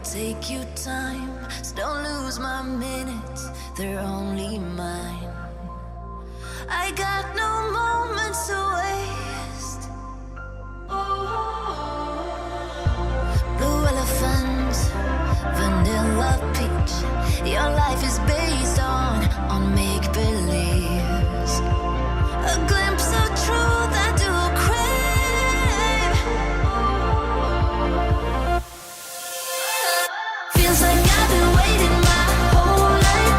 take you time, so don't lose my minutes, they're only mine. I got no moments to waste. Blue elephants, vanilla peach. Your life is based on make-believes. A glimpse of truth that you crave. Feels like I've been waiting my whole life.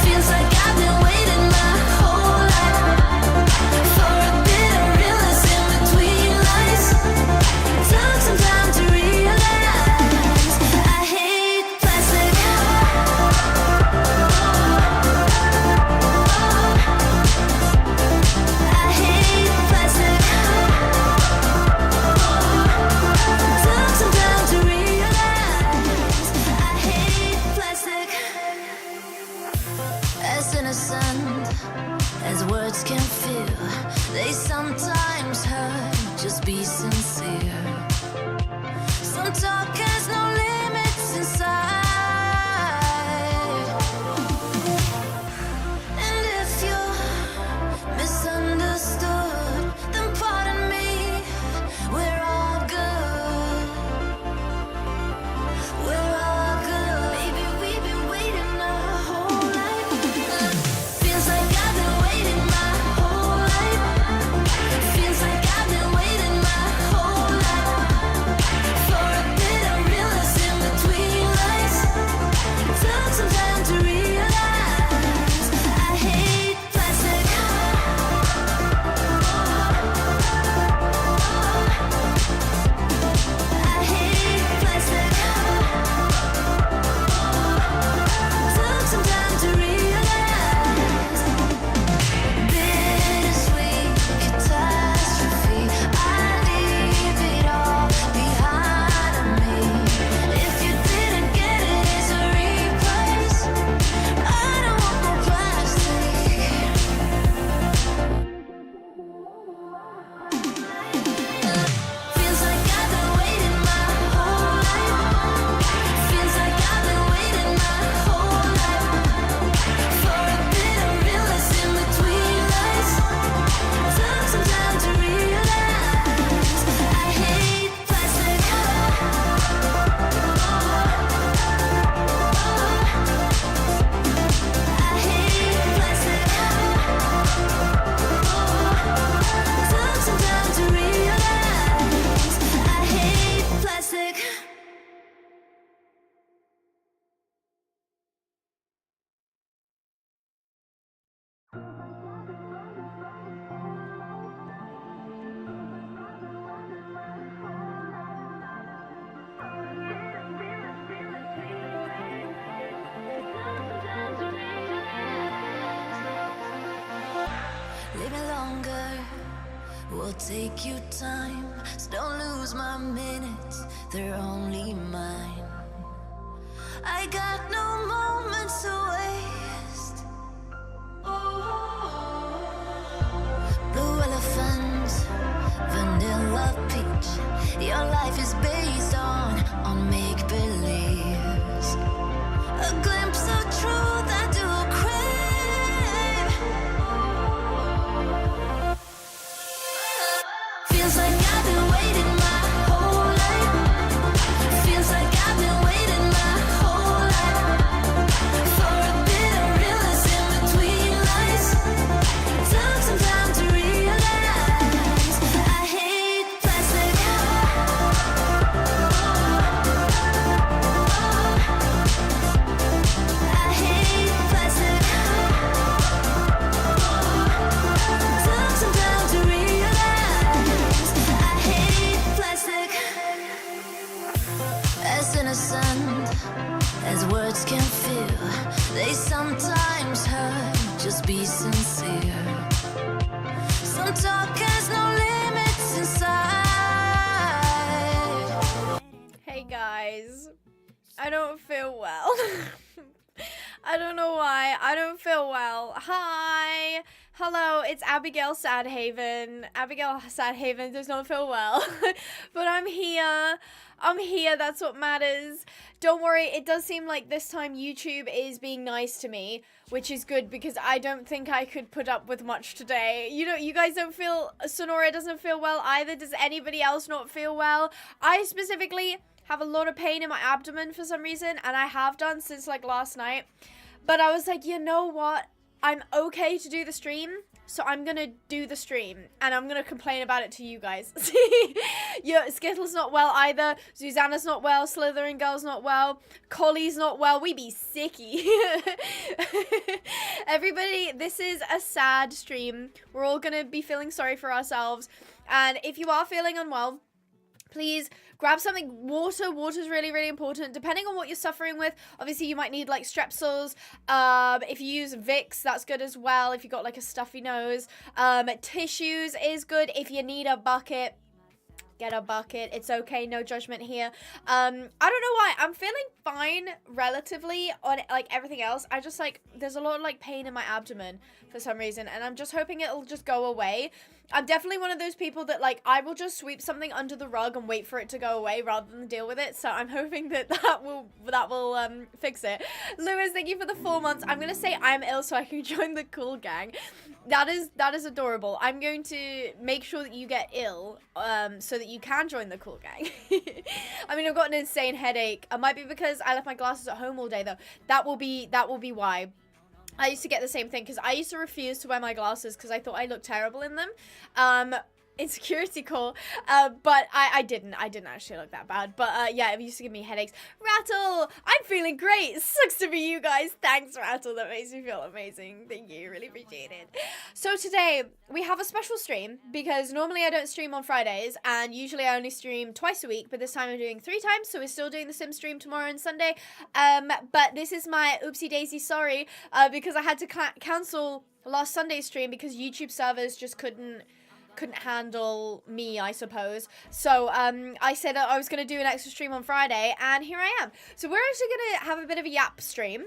Feels like I've been waiting my whole life for a bit of realness in between lies. Took some time to realize I hate plastic. I hate plastic. Took some time to realize I hate plastic. As innocent as words can feel, they sometimes hurt. Just be sincere. Some talk has no limits inside. And if you're misunderstood, then pardon me. We're all good. We're all good. Baby, we've been waiting our whole life. Feels like I've been waiting my whole life. Feels like I've been waiting my whole life for a bit of realness in between lies. Took some time to realize I hate plastic. I hate plastic. Took some time to realize bittersweet catastrophe. I leave it all behind me. If you didn't get it, it's a replace. I don't want more plastic. Feels like I've been waiting my whole life. Feels like I've been waiting my whole life for a bit of realness in between lies. Took some time to realize I hate plastic. I hate plastic. Took some time to realize I hate plastic. Living longer will take you time, so don't lose my minutes, they're only mine. I got no moments to waste. Blue elephants, vanilla peach. Your life is based on make-believes. A glimpse of truth that you crave. Feels like I've been waiting my whole life. Feels like I've been waiting my whole life for a bit of realness in between lies. Took some time to realize I hate plastic. I hate plastic. Took some time to realize I hate plastic. As innocent as words can feel, they sometimes hurt. Just be sincere. Some talk has no limits inside. Hey guys, I don't feel well. I don't know why. I don't feel well. Hi. Hello, it's Abigail Sadhaven. Abigail Sadhaven does not feel well, but I'm here. I'm here, that's what matters. Don't worry, it does seem like this time YouTube is being nice to me, which is good because I don't think I could put up with much today. You know, you guys don't feel, Sonora doesn't feel well either. Does anybody else not feel well? I specifically have a lot of pain in my abdomen for some reason, and I have done since like last night. But I was like, you know what? I'm okay to do the stream, so I'm gonna do the stream, and I'm gonna complain about it to you guys. Yeah, Skittle's not well either, Susanna's not well, Slytherin Girl's not well, Collie's not well, we be sicky. Everybody, this is a sad stream. We're all gonna be feeling sorry for ourselves, and if you are feeling unwell, please grab something. Water's really, really important. Depending on what you're suffering with, obviously you might need like strepsils. If you use Vicks, that's good as well. If you got like a stuffy nose, tissues is good. If you need a bucket, get a bucket. It's okay, no judgment here. I don't know why I'm feeling fine relatively on like everything else. I just like there's a lot of like pain in my abdomen for some reason, and I'm just hoping it'll just go away. I'm definitely one of those people that like I will just sweep something under the rug and wait for it to go away rather than deal with it. So I'm hoping that that will fix it. Lewis, thank you for the 4 months. I'm gonna say I'm ill so I can join the cool gang. That is adorable. I'm going to make sure that you get ill so that you can join the cool gang. I mean, I've got an insane headache. It might be because I left my glasses at home all day though. That will be why. I used to get the same thing because I used to refuse to wear my glasses because I thought I looked terrible in them. Insecurity call. But I didn't actually look that bad. But yeah, it used to give me headaches. Rattle, I'm feeling great. Sucks to be you guys. Thanks, Rattle. That makes me feel amazing. Thank you. Really appreciate it. So today we have a special stream because normally I don't stream on Fridays and usually I only stream twice a week. But this time I'm doing 3 times. So we're still doing the Sim stream tomorrow and Sunday. But this is my oopsie daisy sorry because I had to cancel last Sunday's stream because YouTube servers just couldn't handle me, I suppose. So I said I was going to do an extra stream on Friday, and here I am. So we're actually going to have a bit of a yap stream.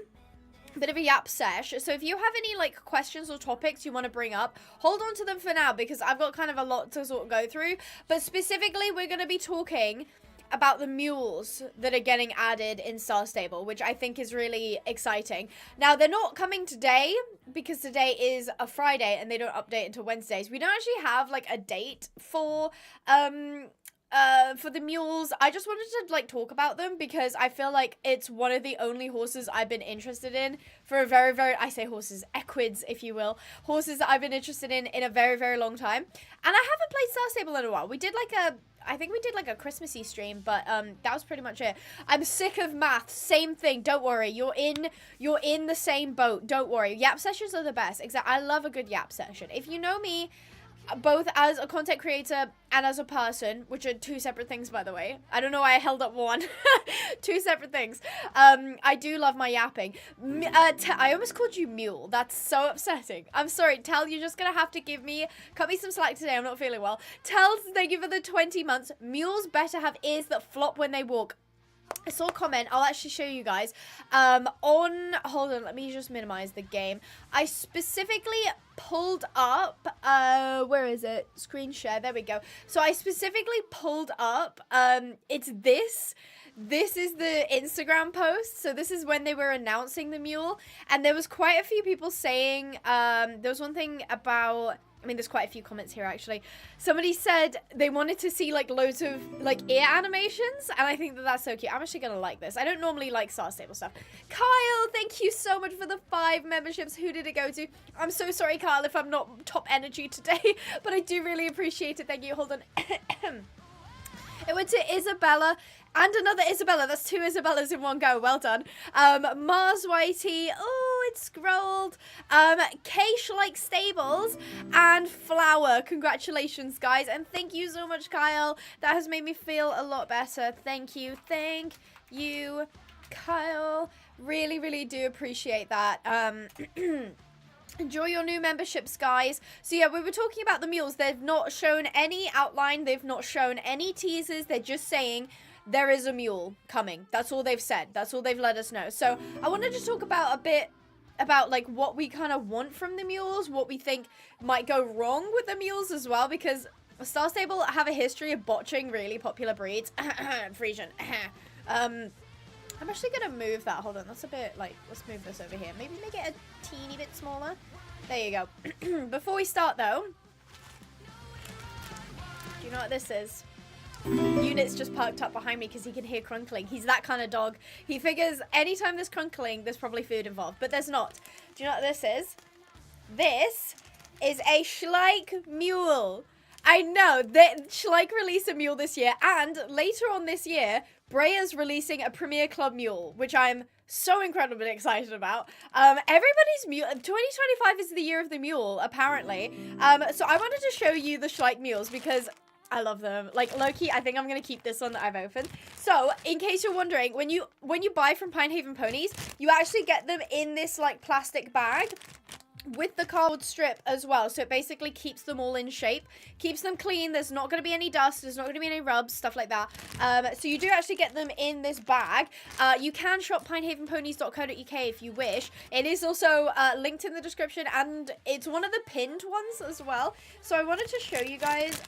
A bit of a yap sesh. So if you have any like questions or topics you want to bring up, hold on to them for now because I've got kind of a lot to sort of go through. But specifically, we're going to be talking about the mules that are getting added in Star Stable, which I think is really exciting. Now, they're not coming today because today is a Friday and they don't update until Wednesdays. We don't actually have like a date for the mules. I just wanted to like talk about them because I feel like it's one of the only horses I've been interested in for a very, very, I say horses, equids, if you will, horses that I've been interested in a very, very long time. And I haven't played Star Stable in a while. We did like I think we did like a Christmassy stream, but that was pretty much it. I'm sick of math. Same thing. Don't worry. You're in the same boat. Don't worry. Yap sessions are the best. Exactly. I love a good yap session. If you know me, both as a content creator and as a person, which are 2 separate things, by the way. I don't know why I held up one. 2 separate things. I do love my yapping. I almost called you mule. That's so upsetting. I'm sorry. Tell, you're just going to have to cut me some slack today. I'm not feeling well. Tell, thank you for the 20 months. Mules better have ears that flop when they walk. I saw a comment, I'll actually show you guys, hold on, let me just minimize the game. I specifically pulled up, where is it? Screen share, there we go. So I specifically pulled up, it's this. This is the Instagram post. So this is when they were announcing the mule. And there was quite a few people saying, there was one thing about, I mean, there's quite a few comments here, actually. Somebody said they wanted to see, like, loads of, like, ear animations. And I think that that's so cute. I'm actually going to like this. I don't normally like Star Stable stuff. Kyle, thank you so much for the 5 memberships. Who did it go to? I'm so sorry, Kyle, if I'm not top energy today. But I do really appreciate it. Thank you. Hold on. It went to Isabella and another Isabella. That's 2 Isabellas in one go. Well done. Mars Whitey. Oh, it scrolled. Keish Like Stables and Flower. Congratulations, guys. And thank you so much, Kyle. That has made me feel a lot better. Thank you. Thank you, Kyle. Really, really do appreciate that. Enjoy your new memberships, guys. So yeah, we were talking about the mules. They've not shown any outline. They've not shown any teasers. They're just saying there is a mule coming. That's all they've said. That's all they've let us know. So I wanted to talk about a bit about like what we kind of want from the mules, what we think might go wrong with the mules as well, because Star Stable have a history of botching really popular breeds. Frisian. I'm actually gonna move that. Hold on, that's a bit like, let's move this over here. Maybe make it a teeny bit smaller. There you go. Before we start though, do you know what this is? Unit's just parked up behind me because he can hear crunkling. He's that kind of dog. He figures anytime there's crunkling, there's probably food involved, but there's not. Do you know what this is? This is a Schleich mule. I know that Schleich released a mule this year, and later on this year, Brea's releasing a Premier Club mule, which I'm so incredibly excited about. Everybody's mule. 2025 is the year of the mule, apparently. So I wanted to show you the Schleich mules because I love them. Like, low-key, I think I'm going to keep this one that I've opened. So, in case you're wondering, when you buy from Pinehaven Ponies, you actually get them in this, like, plastic bag with the cardboard strip as well. So, it basically keeps them all in shape, keeps them clean. There's not going to be any dust. There's not going to be any rubs, stuff like that. So, you do actually get them in this bag. You can shop pinehavenponies.co.uk if you wish. It is also linked in the description, and it's one of the pinned ones as well. So, I wanted to show you guys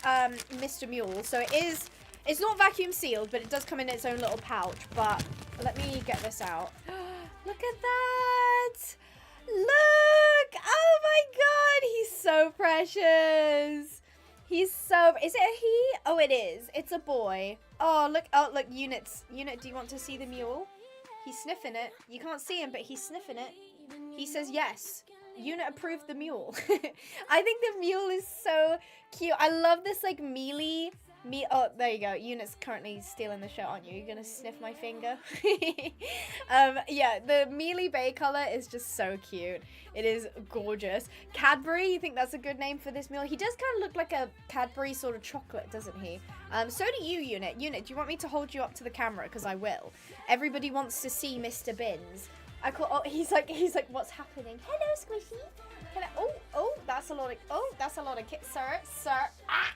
Mr. Mule. So, it's not vacuum sealed, but it does come in its own little pouch. But let me get this out. Look at that! Look! Oh my god! He's so precious! He's so... Is it a he? Oh, it is. It's a boy. Oh, look. Oh, look. Unit, do you want to see the mule? He's sniffing it. You can't see him, but he's sniffing it. He says yes. Unit approved the mule. I think the mule is so cute. I love this, like, mealy... Oh, there you go. Unit's currently stealing the show, aren't you? You're gonna sniff my finger? Yeah, the mealy bay color is just so cute. It is gorgeous. Cadbury, you think that's a good name for this mule? He does kind of look like a Cadbury sort of chocolate, doesn't he? So do you, Unit. Unit, do you want me to hold you up to the camera? Because I will. Everybody wants to see Mr. Binns. Oh, he's like, what's happening? Hello, Squishy. That's a lot of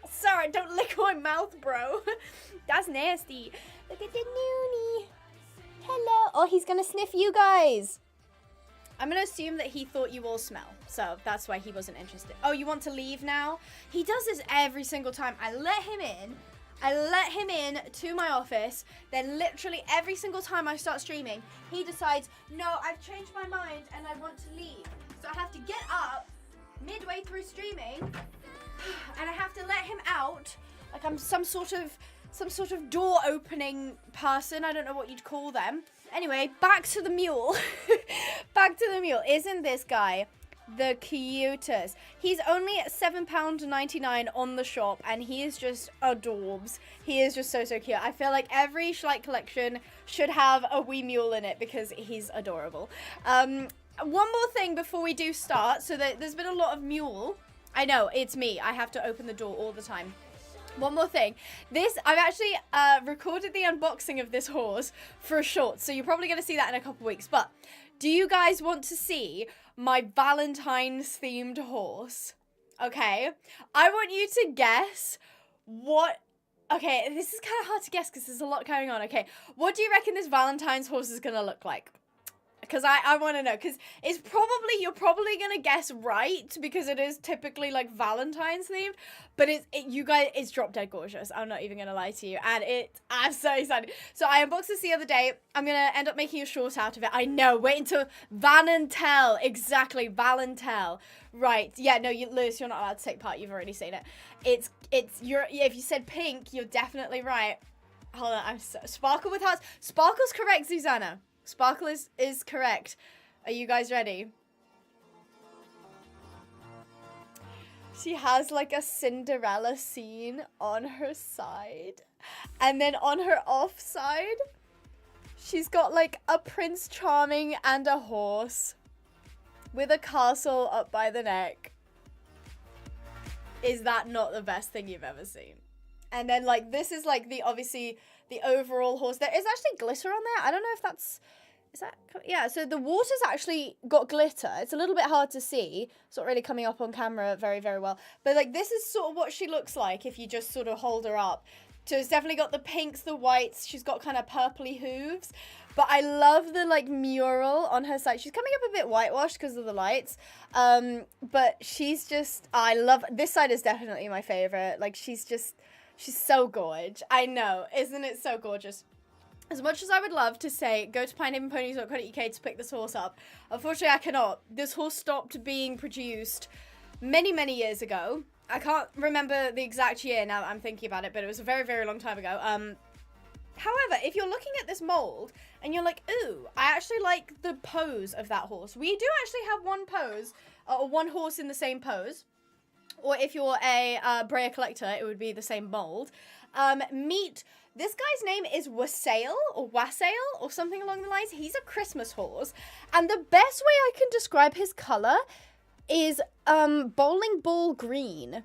sir, don't lick my mouth, bro. That's nasty. Look at the noonie. Hello. Oh, he's gonna sniff you guys. I'm gonna assume that he thought you all smell, so that's why he wasn't interested. Oh, you want to leave now? He does this every single time. I let him in to my office, then literally every single time I start streaming, he decides, no, I've changed my mind and I want to leave. So I have to get up midway through streaming and I have to let him out like I'm some sort of door opening person. I don't know what you'd call them. Anyway, back to the mule. Back to the mule. Isn't this guy the cutest? He's only at £7.99 on the shop and he is just adorbs. He is just so cute. I feel like every Schleich collection should have a wee mule in it because he's adorable. One more thing before we do start. So there's been a lot of mule. I know, it's me. I have to open the door all the time. One more thing. I've actually recorded the unboxing of this horse for a short. So you're probably going to see that in a couple weeks. But do you guys want to see my Valentine's themed horse? Okay. I want you to guess what... Okay, this is kind of hard to guess because there's a lot going on. Okay, what do you reckon this Valentine's horse is going to look like? Because I want to know, because you're probably going to guess right, because it is typically, like, Valentine's themed, but it's drop dead gorgeous. I'm not even going to lie to you, and I'm so excited. So I unboxed this the other day. I'm going to end up making a short out of it. I know, wait until Valentel, exactly, Valentel. Right, yeah, no, Lewis, you're not allowed to take part, you've already seen it. If you said pink, you're definitely right. Hold on, Sparkle with hearts. Sparkle's correct, Susanna. Sparkle is correct. Are you guys ready? She has like a Cinderella scene on her side. And then on her off side, she's got like a Prince Charming and a horse with a castle up by the neck. Is that not the best thing you've ever seen? And then like this is like obviously the overall horse. There is actually glitter on there. I don't know if that's... Yeah, so the water's actually got glitter. It's a little bit hard to see. It's not really coming up on camera very, very well. But, like, this is sort of what she looks like if you just sort of hold her up. So it's definitely got the pinks, the whites. She's got kind of purpley hooves. But I love the, like, mural on her side. She's coming up a bit whitewashed because of the lights. But she's just, I love, this side is definitely my favorite. Like, she's so gorgeous. I know, isn't it so gorgeous? As much as I would love to say, go to pinehavenponies.co.uk to pick this horse up, unfortunately I cannot. This horse stopped being produced many, many years ago. I can't remember the exact year now that I'm thinking about it, but it was a very, very long time ago. However, if you're looking at this mold and you're like, ooh, I actually like the pose of that horse. We do actually have one pose, or one horse in the same pose. Or if you're a Brea collector, it would be the same mold. Meet, this guy's name is Wassail or something along the lines. He's a Christmas horse. And the best way I can describe his color is bowling ball green.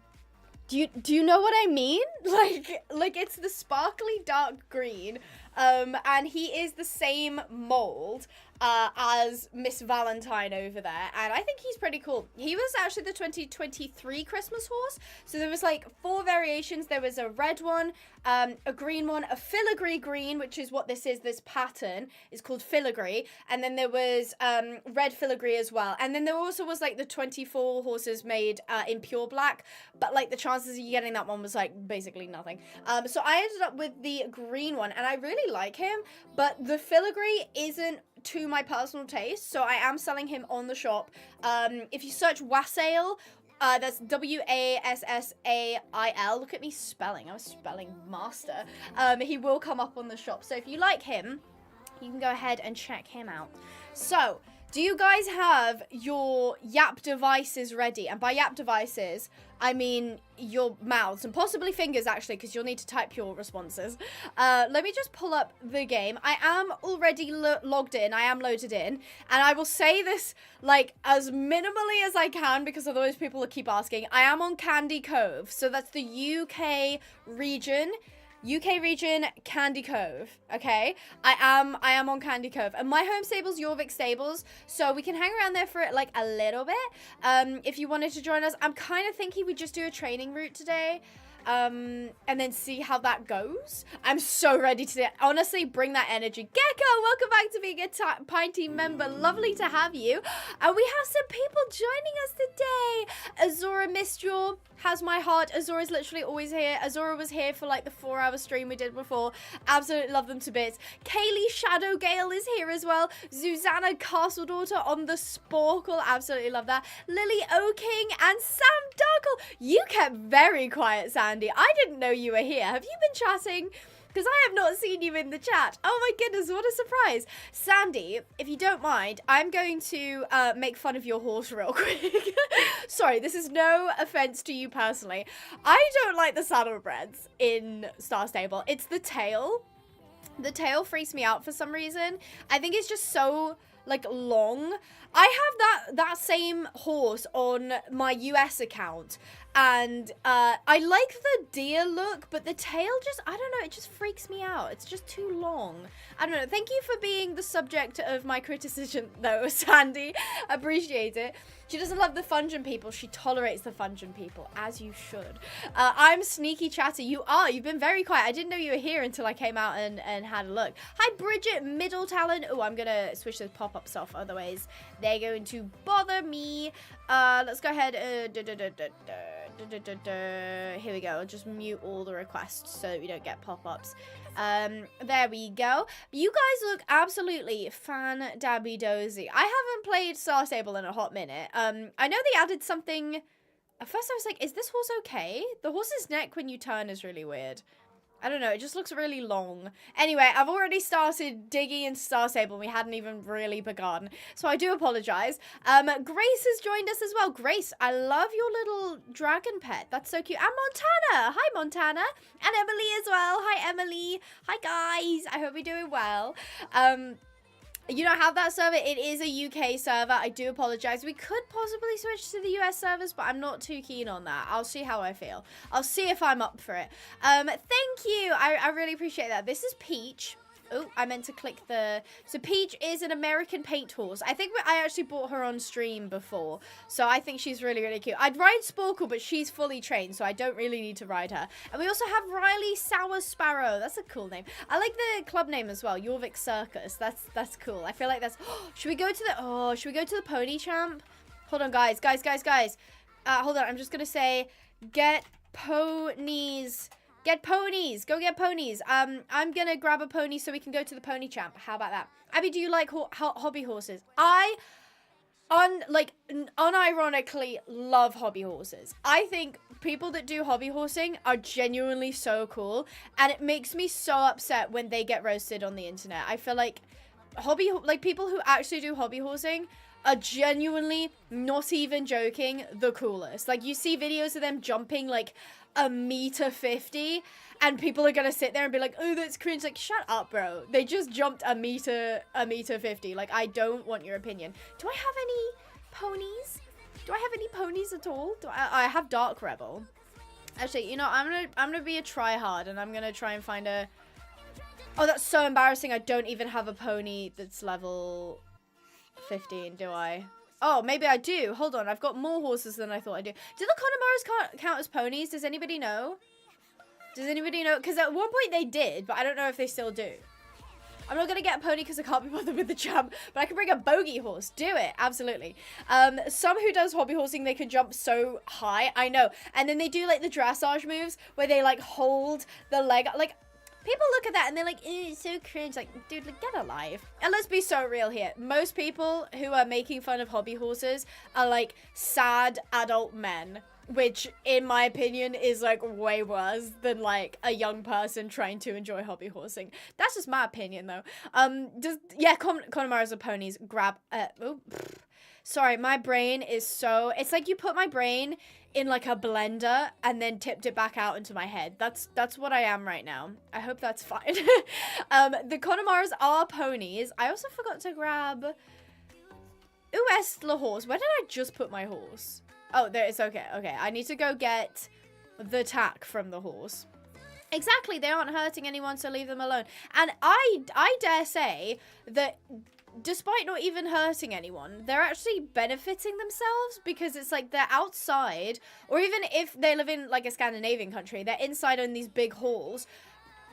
Do you know what I mean? Like it's the sparkly dark green. And he is the same mold as Miss Valentine over there, and I think he's pretty cool. He was actually the 2023 Christmas horse, so there was like 4 variations. There was a red one, a green one, a filigree green, which is what this is. This pattern is called filigree, and then there was red filigree as well, and then there also was like the 24 horses made in pure black, but like the chances of you getting that one was like basically nothing. So I ended up with the green one, and I really like him, but the filigree isn't to my personal taste, so I am selling him on the shop. If you search Wassail, that's Wassail. Look at me spelling. I'm a spelling master. He will come up on the shop. So if you like him, you can go ahead and check him out. So, do you guys have your Yap devices ready? And by Yap devices, I mean your mouths and possibly fingers, actually, because you'll need to type your responses. Let me just pull up the game. I am already logged in. I am loaded in. And I will say this, like, as minimally as I can, because otherwise people will keep asking. I am on Candy Cove. So that's the UK region, Candy Cove, okay? I am on Candy Cove. And my home stable's Jorvik Stables, so we can hang around there for, like, a little bit. If you wanted to join us, I'm kind of thinking we just do a training route today. And then see how that goes. I'm so ready to honestly bring that energy. Gecko, welcome back to being a Pine Team member. Lovely to have you. And we have some people joining us today. Azora Mistral has my heart. Azora's literally always here. Azora was here for like the 4-hour stream we did before. Absolutely love them to bits. Kaylee Shadowgale is here as well. Susanna Castle Daughter on the Sporkle. Absolutely love that. Lily Oking and Sam Darkle. You kept very quiet, Sam. I didn't know you were here. Have you been chatting? Because I have not seen you in the chat. Oh my goodness, what a surprise. Sandy, if you don't mind, I'm going to make fun of your horse real quick. Sorry, this is no offense to you personally. I don't like the saddlebreds in Star Stable. It's the tail. The tail freaks me out for some reason. I think it's just so, like, long. I have that same horse on my US account. And I like the deer look, but the tail just, I don't know, it just freaks me out. It's just too long. I don't know. Thank you for being the subject of my criticism, though, Sandy. Appreciate it. She doesn't love the Fungin people. She tolerates the Fungin people, as you should. I'm Sneaky Chatter. You are. You've been very quiet. I didn't know you were here until I came out and had a look. Hi, Bridget Middle Talon. Oh, I'm going to switch those pop-ups off. Otherwise, they're going to bother me. Let's go ahead. Here we go. I'll just mute all the requests so that we don't get pop-ups. There we go. You guys look absolutely fan-dabby-dozy. I haven't played Star Stable in a hot minute. I know they added something. At first I was like, is this horse okay? The horse's neck when you turn is really weird. I don't know, it just looks really long. Anyway, I've already started digging into Star Stable and we hadn't even really begun. So I do apologize. Grace has joined us as well. Grace, I love your little dragon pet. That's so cute. And Montana. Hi, Montana. And Emily as well. Hi, Emily. Hi, guys. I hope you're doing well. You don't have that server. It is a UK server. I do apologize. We could possibly switch to the US servers, but I'm not too keen on that. I'll see how I feel. I'll see if I'm up for it. Thank you. I really appreciate that. This is Peach. Oh, I meant to click the... So Peach is an American paint horse. I think I actually bought her on stream before. So I think she's really, really cute. I'd ride Sporkle, but she's fully trained, so I don't really need to ride her. And we also have Riley Sour Sparrow. That's a cool name. I like the club name as well. Jorvik Circus. That's cool. I feel like that's... should we go to the... Oh, should we go to the Pony Champ? Hold on, guys. Guys. Hold on. I'm just going to say, get ponies... Get ponies. Go get ponies. I'm going to grab a pony so we can go to the Pony Champ. How about that? Abby, do you like hobby horses? I, unironically love hobby horses. I think people that do hobby horsing are genuinely so cool. And it makes me so upset when they get roasted on the internet. I feel like people who actually do hobby horsing are genuinely, not even joking, the coolest. Like, you see videos of them jumping, like, 1.50 m, and people are gonna sit there and be like, oh, that's cringe. Like, shut up, bro. They just jumped 1.50 m. Like, I don't want your opinion. Do I have any ponies? Do I have any ponies at all? I have Dark Rebel. Actually, you know, I'm gonna be a tryhard, and I'm gonna try and find a... Oh, that's so embarrassing. I don't even have a pony that's level 15, do I? Oh, maybe I do. Hold on. I've got more horses than I thought I do. Do the Connemara's count as ponies? Does anybody know? Does anybody know? Because at one point they did, but I don't know if they still do. I'm not going to get a pony because I can't be bothered with the champ, but I can bring a bogey horse. Do it. Absolutely. Some who does hobby horsing, they can jump so high. I know. And then they do like the dressage moves where they like hold the leg. Like, people look at that and they're like, ew, it's so cringe. Like, dude, like, get alive. And let's be so real here. Most people who are making fun of hobby horses are like sad adult men, which in my opinion is like way worse than like a young person trying to enjoy hobby horsing. That's just my opinion though. Connemara's are ponies. Grab, sorry, my brain is so, it's like you put my brain in like a blender and then tipped it back out into my head. That's what I am right now. I hope that's fine. The Connemara's are ponies. I also forgot to grab... Ooh, the horse. Where did I just put my horse? Oh, there it's okay. Okay, I need to go get the tack from the horse. Exactly, they aren't hurting anyone, so leave them alone. And I dare say that despite not even hurting anyone, they're actually benefiting themselves, because it's like they're outside, or even if they live in like a Scandinavian country, they're inside in these big halls,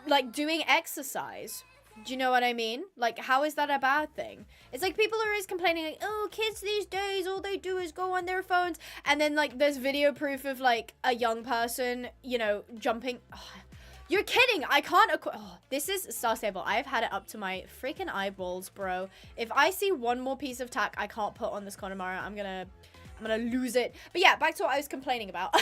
like doing exercise. Do you know what I mean? Like, how is that a bad thing? It's like people are always complaining like, oh, kids these days, all they do is go on their phones. And then like there's video proof of like a young person, you know, jumping. Oh, you're kidding. I can't. Oh, this is Star Stable. I've had it up to my freaking eyeballs, bro. If I see one more piece of tack I can't put on this Connemara, I'm gonna lose it. But yeah, back to what I was complaining about.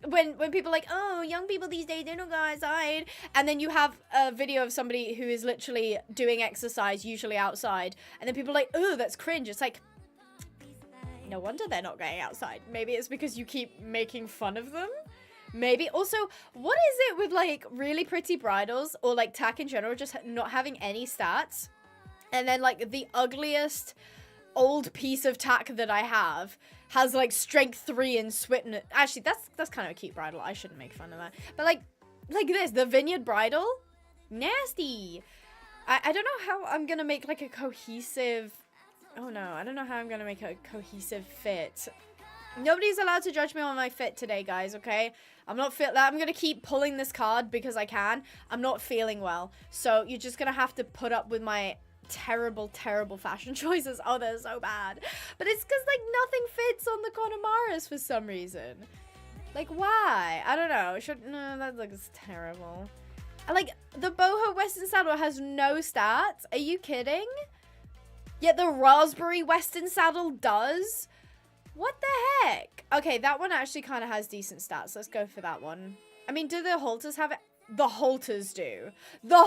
When people are like, oh, young people these days, they don't go outside. And then you have a video of somebody who is literally doing exercise, usually outside. And then people are like, oh, that's cringe. It's like, no wonder they're not going outside. Maybe it's because you keep making fun of them. Maybe. Also, what is it with like really pretty bridles or like tack in general just not having any stats? And then like the ugliest old piece of tack that I have has like strength 3 and swiftness. Actually, that's kind of a cute bridle. I shouldn't make fun of that. But like this, the Vineyard bridle, nasty. I don't know how I'm gonna make like a cohesive. Oh no, I don't know how I'm gonna make a cohesive fit. Nobody's allowed to judge me on my fit today, guys. Okay, I'm not I'm gonna keep pulling this card because I can. I'm not feeling well, so you're just gonna have to put up with my terrible fashion choices. Oh, they're so bad. But it's because like nothing fits on the Connemaras for some reason. Like, why? I don't know. No, that looks terrible. And like the boho Western Saddle has no stats. Are you kidding? Yet the raspberry Western Saddle does. What the heck? Okay, that one actually kind of has decent stats. Let's go for that one. I mean, do the halters have it? The halters do. The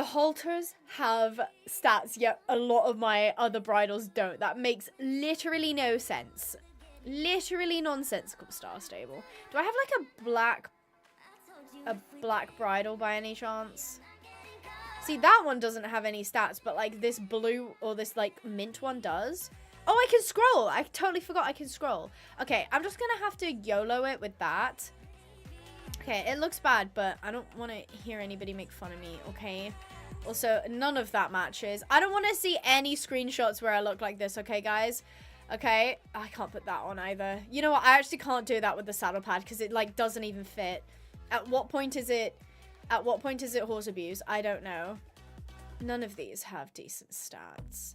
halters have stats, yet a lot of my other bridles don't. That makes literally no sense. Literally nonsensical, Star Stable. Do I have like a black bridle by any chance? See, that one doesn't have any stats, but like this blue or this like mint one does. Oh, I can scroll. I totally forgot I can scroll. Okay, I'm just gonna have to YOLO it with that. Okay, it looks bad, but I don't want to hear anybody make fun of me, okay? Also, none of that matches. I don't want to see any screenshots where I look like this, okay, guys? Okay? I can't put that on either. You know what? I actually can't do that with the saddle pad because it, like, doesn't even fit. At what point is it horse abuse? I don't know. None of these have decent stats.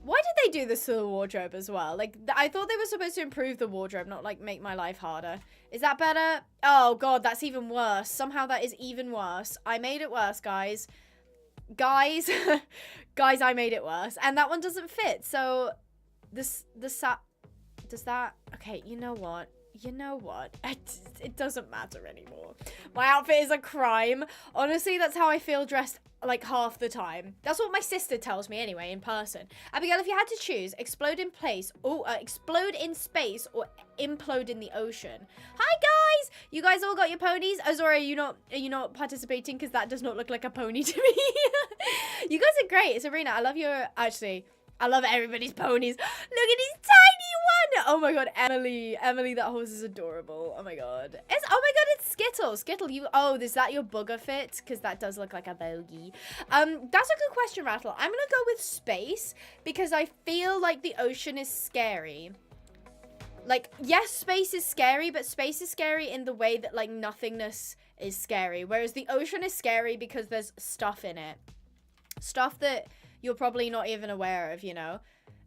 Why did they do this to the wardrobe as well? Like, I thought they were supposed to improve the wardrobe, not, like, make my life harder. Is that better? Oh, God, that's even worse. Somehow that is even worse. I made it worse, guys. Guys, I made it worse. And that one doesn't fit. So, does that... Okay, you know what? You know what? It doesn't matter anymore. My outfit is a crime. Honestly, that's how I feel dressed, like, half the time. That's what my sister tells me anyway, in person. Abigail, if you had to choose, explode in space, or implode in the ocean. Hi, guys! You guys all got your ponies? Oh, sorry, are you not participating? Because that does not look like a pony to me. You guys are great. Serena, I love your... Actually... I love everybody's ponies. Look at this tiny one. Oh my god, Emily, that horse is adorable. Oh my god. It's Skittle. Skittle, is that your booger fit? Because that does look like a bogey. That's a good question, Rattle. I'm gonna go with space because I feel like the ocean is scary. Like, yes, space is scary, but space is scary in the way that, like, nothingness is scary. Whereas the ocean is scary because there's stuff in it. Stuff that you're probably not even aware of, you know?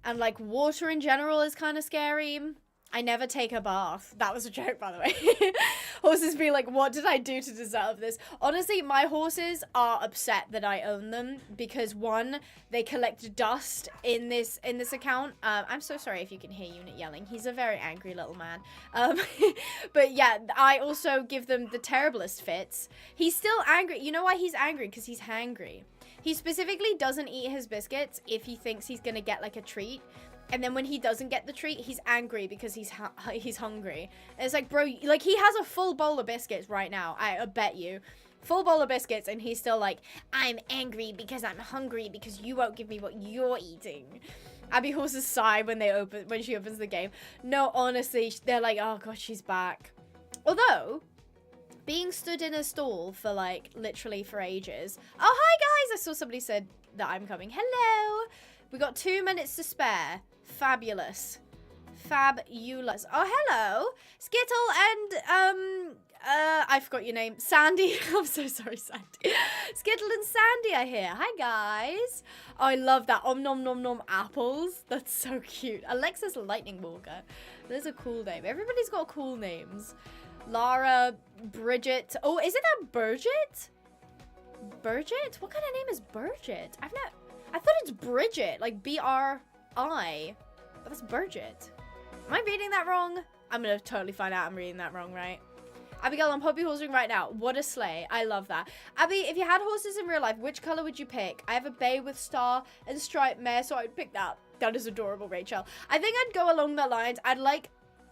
And, like, water in general is kind of scary. I never take a bath. That was a joke, by the way. Horses be like, what did I do to deserve this? Honestly, my horses are upset that I own them because, one, they collect dust in this account. I'm so sorry if you can hear Unit yelling. He's a very angry little man. But yeah, I also give them the terriblest fits. He's still angry. You know why he's angry? Because he's hangry. He specifically doesn't eat his biscuits if he thinks he's gonna get, like, a treat. And then when he doesn't get the treat, he's angry because he's hungry. And it's like, bro, like, he has a full bowl of biscuits right now. I bet you. Full bowl of biscuits, and he's still like, I'm angry because I'm hungry because you won't give me what you're eating. Abby horses sigh when she opens the game. No, honestly, they're like, oh, God, she's back. Although... being stood in a stall for, like, literally for ages. Oh, hi, guys! I saw somebody said that I'm coming. Hello! We got 2 minutes to spare. Fabulous. Fabulous. Oh, hello! Skittle and, I forgot your name. Sandy. I'm so sorry, Sandy. Skittle and Sandy are here. Hi, guys. Oh, I love that. Om nom nom nom apples. That's so cute. Alexa's Lightning Walker. There's a cool name. Everybody's got cool names. Lara, Bridget. Oh, isn't that Bridget? Bridget? What kind of name is Bridget? I thought it's Bridget, like B-R-I. But that's Bridget. Am I reading that wrong? I'm gonna totally find out I'm reading that wrong, right? Abigail, I'm puppy horsing right now. What a sleigh. I love that. Abby, if you had horses in real life, which color would you pick? I have a bay with star and striped mare, so I'd pick that. That is adorable, Rachel. I think I'd go along the lines. I'd like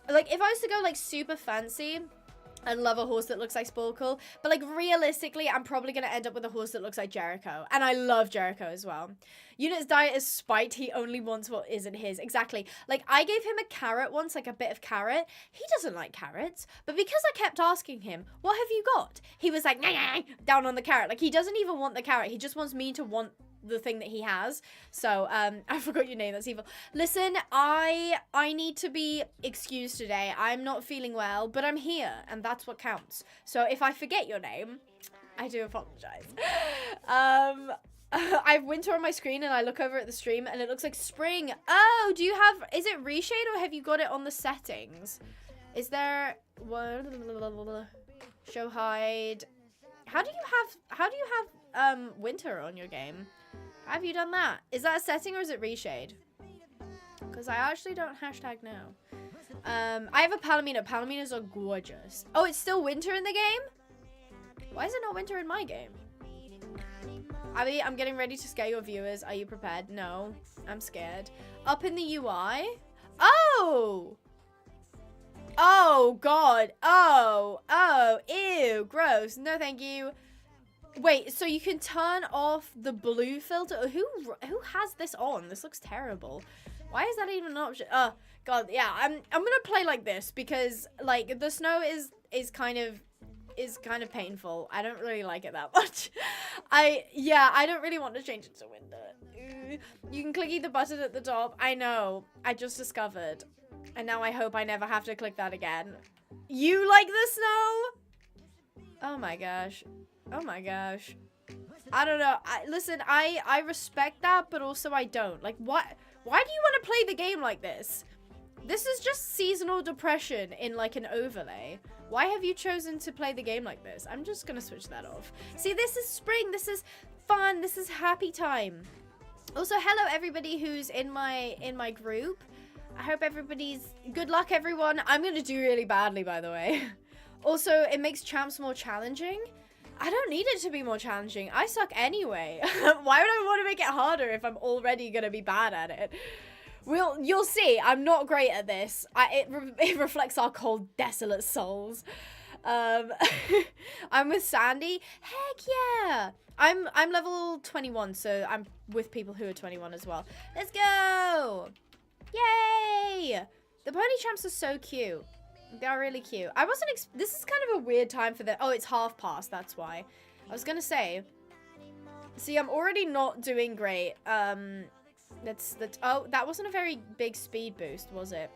if I was to go, like, super fancy, I'd love a horse that looks like Sporkle. But, like, realistically, I'm probably going to end up with a horse that looks like Jericho. And I love Jericho as well. Unit's diet is spite. He only wants what isn't his. Exactly. Like, I gave him a carrot once, like a bit of carrot. He doesn't like carrots. But because I kept asking him, what have you got? He was like, nah, down on the carrot. Like, he doesn't even want the carrot. He just wants me to want the thing that he has. So I forgot your name, that's evil. Listen, I need to be excused today. I'm not feeling well, but I'm here, and that's what counts. So if I forget your name, I do apologize. I have winter on my screen, and I look over at the stream, and it looks like spring. Oh, do you have, is it reshade, or have you got it on the settings? Is there show hide? How do you have winter on your game? Have you done that? Is that a setting or is it reshade? Because I actually don't hashtag know. I have a Palomino. Palominos are gorgeous. Oh, it's still winter in the game? Why is it not winter in my game? Abby, I'm getting ready to scare your viewers. Are you prepared? No, I'm scared. Up in the UI? Oh! Oh, God. Oh, ew, gross. No, thank you. Wait, so you can turn off the blue filter? Who has this on? This looks terrible. Why is that even an option? Oh, God, yeah, I'm gonna play like this because, like, the snow is kind of is kind of painful. I don't really like it that much. I don't really want to change it to winter. You can click either button at the top. I know. I just discovered. And now I hope I never have to click that again. You like the snow? Oh my gosh. Oh my gosh. I don't know. Listen, I respect that, but also I don't. Like, what? Why do you want to play the game like this? This is just seasonal depression in like an overlay. Why have you chosen to play the game like this? I'm just gonna switch that off. See, this is spring. This is fun. This is happy time. Also, hello everybody who's in my group. I hope everybody's... Good luck, everyone. I'm gonna do really badly, by the way. Also, it makes champs more challenging. I don't need it to be more challenging. I suck anyway. Why would I want to make it harder if I'm already gonna be bad at it? You'll see. I'm not great at this. It reflects our cold, desolate souls. I'm with Sandy. Heck yeah. I'm level 21, so I'm with people who are 21 as well. Let's go. Yay. The pony champs are so cute. They're really cute. I wasn't this is kind of a weird time for the... Oh, it's half past. That's why. I was gonna say. See, I'm already not doing great. That's oh, that wasn't a very big speed boost, was it?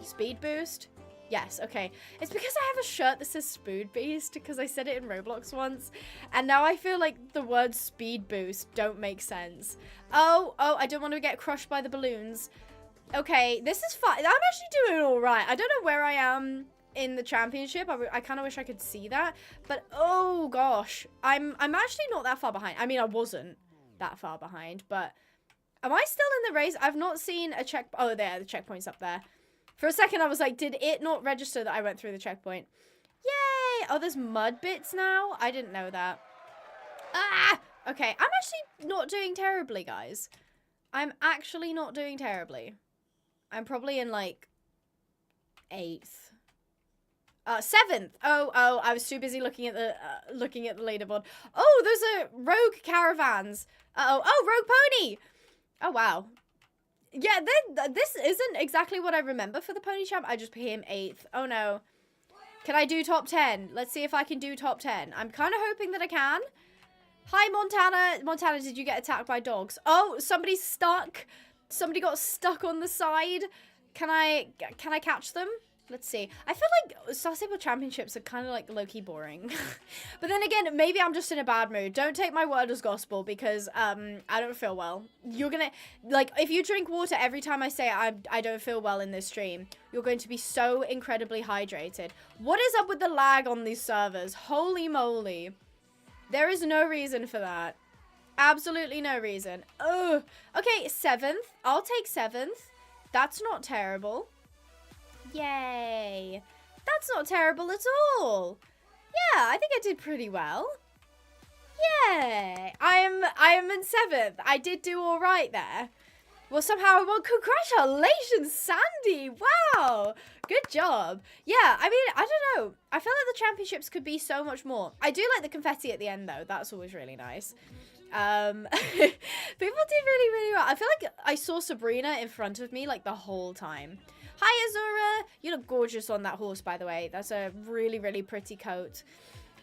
Speed boost? Yes, okay. It's because I have a shirt that says Speed Beast because I said it in Roblox once. And now I feel like the words speed boost don't make sense. Oh, I don't want to get crushed by the balloons. Okay, this is fine. I'm actually doing all right. I don't know where I am in the championship. I kind of wish I could see that. But, oh, gosh. I'm actually not that far behind. I mean, I wasn't that far behind. But am I still in the race? I've not seen a check... Oh, there. The checkpoint's up there. For a second, I was like, did it not register that I went through the checkpoint? Yay! Oh, there's mud bits now? I didn't know that. Ah! Okay, I'm actually not doing terribly, guys. I'm actually not doing terribly. I'm probably in, like, 8th. 7th. Oh, I was too busy looking at the leaderboard. Oh, those are rogue caravans. Oh, rogue pony. Oh, wow. Yeah, this isn't exactly what I remember for the pony champ. I just put him 8th. Oh, no. Can I do top 10? Let's see if I can do top 10. I'm kind of hoping that I can. Hi, Montana. Montana, did you get attacked by dogs? Oh, somebody's stuck. Somebody got stuck on the side. Can I catch them? Let's see. I feel like Star Stable Championships are kind of like low-key boring. But then again, maybe I'm just in a bad mood. Don't take my word as gospel because I don't feel well. You're gonna, like, if you drink water every time I say I don't feel well in this stream, you're going to be so incredibly hydrated. What is up with the lag on these servers? Holy moly. There is no reason for that. Absolutely no reason. Ugh. Okay, 7th. I'll take 7th. That's not terrible. Yay. That's not terrible at all. Yeah, I think I did pretty well. Yay. I am in 7th. I did do all right there. Well, somehow, well, congratulations, Sandy. Wow. Good job. Yeah, I mean, I don't know. I feel like the championships could be so much more. I do like the confetti at the end, though. That's always really nice. People did really, really well. I feel like I saw Sabrina in front of me, like, the whole time. Hi, Azura. You look gorgeous on that horse, by the way. That's a really, really pretty coat.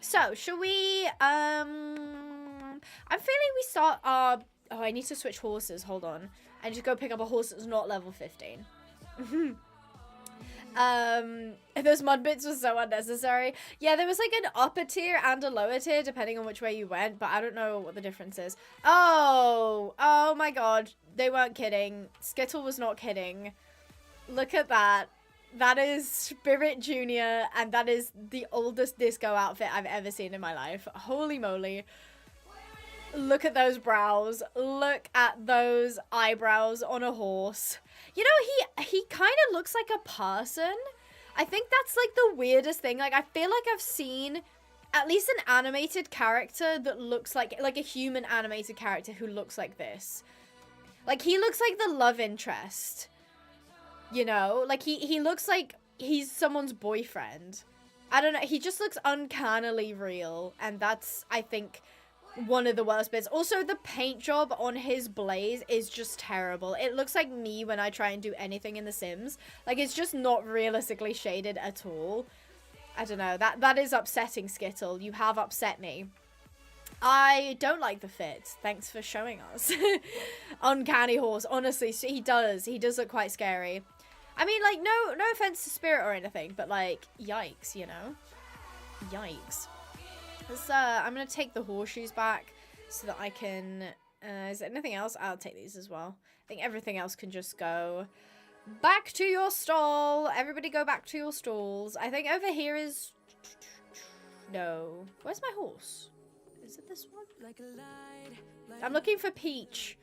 So, shall we, I'm feeling we start our... Oh, I need to switch horses. Hold on. I need to go pick up a horse that's not level 15. Those mud bits were so unnecessary. Yeah, there was like an upper tier and a lower tier, depending on which way you went, but I don't know what the difference is. Oh my god. They weren't kidding. Skittle was not kidding. Look at that. That is Spirit Junior, and that is the oldest disco outfit I've ever seen in my life. Holy moly. Look at those brows. Look at those eyebrows on a horse. You know, he kind of looks like a person. I think that's like the weirdest thing. Like, I feel like I've seen at least an animated character that looks like a human animated character who looks like this. Like, he looks like the love interest. You know, like he looks like he's someone's boyfriend. I don't know. He just looks uncannily real. And that's, I think, one of the worst bits. Also, the paint job on his blaze is just terrible. It looks like me when I try and do anything in The Sims. Like, it's just not realistically shaded at all. I don't know. That is upsetting, Skittle. You have upset me. I don't like the fit. Thanks for showing us. Uncanny horse. Honestly, he does look quite scary. I mean, like, no offense to Spirit or anything, but like, yikes, you know? Yikes. Let's, I'm gonna take the horseshoes back so that I can, is there anything else? I'll take these as well. I think everything else can just go back to your stall. Everybody go back to your stalls. I think over here is, no. Where's my horse? Is it this one? I'm looking for Peach,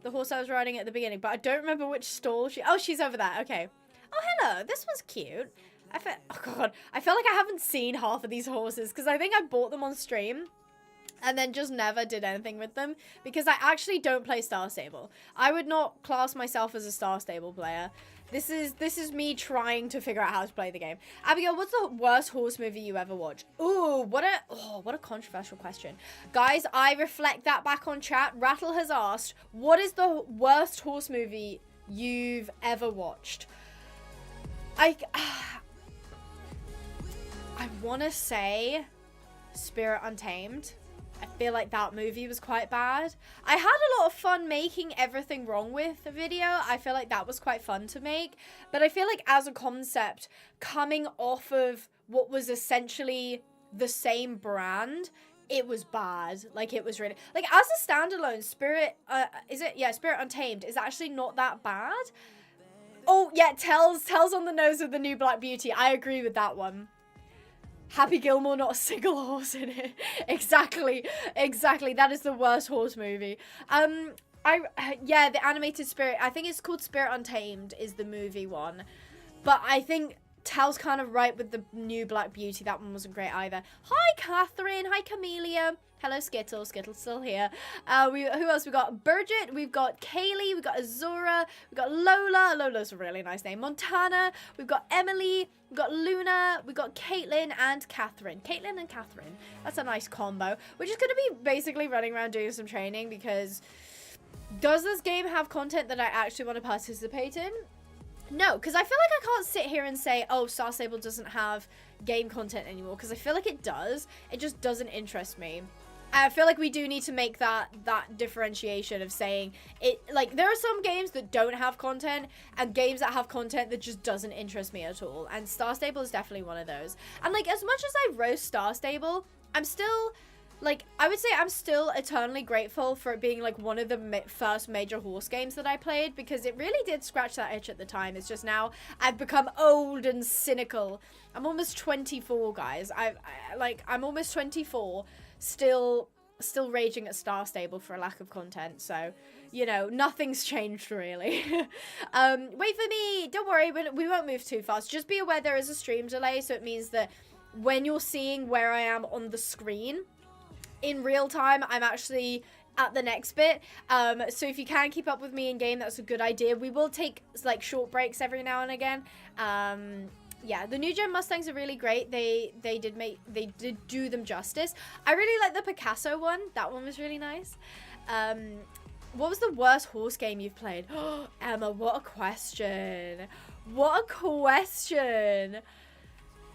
the horse I was riding at the beginning, but I don't remember which stall oh, she's over there. Okay. Oh, hello. This one's cute. Oh god, I feel like I haven't seen half of these horses because I think I bought them on stream and then just never did anything with them because I actually don't play Star Stable. I would not class myself as a Star Stable player. This is me trying to figure out how to play the game. Abigail, what's the worst horse movie you ever watched? Ooh, what a controversial question. Guys, I reflect that back on chat. Rattle has asked, what is the worst horse movie you've ever watched? I want to say Spirit Untamed. I feel like that movie was quite bad. I had a lot of fun making Everything Wrong With the video. I feel like that was quite fun to make. But I feel like as a concept, coming off of what was essentially the same brand, it was bad. Like, it was really... Like, as a standalone, Spirit... Spirit Untamed is actually not that bad. Oh, yeah, Tells on the nose of the new Black Beauty. I agree with that one. Happy Gilmore, not a single horse in it. Exactly. That is the worst horse movie. Yeah, the animated Spirit. I think it's called Spirit Untamed is the movie one. But I think Tal's kind of right with the new Black Beauty. That one wasn't great either. Hi, Catherine. Hi, Camellia. Hello, Skittle. Skittle's still here. Who else? We got Bridget. We've got Kaylee. We've got Azura. We've got Lola. Lola's a really nice name. Montana. We've got Emily. We've got Luna. We've got Caitlin and Catherine. Caitlin and Catherine. That's a nice combo. We're just going to be basically running around doing some training because does this game have content that I actually want to participate in? No, because I feel like I can't sit here and say, oh, Star Stable doesn't have game content anymore, because I feel like it does. It just doesn't interest me. I feel like we do need to make that differentiation of saying it, like, there are some games that don't have content and games that have content that just doesn't interest me at all. And Star Stable is definitely one of those. And, like, as much as I roast Star Stable, I'm still... Like, I would say I'm still eternally grateful for it being, like, one of the first major horse games that I played, because it really did scratch that itch at the time. It's just now I've become old and cynical. I'm almost 24, guys. I'm almost 24, still raging at Star Stable for a lack of content. So, you know, nothing's changed, really. Wait for me. Don't worry, we won't move too fast. Just be aware there is a stream delay, so it means that when you're seeing where I am on the screen... in real time, I'm actually at the next bit. So if you can keep up with me in game, that's a good idea. We will take like short breaks every now and again. Yeah, the new gen Mustangs are really great. They did do them justice. I really like the Picasso one. That one was really nice. What was the worst horse game you've played? Emma, what a question. What a question.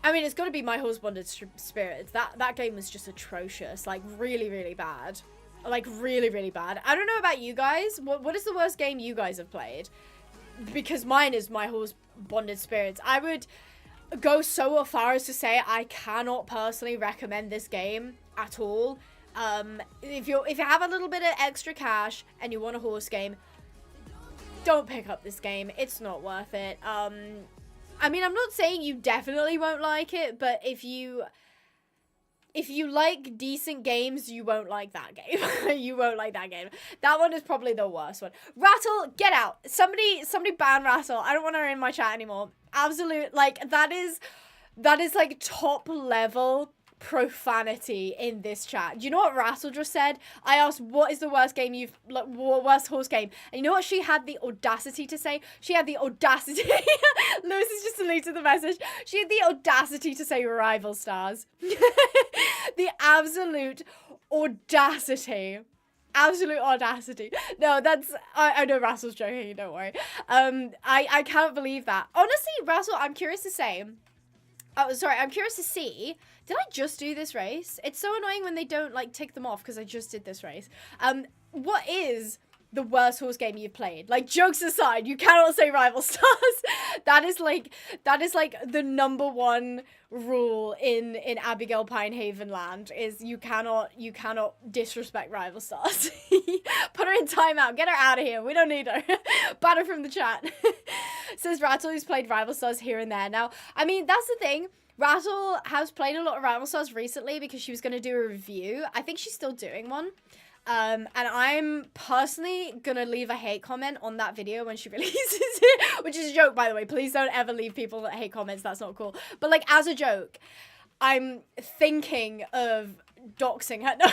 I mean, it's got to be My Horse Bonded Spirits. That game was just atrocious. Like, really, really bad. Like, really, really bad. I don't know about you guys. What is the worst game you guys have played? Because mine is My Horse Bonded Spirits. I would go so far as to say I cannot personally recommend this game at all. If you have a little bit of extra cash and you want a horse game, don't pick up this game. It's not worth it. I mean, I'm not saying you definitely won't like it, but if you like decent games, you won't like that game. You won't like that game. That one is probably the worst one. Rattle, get out. Somebody ban Rattle. I don't want her in my chat anymore. Absolute, like, that is like top level profanity in this chat. Do you know what Rattle just said? I asked, what is the worst game worst horse game? And you know what she had the audacity to say? She had the audacity. Lewis has just deleted the message. She had the audacity to say rival stars. The absolute audacity. Absolute audacity. No, that's... I know Rattle's joking, don't worry. I can't believe that. Honestly, Rattle, I'm curious to say... Oh, sorry, I'm curious to see. Did I just do this race? It's so annoying when they don't, like, tick them off because I just did this race. What is the worst horse game you've played? Like, jokes aside, you cannot say Rival Stars. that is like the #1 rule in Abigail Pinehaven land is you cannot disrespect Rival Stars. Put her in timeout. Get her out of here. We don't need her. Ban her from the chat. Says Rattle, who's played Rival Stars here and there. Now, I mean, that's the thing. Rattle has played a lot of Rival Stars recently because she was going to do a review. I think she's still doing one. And I'm personally gonna leave a hate comment on that video when she releases it, which is a joke, by the way. Please don't ever leave people that hate comments. That's not cool. But, like, as a joke, I'm thinking of doxing her. No.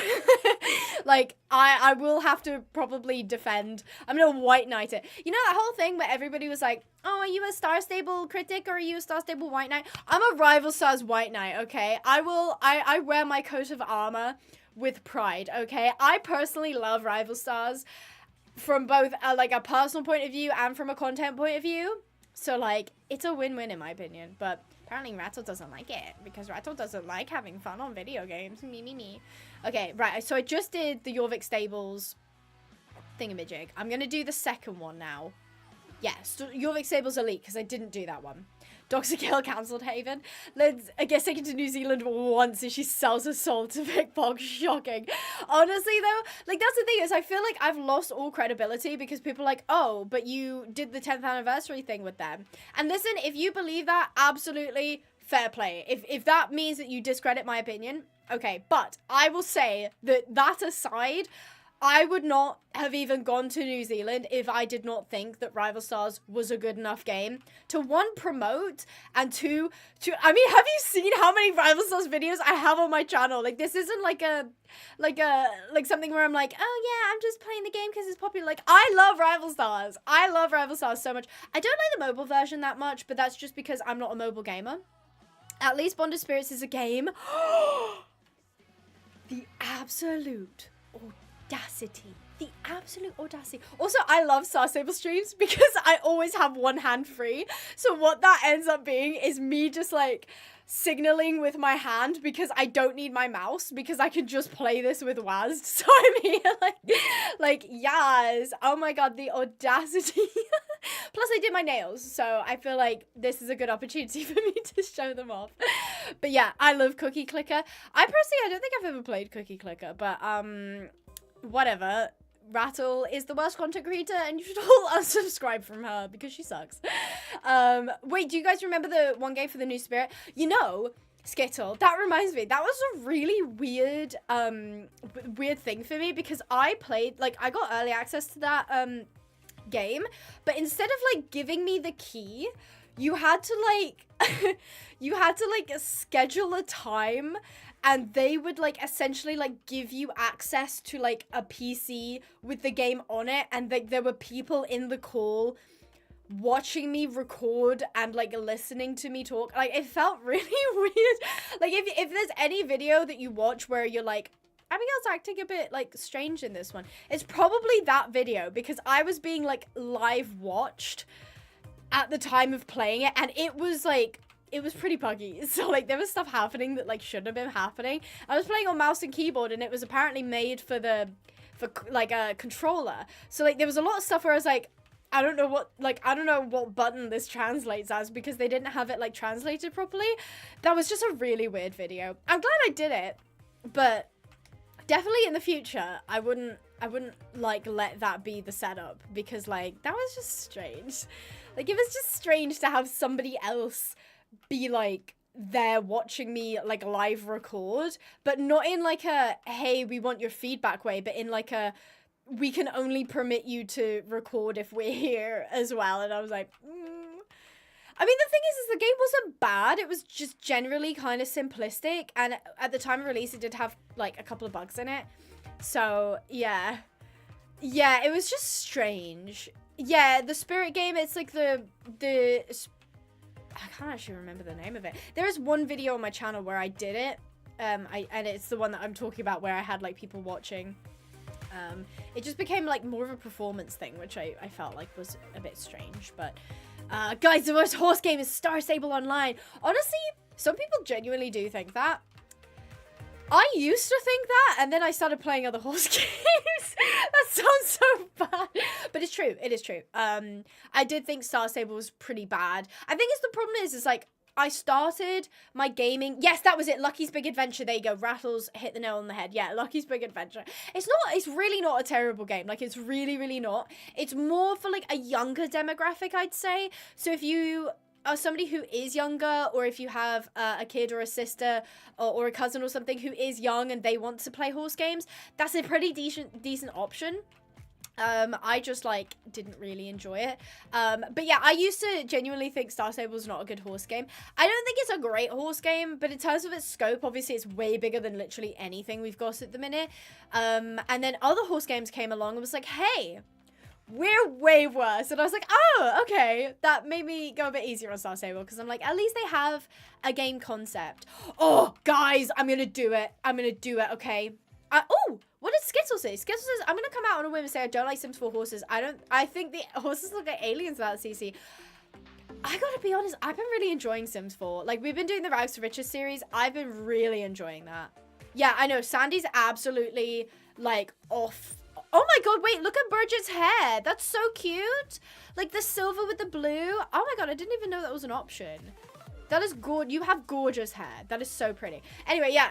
Like, I will have to probably defend. I'm gonna white knight it. You know that whole thing where everybody was like, oh, are you a Star Stable critic or are you a Star Stable white knight? I'm a Rival Stars white knight, okay? I wear my coat of armor with pride, okay? I personally love Rival Stars from both like a personal point of view and from a content point of view. So, like, it's a win-win in my opinion. But apparently Rattle doesn't like it because Rattle doesn't like having fun on video games. Me. Okay, right. So I just did the Jorvik Stables thingamajig. I'm gonna do the second one now. Yes, Jorvik Stables Elite because I didn't do that one. Dr. Kill cancelled Haven. I guess taken to New Zealand once and she sells her soul to Vic Bog. Shocking. Honestly, though, like, that's the thing is I feel like I've lost all credibility because people are like, oh, but you did the 10th anniversary thing with them. And listen, if you believe that, absolutely fair play. If that means that you discredit my opinion, okay. But I will say that aside, I would not have even gone to New Zealand if I did not think that Rival Stars was a good enough game to, one, promote, and two, I mean, have you seen how many Rival Stars videos I have on my channel? Like, this isn't like something where I'm like, oh yeah, I'm just playing the game because it's popular. Like, I love Rival Stars. I love Rival Stars so much. I don't like the mobile version that much, but that's just because I'm not a mobile gamer. At least Bond of Spirits is a game. The absolute audacity. The absolute audacity. Also, I love Star Stable streams because I always have one hand free. So what that ends up being is me just, like, signaling with my hand because I don't need my mouse because I can just play this with WASD. So I'm here like yes. Oh my god, the audacity. Plus I did my nails, so I feel like this is a good opportunity for me to show them off. But yeah, I love Cookie Clicker. I don't think I've ever played Cookie Clicker, but whatever. Rattle is the worst content creator and you should all unsubscribe from her because she sucks. Wait, do you guys remember the one game for the new Spirit? You know, Skittle, that reminds me, that was a really weird thing for me because I played, like, I got early access to that game, but instead of, like, giving me the key, you had to, like, schedule a time and they would, like, essentially, like, give you access to, like, a PC with the game on it. And, like, there were people in the call watching me record and, like, listening to me talk. Like, it felt really weird. Like, if there's any video that you watch where you're like, Abigail's acting a bit, like, strange in this one, it's probably that video because I was being, like, live watched at the time of playing it. And it was, like, it was pretty buggy. So, like, there was stuff happening that, like, shouldn't have been happening. I was playing on mouse and keyboard and it was apparently made for like a controller. So, like, there was a lot of stuff where I was like, I don't know what button this translates as because they didn't have it, like, translated properly. That was just a really weird video. I'm glad I did it, but definitely in the future, I wouldn't like let that be the setup because, like, that was just strange. Like, it was just strange to have somebody else be, like, there watching me, like, live record, but not in, like, a, hey, we want your feedback way, but in, like, a, we can only permit you to record if we're here as well. And I was like, I mean, the thing is the game wasn't bad. It was just generally kind of simplistic. And at the time of release, it did have, like, a couple of bugs in it. So, yeah. Yeah, it was just strange. Yeah, the Spirit game, it's, like, I can't actually remember the name of it. There is one video on my channel where I did it. And it's the one that I'm talking about where I had, like, people watching. It just became, like, more of a performance thing, which I felt like was a bit strange. But, guys, the worst horse game is Star Stable Online. Honestly, Some people genuinely do think that. I used to think that, and then I started playing other horse games. That sounds so bad. But it's true. It is true. I did think Star Stable was pretty bad. I think the problem is like, I started my gaming. Yes, that was it. Lucky's Big Adventure. There you go. Rattles hit the nail on the head. Yeah, Lucky's Big Adventure. It's really not a terrible game. Like, it's really, really not. It's more for like a younger demographic, I'd say. So if you are somebody who is younger, or if you have a kid or a sister or a cousin or something who is young and they want to play horse games, that's a pretty decent option. I just like didn't really enjoy it. But yeah, I used to genuinely think Star Stable was not a good horse game. I don't think it's a great horse game, but in terms of its scope, obviously it's way bigger than literally anything we've got at the minute. And then other horse games came along and was like, hey, we're way worse. And I was like, oh, okay. That made me go a bit easier on Star Stable, because I'm like, at least they have a game concept. Oh, guys, I'm gonna do it. Okay. Oh, what did Skittle say? Skittle says, I'm gonna come out on a whim and say I don't like Sims 4 horses. I think the horses look like aliens without CC. I gotta be honest, I've been really enjoying Sims 4. Like, we've been doing the Rags to Riches series. I've been really enjoying that. Yeah, I know, Sandy's absolutely, like, off. Oh my god, wait, look at Bridget's hair. That's so cute. Like, the silver with the blue. Oh my god, I didn't even know that was an option. That is good. You have gorgeous hair. That is so pretty. Anyway, yeah,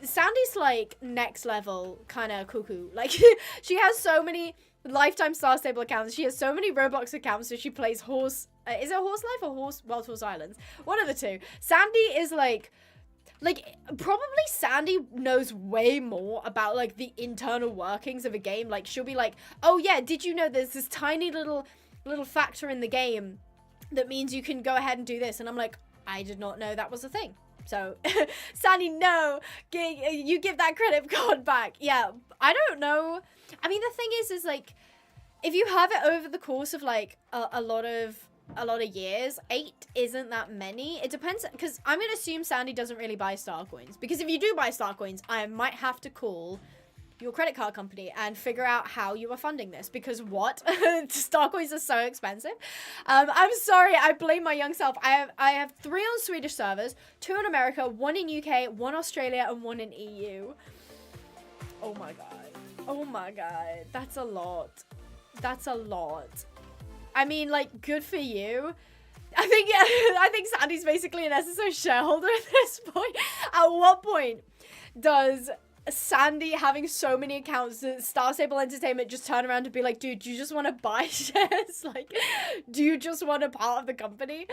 Sandy's like next level kind of cuckoo. Like, she has so many lifetime Star Stable accounts. She has so many Roblox accounts, so she plays horse. Is it Horse Life or Wild Horse Islands? One of the two. Sandy is like probably Sandy knows way more about like the internal workings of a game. Like, she'll be like, oh yeah, did you know there's this tiny little factor in the game that means you can go ahead and do this? And I'm like, I did not know that was a thing. So, Sandy, no, you give that credit card back. Yeah, I don't know. I mean, the thing is like, if you have it over the course of like a lot of years, 8 isn't that many. It depends, because I'm gonna assume Sandy doesn't really buy star coins, because if you do buy star coins, I might have to call your credit card company and figure out how you are funding this, because what? Star coins are so expensive. I'm sorry, I blame my young self. I have 3 on Swedish servers, 2 in America, 1 in UK, 1 Australia, and 1 in EU. Oh my god, that's a lot. I mean, like, good for you. I think Sandy's basically an SSO shareholder at this point. At what point does Sandy having so many accounts at Star Stable Entertainment just turn around and be like, dude, do you just want to buy shares? Like, do you just want a part of the company?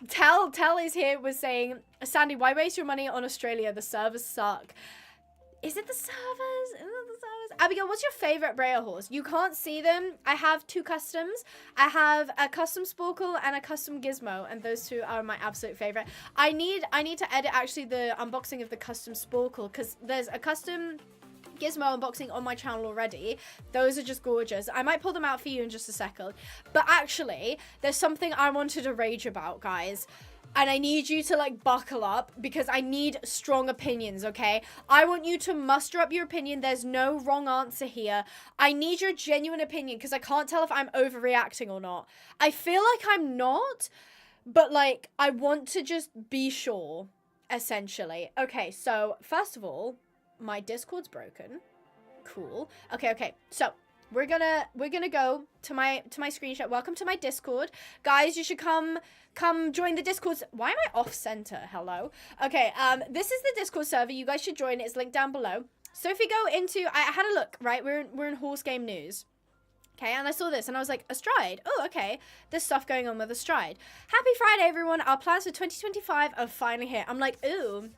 Tell is here, was saying, Sandy, why waste your money on Australia? The servers suck. Is it the servers? Abigail, what's your favorite Brea horse? You can't see them. I have 2 customs. I have a custom Sporkle and a custom Gizmo, and those 2 are my absolute favorite. I need to edit actually the unboxing of the custom Sporkle, because there's a custom Gizmo unboxing on my channel already. Those are just gorgeous. I might pull them out for you in just a second. But actually, there's something I wanted to rage about, guys. And I need you to, like, buckle up, because I need strong opinions, okay? I want you to muster up your opinion. There's no wrong answer here. I need your genuine opinion, because I can't tell if I'm overreacting or not. I feel like I'm not, but, like, I want to just be sure, essentially. Okay, so, first of all, my Discord's broken. Cool. Okay. So, we're gonna go to my screenshot. Welcome to my Discord. Guys, you should come join the Discord. Why am I off center? Hello. Okay, this is the Discord server. You guys should join it. It's linked down below. So if you go into, I had a look, right? We're in horse game news. Okay, and I saw this and I was like, Astride. Oh, okay. There's stuff going on with Astride. Happy Friday, everyone. Our plans for 2025 are finally here. I'm like, ooh,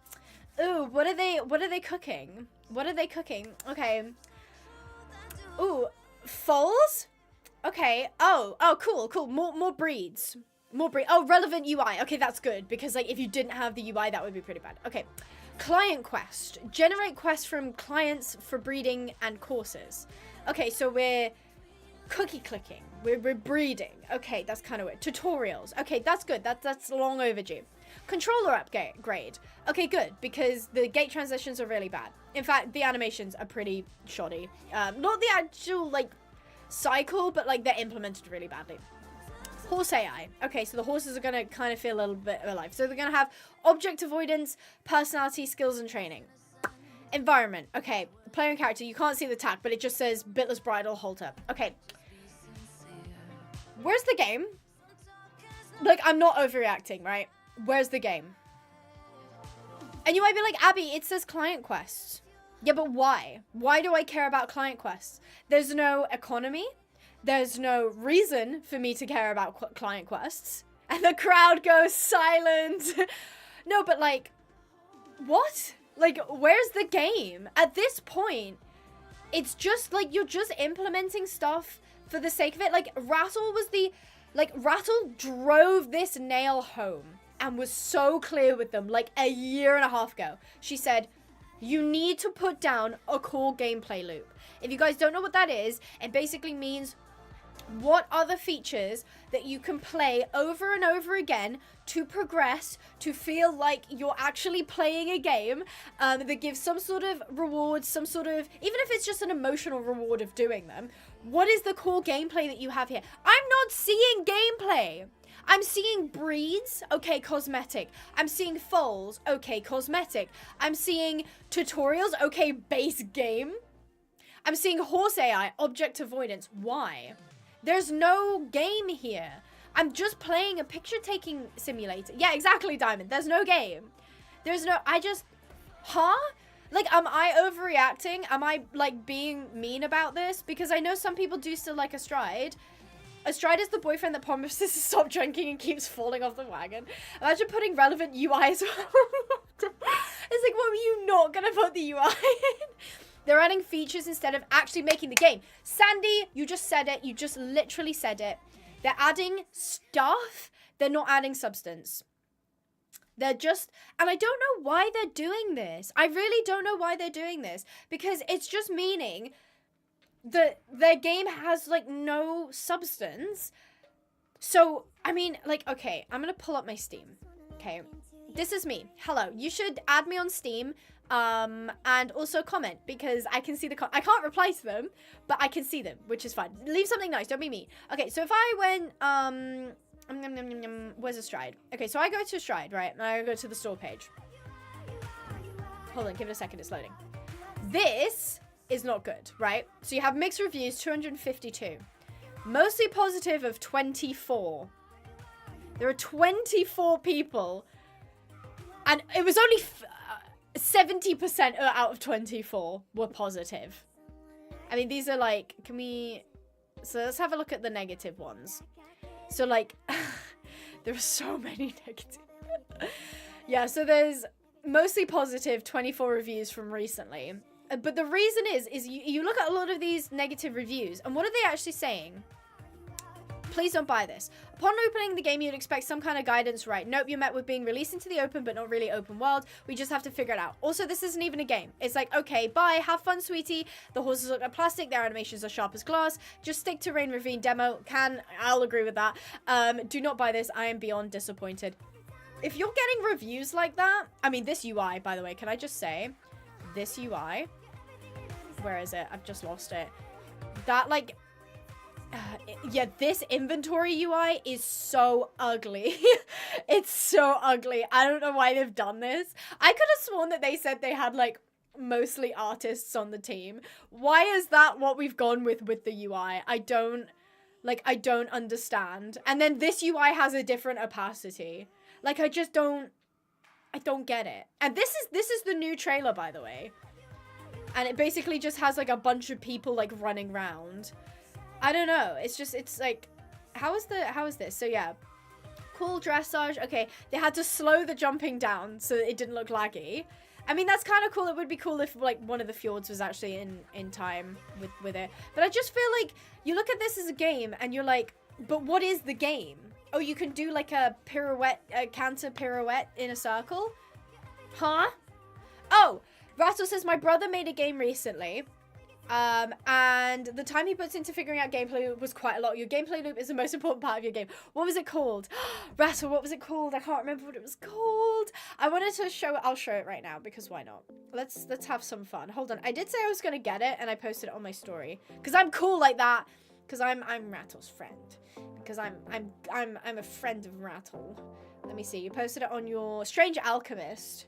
what are they cooking? Okay. Ooh, foals? Okay. Oh, cool. More breeds. Oh, relevant UI. Okay, that's good, because like if you didn't have the UI, that would be pretty bad. Okay. Client quest. Generate quests from clients for breeding and courses. Okay, so we're cookie clicking. We're breeding. Okay, that's kind of weird. Tutorials. Okay, that's good. That's long overdue. Controller upgrade. Okay, good, because the gate transitions are really bad. In fact, the animations are pretty shoddy. Not the actual, like, cycle, but, like, they're implemented really badly. Horse AI. Okay, so the horses are going to kind of feel a little bit alive. So they're going to have object avoidance, personality, skills, and training. Environment. Okay, player and character. You can't see the tag, but it just says bitless bridle halter. Okay. Where's the game? Like, I'm not overreacting, right? Where's the game? And you might be like, Abby, it says client quests. Yeah, but why? Why do I care about client quests? There's no economy. There's no reason for me to care about client quests. And the crowd goes silent. No, but like, what? Like, where's the game? At this point, it's just like, you're just implementing stuff for the sake of it. Like, Rattle drove this nail home and was so clear with them like a year and a half ago. She said, you need to put down a core gameplay loop. If you guys don't know what that is, it basically means what are the features that you can play over and over again to progress, to feel like you're actually playing a game, that gives some sort of reward, some sort of, even if it's just an emotional reward of doing them. What is the core gameplay that you have here? I'm not seeing gameplay. I'm seeing breeds, okay, cosmetic. I'm seeing foals, okay, cosmetic. I'm seeing tutorials, okay, base game. I'm seeing horse AI, object avoidance. Why? There's no game here. I'm just playing a picture-taking simulator. Yeah, exactly, Diamond. There's no game. There's no, huh? Like, am I overreacting? Am I, like, being mean about this? Because I know some people do still like Astride. Astride is the boyfriend that promises to stop drinking and keeps falling off the wagon. Imagine putting relevant UI as well. It's like, what were you not gonna put the UI in? They're adding features instead of actually making the game. Sandy, you just said it. You just literally said it. They're adding stuff. They're not adding substance. They're just, and I don't know why they're doing this. I really don't know why they're doing this, because it's just meaning that their game has like no substance. So, I mean, like, okay, I'm gonna pull up my Steam. Okay, this is me. Hello, you should add me on Steam, and also comment, because I can see the I can't reply to them, but I can see them, which is fine. Leave something nice, don't be mean. Okay, so if I went, where's Astride? Okay, so I go to Astride, right? And I go to the store page. Hold on, give it a second, it's loading. This is not good, right? So you have mixed reviews, 252. Mostly positive of 24. There are 24 people. And it was only 70% out of 24 were positive. I mean, these are like, so let's have a look at the negative ones. So like, there are so many negative. Yeah, so there's mostly positive 24 reviews from recently. But the reason is you look at a lot of these negative reviews, and what are they actually saying? Please don't buy this. Upon opening the game, you'd expect some kind of guidance, right? Nope, you're met with being released into the open, but not really open world. We just have to figure it out. Also, this isn't even a game. It's like, okay, bye, have fun, sweetie. The horses look like plastic, their animations are sharp as glass. Just stick to Rain Ravine demo. I'll agree with that. Do not buy this. I am beyond disappointed. If you're getting reviews like that, I mean, this UI, by the way, can I just say, this UI, where is it? I've just lost it. That, like, yeah, this inventory UI is so ugly. It's so ugly. I don't know why they've done this. I could have sworn that they said they had, like, mostly artists on the team. Why is that what we've gone with the UI? I don't understand. And then this UI has a different opacity. Like, I don't get it. And this is the new trailer, by the way. And it basically just has, like, a bunch of people, like, running around. I don't know. It's like, how is this? So, yeah. Cool dressage. Okay, they had to slow the jumping down so it didn't look laggy. I mean, that's kind of cool. It would be cool if, like, one of the fjords was actually in time with it. But I just feel like you look at this as a game and you're like, but what is the game? Oh, you can do, like, a canter pirouette in a circle? Huh? Oh, Rattle says, my brother made a game recently. And the time he puts into figuring out gameplay loop was quite a lot. Your gameplay loop is the most important part of your game. What was it called? Rattle, what was it called? I can't remember what it was called. I wanted to show it. I'll show it right now because why not? Let's have some fun. Hold on. I did say I was going to get it and I posted it on my story because I'm cool like that. because I'm Rattle's friend. Because I'm a friend of Rattle. Let me see. You posted it on your Strange Alchemist.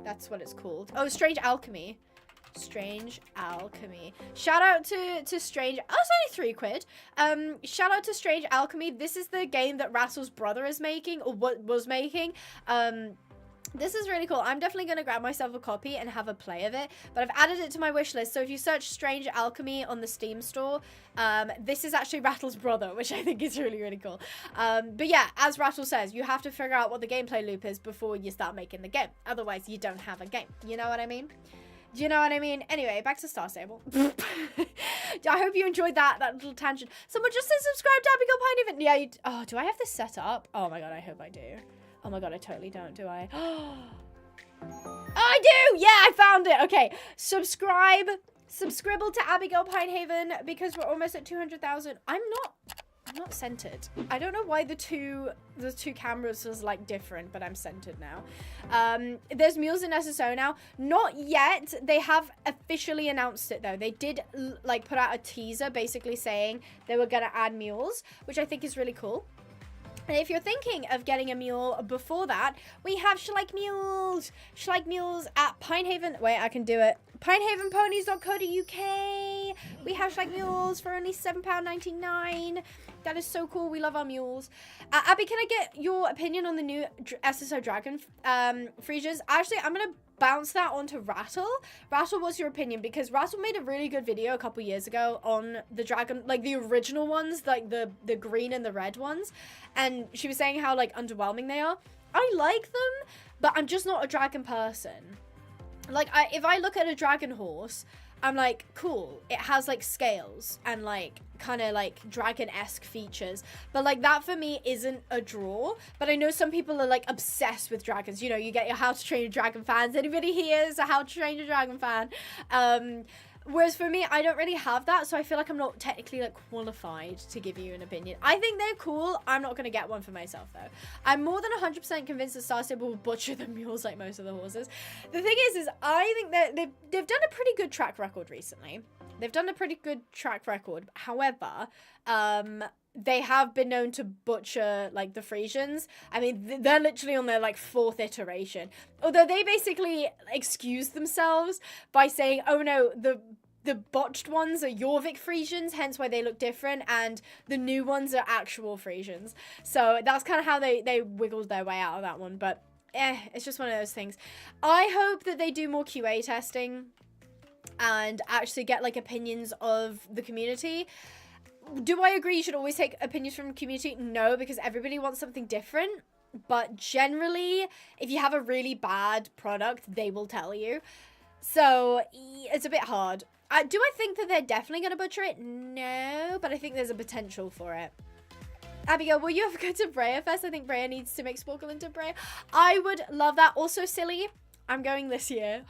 That's what it's called. Oh, Strange Alchemy. Strange Alchemy. Shout out to Strange. Oh, it's only £3. Shout out to Strange Alchemy. This is the game that Rattle's brother is making, or what was making. This is really cool. I'm definitely going to grab myself a copy and have a play of it. But I've added it to my wish list. So if you search Strange Alchemy on the Steam store, this is actually Rattle's brother, which I think is really, really cool. But yeah, as Rattle says, you have to figure out what the gameplay loop is before you start making the game. Otherwise, you don't have a game. You know what I mean? Do you know what I mean? Anyway, back to Star Stable. I hope you enjoyed that little tangent. Someone just said subscribe to Abigail Pinehaven. Yeah, oh, do I have this set up? Oh my god, I hope I do. Oh my god, I totally don't, do I? Oh, I do! Yeah, I found it! Okay, subscribe to Abigail Pinehaven because we're almost at 200,000. I'm not centered. I don't know why the two cameras was like different, but I'm centered now. There's Mules in SSO now. Not yet. They have officially announced it though. They did like put out a teaser basically saying they were gonna add Mules, which I think is really cool. And if you're thinking of getting a mule before that, we have Schleich Mules at Pinehaven. Wait, I can do it. Pinehavenponies.co.uk. We have Schleich Mules for only £7.99. That is so cool. We love our mules. Abby, can I get your opinion on the new SSO Dragon Fresias? Actually, I'm going to bounce that onto Rattle. Rattle, what's your opinion? Because Rattle made a really good video a couple years ago on the dragon, like the original ones, like the green and the red ones. And she was saying how like underwhelming they are. I like them, but I'm just not a dragon person. Like if I look at a dragon horse, I'm like, cool, it has like scales and like kind of like dragon-esque features, but like that for me isn't a draw. But I know some people are like obsessed with dragons. You know, you get your How to Train a Dragon fans. Anybody here is a How to Train a Dragon fan? Whereas for me, I don't really have that, so I feel like I'm not technically like qualified to give you an opinion. I think they're cool. I'm not going to get one for myself though. I'm more than 100% convinced that Star Stable will butcher the mules like most of the horses. The thing is I think that they've done a pretty good track record recently. They've done a pretty good track record. However, they have been known to butcher like the Fresians. I mean, they're literally on their like 4th iteration. Although they basically excuse themselves by saying, oh no, the botched ones are Jorvik Fresians, hence why they look different, and the new ones are actual Fresians. So that's kind of how they wiggled their way out of that one. But it's just one of those things. I hope that they do more QA testing and actually get like opinions of the community. Do I agree you should always take opinions from the community? No, because everybody wants something different. But generally, if you have a really bad product, they will tell you. So it's a bit hard. Do I think that they're definitely going to butcher it? No, but I think there's a potential for it. Abigail, will you ever go to Brea Fest? I think Brea needs to make Sporkle into Brea. I would love that. Also, Silly, I'm going this year.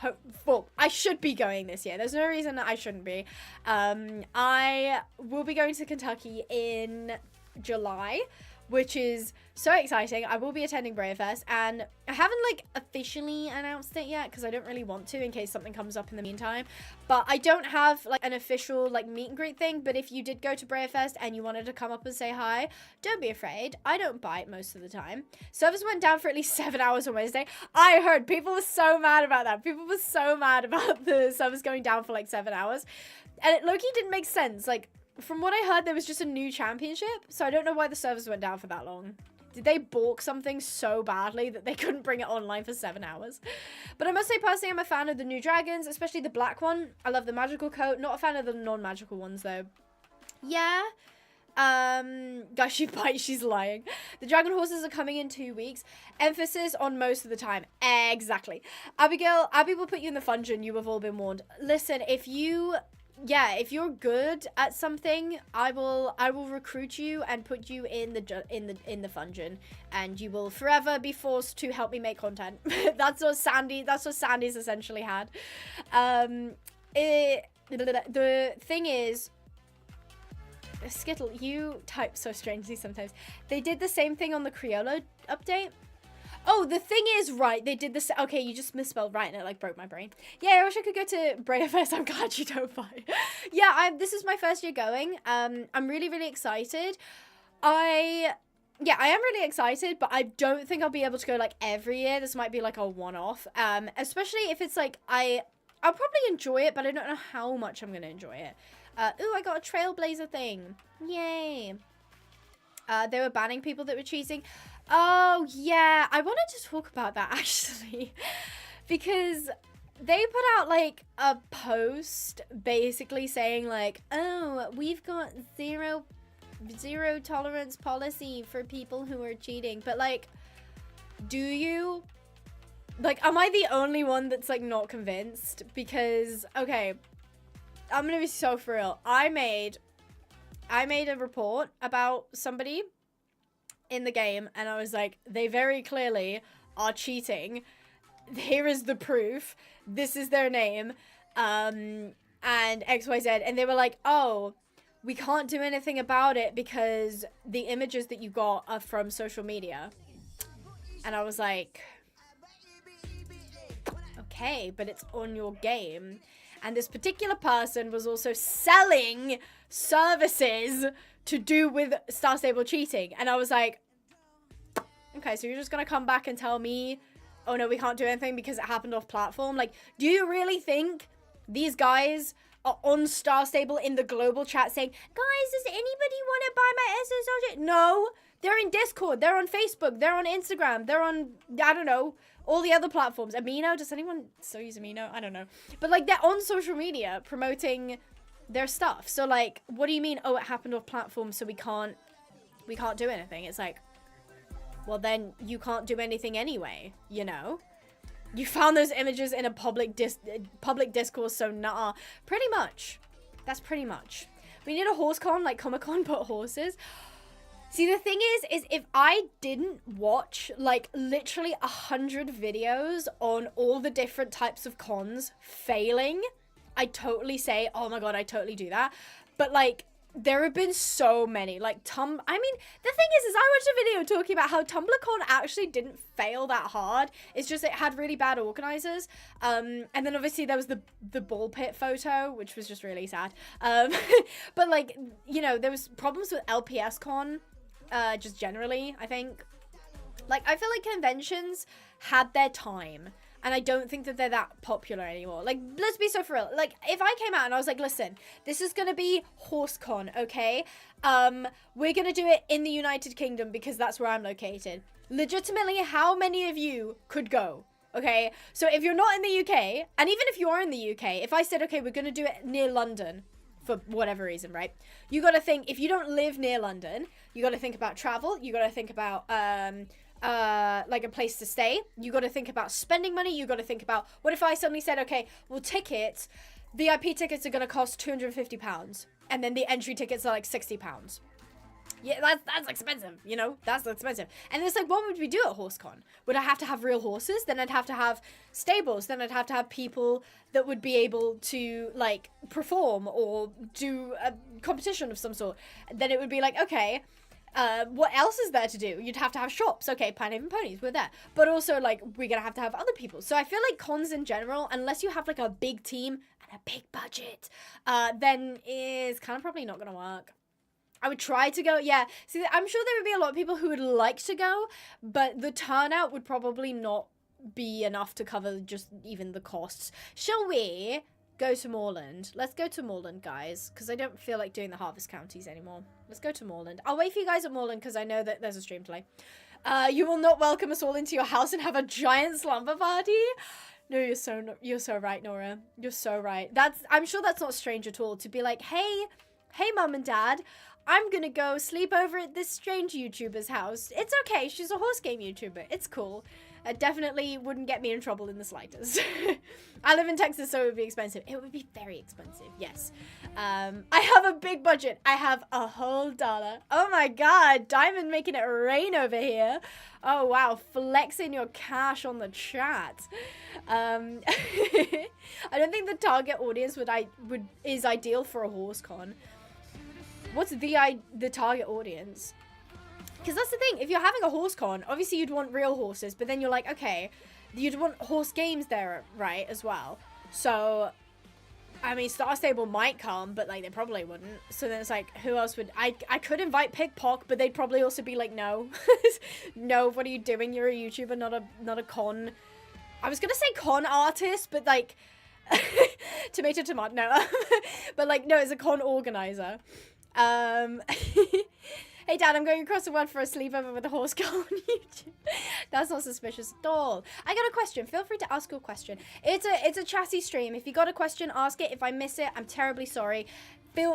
Well, I should be going this year. There's no reason that I shouldn't be. I will be going to Kentucky in July, which is so exciting. I will be attending Brea Fest, and I haven't like officially announced it yet because I don't really want to in case something comes up in the meantime. But I don't have like an official like meet and greet thing. But if you did go to Brea Fest and you wanted to come up and say hi, don't be afraid. I don't bite most of the time. Servers went down for at least 7 hours on Wednesday. I heard people were so mad about that. People were so mad about the servers going down for like 7 hours, and it low-key didn't make sense. Like, from what I heard, there was just a new championship, so I don't know why the servers went down for that long. Did they balk something so badly that they couldn't bring it online for 7 hours? But I must say, personally, I'm a fan of the new dragons, especially the black one. I love the magical coat. Not a fan of the non-magical ones, though. Yeah. Guys, she bites, she's lying. The dragon horses are coming in 2 weeks. Emphasis on most of the time. Exactly. Abigail, Abby will put you in the fungeon. You have all been warned. Listen, if you're good at something, I will recruit you and put you in the fungeon, and you will forever be forced to help me make content. That's what Sandy's essentially had. The thing is, Skittle, you type so strangely sometimes. They did the same thing on the Criollo update. Oh, the thing is, right, they did this. Okay, you just misspelled right and it like broke my brain. Yeah, I wish I could go to Brea first. I'm glad you don't fight. Yeah, this is my first year going. I'm really, really excited. I am really excited, but I don't think I'll be able to go like every year. This might be like a one-off. Especially if it's like, I'll probably enjoy it, but I don't know how much I'm going to enjoy it. Ooh, I got a Trailblazer thing. Yay. They were banning people that were cheating. Oh, yeah. I wanted to talk about that, actually. Because they put out, like, a post basically saying, like, oh, we've got zero tolerance policy for people who are cheating. But, like, do you? Like, am I the only one that's, like, not convinced? Because, okay, I'm gonna be so for real. I made a report about somebody in the game, and I was like, they very clearly are cheating. Here is the proof. This is their name, and XYZ. And they were like, oh, we can't do anything about it because the images that you got are from social media. And I was like, okay, but it's on your game. And this particular person was also selling services to do with Star Stable cheating. And I was like, okay, so you're just going to come back and tell me, oh no, we can't do anything because it happened off platform? Like, do you really think these guys are on Star Stable in the global chat saying, guys, does anybody want to buy my SSL? No, they're in Discord, they're on Facebook, they're on Instagram, they're on, I don't know, all the other platforms. Amino, does anyone still use Amino? I don't know. But like, they're on social media promoting their stuff. So like, what do you mean, oh, it happened off platform, so we can't do anything? It's like, well, then you can't do anything anyway, you know? You found those images in a public discourse, so nah. Pretty much. That's pretty much. We need a horse con, like Comic-Con, but horses. See, the thing is if I didn't watch, like, literally 100 videos on all the different types of cons failing, I'd totally say, oh my god, I totally do that. But, like, there have been so many, like, I mean, the thing is I watched a video talking about how TumblrCon actually didn't fail that hard. It's just it had really bad organizers. And then obviously there was the ball pit photo, which was just really sad. But, like, you know, there was problems with LPS Con, just generally, I think. Like, I feel like conventions had their time. And I don't think that they're that popular anymore. Like, let's be so for real. Like, if I came out and I was like, listen, this is going to be HorseCon, okay? We're going to do it in the United Kingdom because that's where I'm located. Legitimately, how many of you could go? Okay? So if you're not in the UK, and even if you are in the UK, if I said, okay, we're going to do it near London, for whatever reason, right? You got to think, if you don't live near London, you got to think about travel. You got to think about, like a place to stay. You got to think about spending money. You got to think about, what if I suddenly said, okay, well, tickets, VIP tickets are going to cost £250, and then the entry tickets are like £60. Yeah, that's expensive, you know? That's expensive. And it's like, what would we do at HorseCon? Would I have to have real horses? Then I'd have to have stables. Then I'd have to have people that would be able to, like, perform or do a competition of some sort. Then it would be like, okay, what else is there to do? You'd have to have shops. Okay, Pinehaven Ponies, we're there. But also, like, we're gonna have to have other people. So I feel like cons in general, unless you have, like, a big team and a big budget, then is kind of probably not gonna work. I would try to go, yeah. See, I'm sure there would be a lot of people who would like to go, but the turnout would probably not be enough to cover just even the costs. Shall we go to Moorland? Let's go to Moorland, guys, because I don't feel like doing the Harvest Counties anymore. Let's go to Moorland. I'll wait for you guys at Moorland because I know that there's a stream delay. You will not welcome us all into your house and have a giant slumber party? No, you're so right, Nora. You're so right. I'm sure that's not strange at all to be like, hey, mum and dad, I'm gonna go sleep over at this strange YouTuber's house. It's okay, she's a horse game YouTuber. It's cool. It definitely wouldn't get me in trouble in the slightest. I live in Texas, so it would be expensive. It would be very expensive, yes. I have a big budget. I have a whole $1. Oh my god, Diamond making it rain over here. Oh wow, flexing your cash on the chat. I don't think the target audience is ideal for a horse con. What's the target audience? Because that's the thing, if you're having a horse con, obviously you'd want real horses, but then you're like, okay, you'd want horse games there, right, as well. So, I mean, Star Stable might come, but, like, they probably wouldn't. So then it's like, who else would... I could invite Pickpock, but they'd probably also be like, no. No, what are you doing? You're a YouTuber, not a con... I was gonna say con artist, but, like... tomato, no. But, like, no, it's a con organizer. Hey Dad, I'm going across the world for a sleepover with a horse girl on YouTube. That's not suspicious at all. I got a question. Feel free to ask your question. It's a chatty stream. If you got a question, ask it. If I miss it, I'm terribly sorry.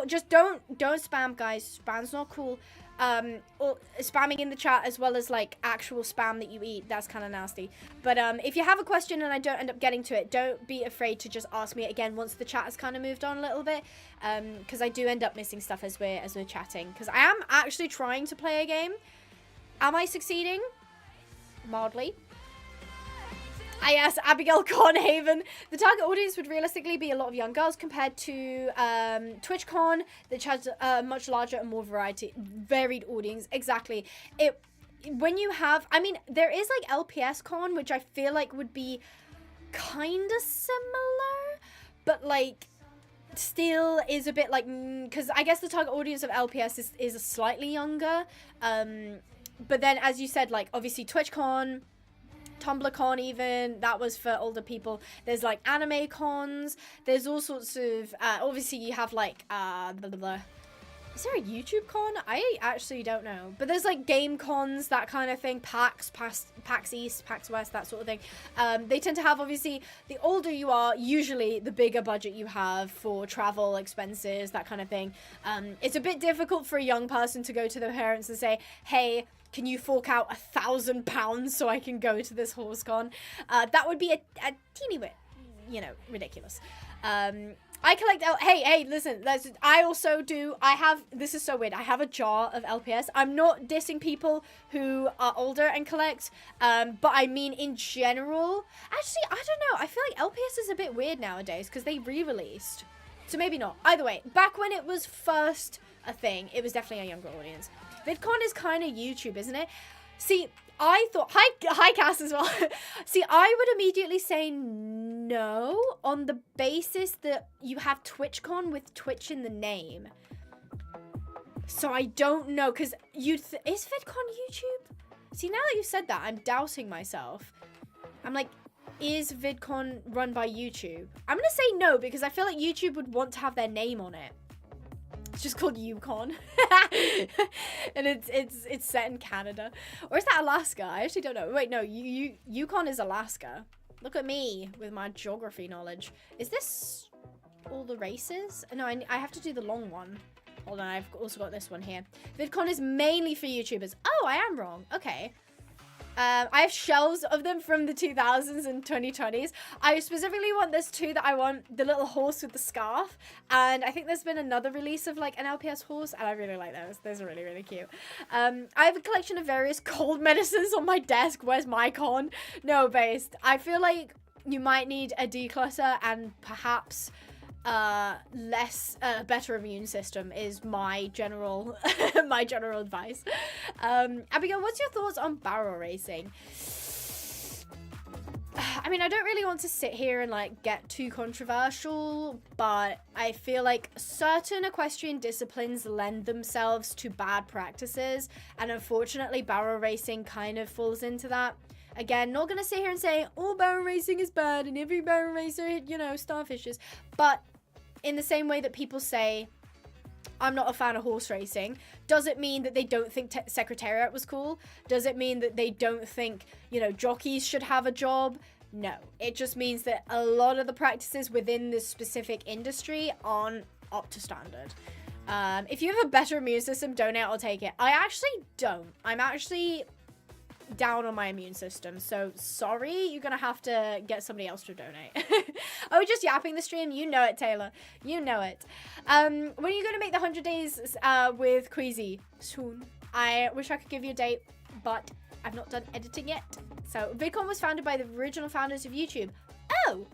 Just don't spam, guys. Spam's not cool. Or spamming in the chat as well as like actual spam that you eat, that's kind of nasty. But if you have a question and I don't end up getting to it, don't be afraid to just ask me it again once the chat has kind of moved on a little bit, because I do end up missing stuff as we're chatting, because I am actually trying to play a game. Am I succeeding? Mildly. I asked Abigail Pinehaven. The target audience would realistically be a lot of young girls compared to TwitchCon, which has a much larger and more varied audience. Exactly. When you have, I mean, there is like LPS Con, which I feel like would be kind of similar, but like still is a bit like, because I guess the target audience of LPS is slightly younger. But then, as you said, like obviously TwitchCon, TumblrCon even, that was for older people. There's like anime cons. There's all sorts of, obviously you have like, blah, blah, blah. Is there a YouTube con? I actually don't know. But there's like game cons, that kind of thing. PAX East, PAX West, that sort of thing. They tend to have, obviously, the older you are, usually the bigger budget you have for travel expenses, that kind of thing. It's a bit difficult for a young person to go to their parents and say, hey, can you fork out £1,000 so I can go to this horse con? That would be a teeny bit, you know, ridiculous. I collect hey, listen, I also do, this is so weird, I have a jar of LPS. I'm not dissing people who are older and collect, but I mean in general, actually, I don't know, I feel like LPS is a bit weird nowadays, because they re-released, so maybe not. Either way, back when it was first a thing, it was definitely a younger audience. VidCon is kind of YouTube, isn't it? See, I thought, hi Cass as well. See, I would immediately say no on the basis that you have TwitchCon with Twitch in the name. So I don't know, because is VidCon YouTube? See, now that you've said that, I'm doubting myself. I'm like, is VidCon run by YouTube? I'm going to say no, because I feel like YouTube would want to have their name on it. It's just called Yukon. And it's set in Canada. Or is that Alaska? I actually don't know. Wait, no, Yukon is Alaska. Look at me with my geography knowledge. Is this all the races? No, I have to do the long one. Hold on, I've also got this one here. VidCon is mainly for YouTubers. Oh, I am wrong. Okay. I have shelves of them from the 2000s and 2020s. I specifically want this too, that I want the little horse with the scarf. And I think there's been another release of like an LPS horse, and I really like those. Those are really, really cute. I have a collection of various cold medicines on my desk. Where's my con? No, based. I feel like you might need a declutter and perhaps better immune system is my general advice. Abigail, what's your thoughts on barrel racing? I mean, I don't really want to sit here and like get too controversial, but I feel like certain equestrian disciplines lend themselves to bad practices, and unfortunately barrel racing kind of falls into that. Again, not gonna sit here and say all barrel racing is bad and every barrel racer, you know, starfishes, but in the same way that people say, I'm not a fan of horse racing, does it mean that they don't think Secretariat was cool? Does it mean that they don't think, you know, jockeys should have a job? No. It just means that a lot of the practices within this specific industry aren't up to standard. If you have a better immune system, donate, I'll take it. I actually don't. I'm actually down on my immune system, so sorry, you're gonna have to get somebody else to donate. Oh, just yapping the stream, you know it, Taylor, you know it. When are you gonna make the 100 days with Queasy? Soon. I wish I could give you a date, but I've not done editing yet. So VidCon was founded by the original founders of YouTube. Oh,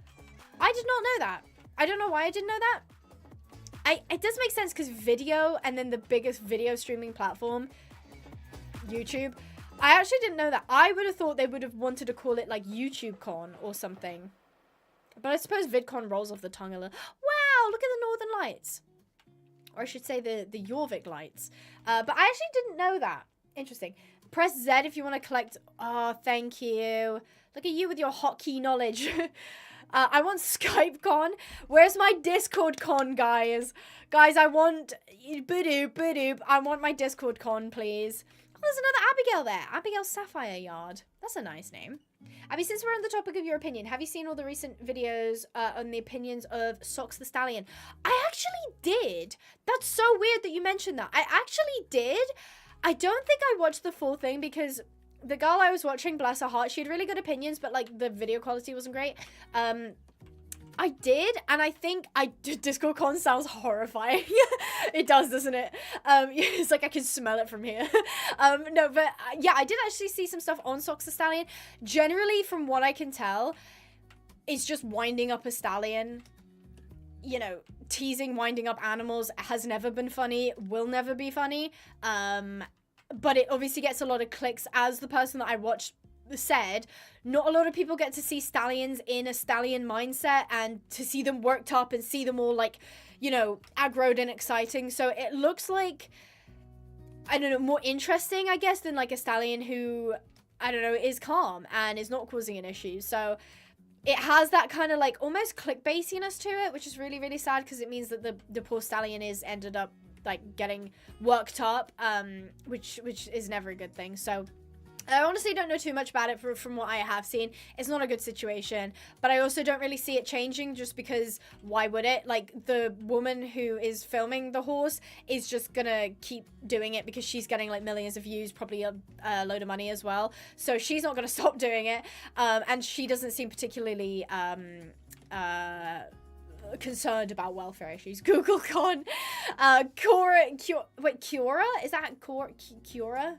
I did not know that. I don't know why I didn't know that. It does make sense, because video, and then the biggest video streaming platform YouTube. I actually didn't know that. I would have thought they would have wanted to call it like YouTube Con or something. But I suppose VidCon rolls off the tongue a little. Wow, look at the Northern Lights. Or I should say the Jorvik Lights. But I actually didn't know that. Interesting. Press Z if you want to collect. Oh, thank you. Look at you with your hotkey knowledge. I want Skype Con. Where's my Discord Con, guys? Guys, I want... Boop-doop. I want my Discord Con, please. Oh, there's another Abigail there. Abigail Sapphire Yard. That's a nice name. Abby, since we're on the topic of your opinion, have you seen all the recent videos on the opinions of Socks the Stallion? I actually did. That's so weird that you mentioned that. I actually did. I don't think I watched the full thing because the girl I was watching, bless her heart, she had really good opinions, but like the video quality wasn't great. I did, and I think Discord Con sounds horrifying. It does, doesn't it? It's like I can smell it from here. No, but yeah, I did actually see some stuff on Socks the Stallion. Generally, from what I can tell, it's just winding up a stallion. You know, teasing, winding up animals has never been funny, will never be funny. But it obviously gets a lot of clicks. As the person that I watched said, not a lot of people get to see stallions in a stallion mindset and to see them worked up and see them all like, you know, aggroed and exciting. So it looks like, I don't know, more interesting, I guess, than like a stallion who, I don't know, is calm and is not causing an issue. So it has that kind of like almost clickbaitiness to it, which is really, really sad because it means that the poor stallion is ended up like getting worked up, which is never a good thing. So I honestly don't know too much about it from what I have seen. It's not a good situation, but I also don't really see it changing just because why would it? Like, the woman who is filming the horse is just gonna keep doing it because she's getting like millions of views, probably a load of money as well. So she's not gonna stop doing it. And she doesn't seem particularly concerned about welfare issues. Google Con. Cora? Is that Cora?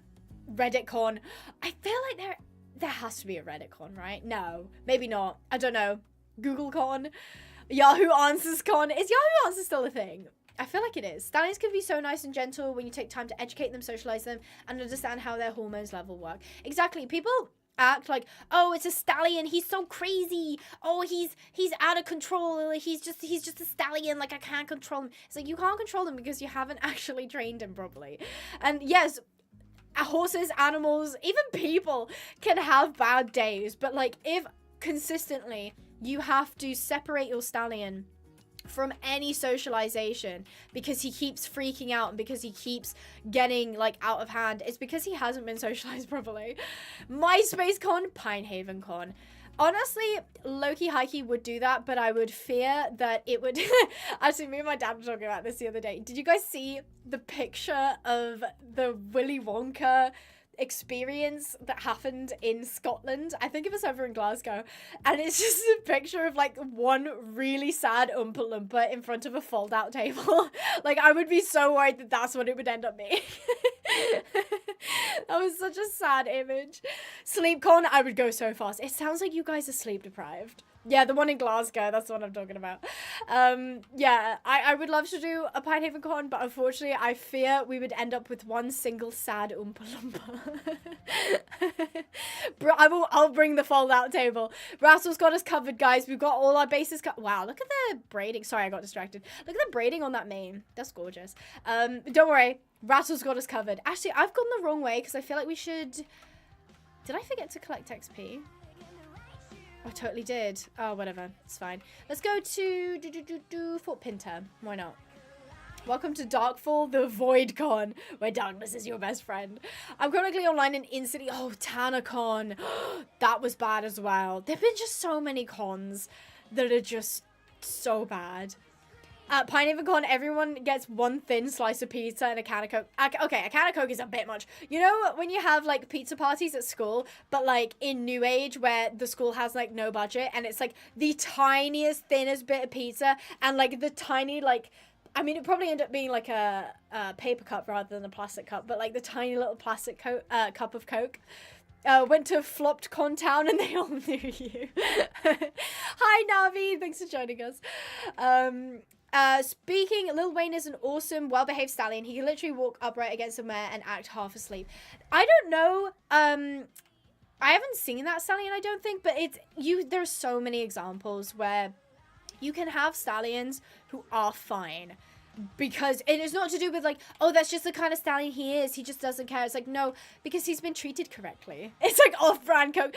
Reddit Con. I feel like there has to be a Reddit Con, right? No, maybe not. I don't know. Google Con. Yahoo Answers Con. Is Yahoo Answers still a thing? I feel like it is. Stallions can be so nice and gentle when you take time to educate them, socialize them, and understand how their hormones level work. Exactly. People act like, oh, it's a stallion, he's so crazy, oh, he's out of control, he's just a stallion, like I can't control him. It's like, you can't control him because you haven't actually trained him properly. And yes, horses, animals, even people can have bad days, but like if consistently you have to separate your stallion from any socialization because he keeps freaking out and because he keeps getting like out of hand, it's because he hasn't been socialized properly. MySpace Con, Pinehaven Con. Honestly, Loki Hikey would do that, but I would fear that it would... Actually, me and my dad were talking about this the other day. Did you guys see the picture of the Willy Wonka experience that happened in Scotland? I think it was over in Glasgow. And it's just a picture of, like, one really sad Oompa Loompa in front of a fold-out table. Like, I would be so worried that that's what it would end up being. That was such a sad image. SleepCon, I would go so fast. It sounds like you guys are sleep deprived. Yeah, the one in Glasgow, that's the one I'm talking about. Yeah, I would love to do a Pinehaven Con, but unfortunately I fear we would end up with one single sad Oompa Loompa. Bro, I'll bring the fold-out table. Rattle's got us covered, guys. We've got all our bases wow, look at the braiding. Sorry, I got distracted. Look at the braiding on that mane. That's gorgeous. Don't worry. Rattle's got us covered. Actually, I've gone the wrong way because I feel like we should... Did I forget to collect XP? I totally did. Oh, whatever. It's fine. Let's go to Fort Pinter. Why not? Welcome to Darkfall, the Void Con, where darkness is your best friend. I'm chronically online in In-City. Oh, TanaCon. That was bad as well. There have been just so many cons that are just so bad. At Pinehaven Con, everyone gets one thin slice of pizza and a can of Coke. Okay, a can of Coke is a bit much. You know when you have, like, pizza parties at school, but, like, in New Age, where the school has, like, no budget, and it's, like, the tiniest, thinnest bit of pizza, and, like, the tiny, like... I mean, it probably ended up being, like, a paper cup rather than a plastic cup, but, like, the tiny little plastic cup of Coke. Went to Flopped Con Town, and they all knew you. Hi, Navi! Thanks for joining us. Speaking, Lil Wayne is an awesome, well-behaved stallion. He can literally walk upright against a mare and act half asleep. I don't know. I haven't seen that stallion, I don't think, but there's so many examples where you can have stallions who are fine. Because it is not to do with like, oh, that's just the kind of stallion he is. He just doesn't care. It's like, no, because he's been treated correctly. It's like off-brand Coke.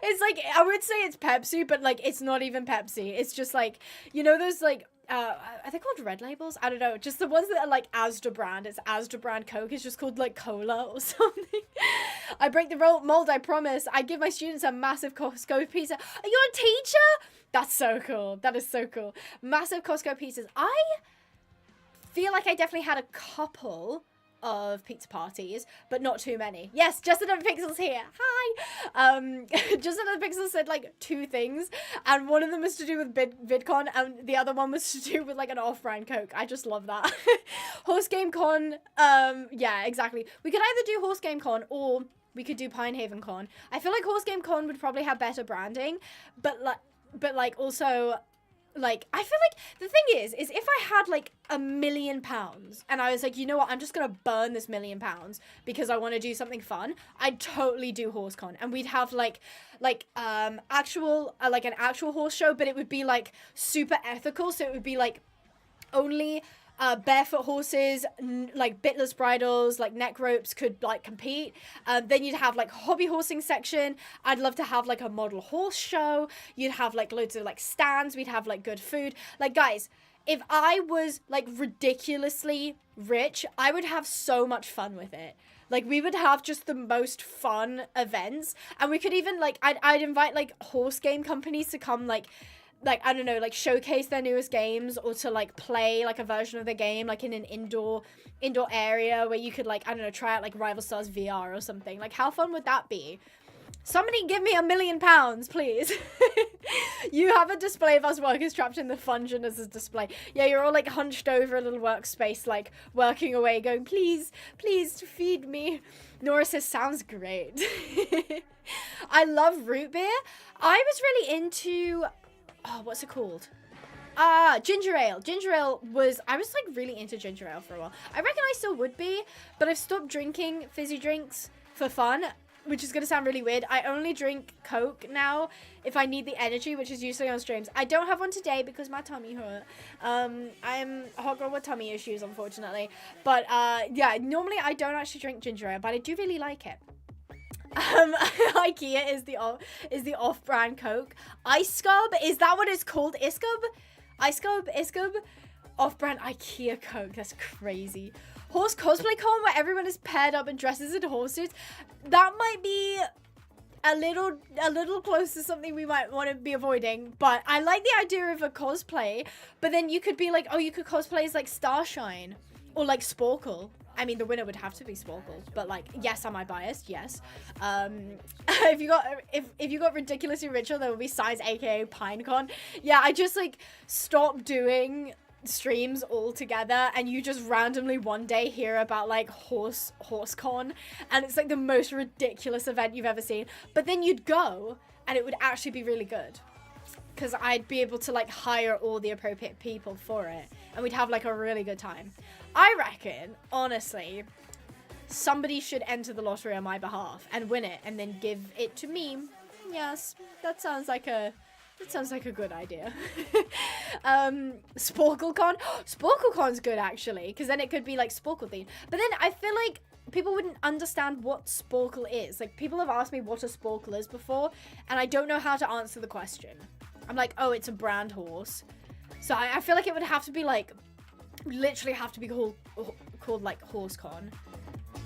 It's like, I would say it's Pepsi, but like, it's not even Pepsi. It's just like, you know, those like, are they called red labels? I don't know. Just the ones that are like Asda brand. It's Asda brand Coke. It's just called like cola or something. I break the mold, I promise. I give my students a massive Costco pizza. Are you a teacher? That's so cool. That is so cool. Massive Costco pizzas. I feel like I definitely had a couple of pizza parties, but not too many. Yes, Just Another Pixels here. Hi. Just Another Pixels said like 2 things, and one of them was to do with VidCon, and the other one was to do with like an off-brand Coke. I just love that. Horse Game Con. Yeah, exactly. We could either do Horse Game Con or we could do Pinehaven Con. I feel like Horse Game Con would probably have better branding, but also, like, I feel like the thing is if I had like £1 million and I was like, you know what, I'm just gonna burn this £1 million because I want to do something fun, I'd totally do HorseCon, and we'd have actual like an actual horse show, but it would be like super ethical. So it would be like only barefoot horses, like bitless bridles, like neck ropes could like compete. Then you'd have like hobby horsing section. I'd love to have like a model horse show. You'd have like loads of like stands. We'd have like good food. Like, guys, if I was like ridiculously rich, I would have so much fun with it. Like, we would have just the most fun events, and we could even like, I'd invite like horse game companies to come like I don't know, like showcase their newest games, or to like play like a version of the game like in an indoor area where you could like, I don't know, try out like Rival Stars VR or something. Like, how fun would that be? Somebody give me £1 million, please. You have a display of us workers trapped in the function as a display. Yeah, you're all like hunched over a little workspace, like working away, going, please feed me. Nora says, sounds great. I love root beer. I was really into, oh, what's it called? Ginger ale. I was like really into ginger ale for a while. I reckon I still would be, but I've stopped drinking fizzy drinks for fun, which is going to sound really weird. I only drink Coke now if I need the energy, which is usually on streams. I don't have one today because my tummy hurt. I'm a hot girl with tummy issues, unfortunately. But yeah, normally I don't actually drink ginger ale, but I do really like it. IKEA is the off-brand Coke. Ice-Cub, is that what it's called? Ice-Cub? Ice-Cub? Off-brand IKEA Coke. That's crazy. Horse cosplay con where everyone is paired up and dresses in horse suits. That might be a little close to something we might want to be avoiding, but I like the idea of a cosplay. But then you could be like, oh, you could cosplay as like Starshine or like Sporkle. I mean, the winner would have to be Sporkle, but like, yes, am I biased? Yes. If you got ridiculously richer, there would be Size, aka Pinecon. Yeah, I just like stopped doing streams altogether, and you just randomly one day hear about like HorseCon, and it's like the most ridiculous event you've ever seen. But then you'd go, and it would actually be really good, because I'd be able to like hire all the appropriate people for it, and we'd have like a really good time. I reckon, honestly, somebody should enter the lottery on my behalf and win it, and then give it to me. Yes, that sounds like a good idea. SporkleCon. SporkleCon's good, actually, because then it could be like Sporkle themed. But then I feel like people wouldn't understand what Sporkle is. Like, people have asked me what a Sporkle is before, and I don't know how to answer the question. I'm like, oh, it's a brand horse. So I feel like it would have to be like, literally have to be called like HorseCon.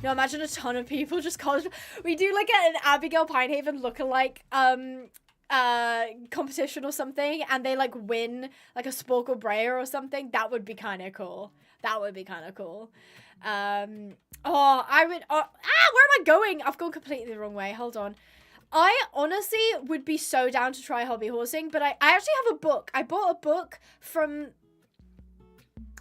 No, imagine a ton of people just college. We do like an Abigail Pinehaven lookalike competition or something, and they like win like a Sporkle Brayer or something. That would be kind of cool. Where am I going? I've gone completely the wrong way. Hold on. I honestly would be so down to try hobby horsing, but I actually have a book. I bought a book from,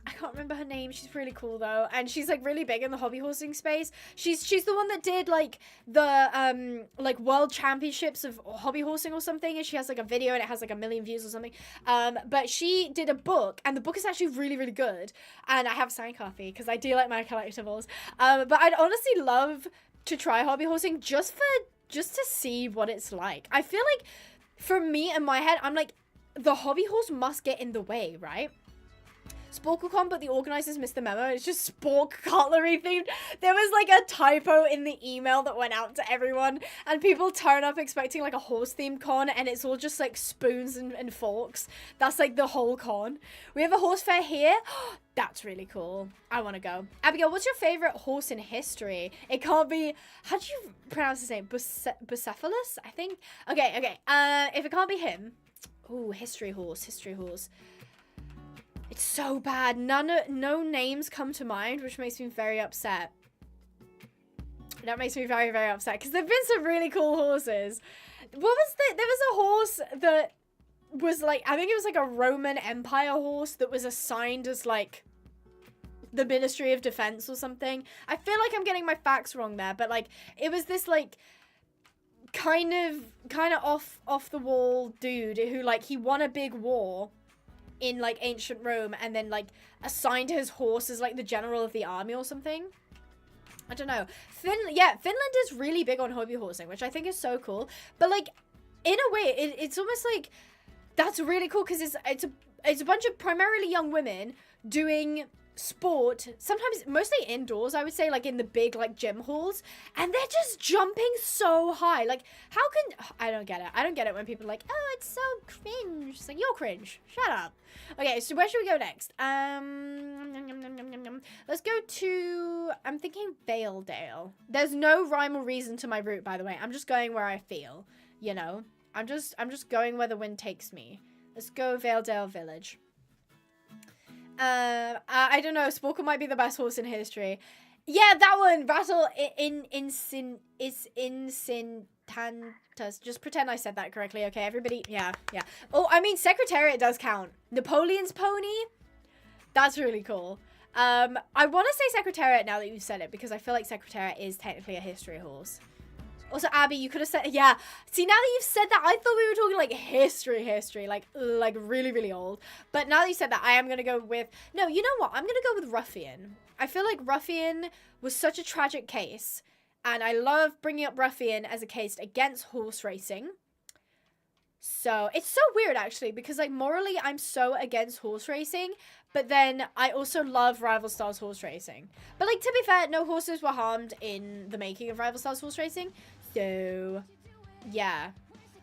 I can't can't remember her name. She's really cool though, and she's like really big in the hobby horsing space. She's the one that did like the like world championships of hobby horsing or something, and she has like a video and it has like 1 million views or something. But she did a book, and the book is actually really, really good, and I have a signed copy because I do like my collectibles. But I'd honestly love to try hobby horsing just to see what it's like. I feel like for me in my head, I'm like, the hobby horse must get in the way, right? SporkleCon, but the organizers missed the memo. It's just spork cutlery themed. There was like a typo in the email that went out to everyone, and people turn up expecting like a horse themed con, and it's all just like spoons and forks. That's like the whole con. We have a horse fair here. That's really cool. I want to go. Abigail, what's your favorite horse in history? It can't be, how do you pronounce his name? Bucephalus, I think. Okay. If it can't be him. Ooh, history horse. It's so bad. No names come to mind, which makes me very upset. That makes me very, very upset, because there've been some really cool horses. There was a horse that was like, I think it was like a Roman Empire horse that was assigned as like the Ministry of Defense or something. I feel like I'm getting my facts wrong there, but like it was this like kind of off the wall dude who like he won a big war in like ancient Rome and then like assigned his horse as like the general of the army or something. I don't know. Finland is really big on hobby horsing, which I think is so cool. But like in a way, it's almost like that's really cool because it's a bunch of primarily young women doing sport, sometimes mostly indoors, I would say, like in the big like gym halls, and they're just jumping so high. Like, how can I don't get it when people are like, oh, it's so cringe. It's like, you're cringe, shut up. Okay, so where should we go next? Let's go to, I'm thinking Valedale. There's no rhyme or reason to my route, by the way. I'm just going where I feel, you know. I'm just going where the wind takes me. Let's go Valedale Village. I don't know. Sporkle might be the best horse in history. Yeah, that one. Rattle Incintantus. Just pretend I said that correctly, okay? Everybody. Yeah. Oh, I mean, Secretariat does count. Napoleon's pony. That's really cool. I want to say Secretariat now that you've said it, because I feel like Secretariat is technically a history horse. Also, Abby, you could have said, yeah. See, now that you've said that, I thought we were talking like history, like really, really old. But now that you said that, I am going to go with, no, you know what? I'm going to go with Ruffian. I feel like Ruffian was such a tragic case, and I love bringing up Ruffian as a case against horse racing. So, it's so weird, actually, because like morally, I'm so against horse racing, but then I also love Rival Stars horse racing. But like, to be fair, no horses were harmed in the making of Rival Stars horse racing. So, yeah,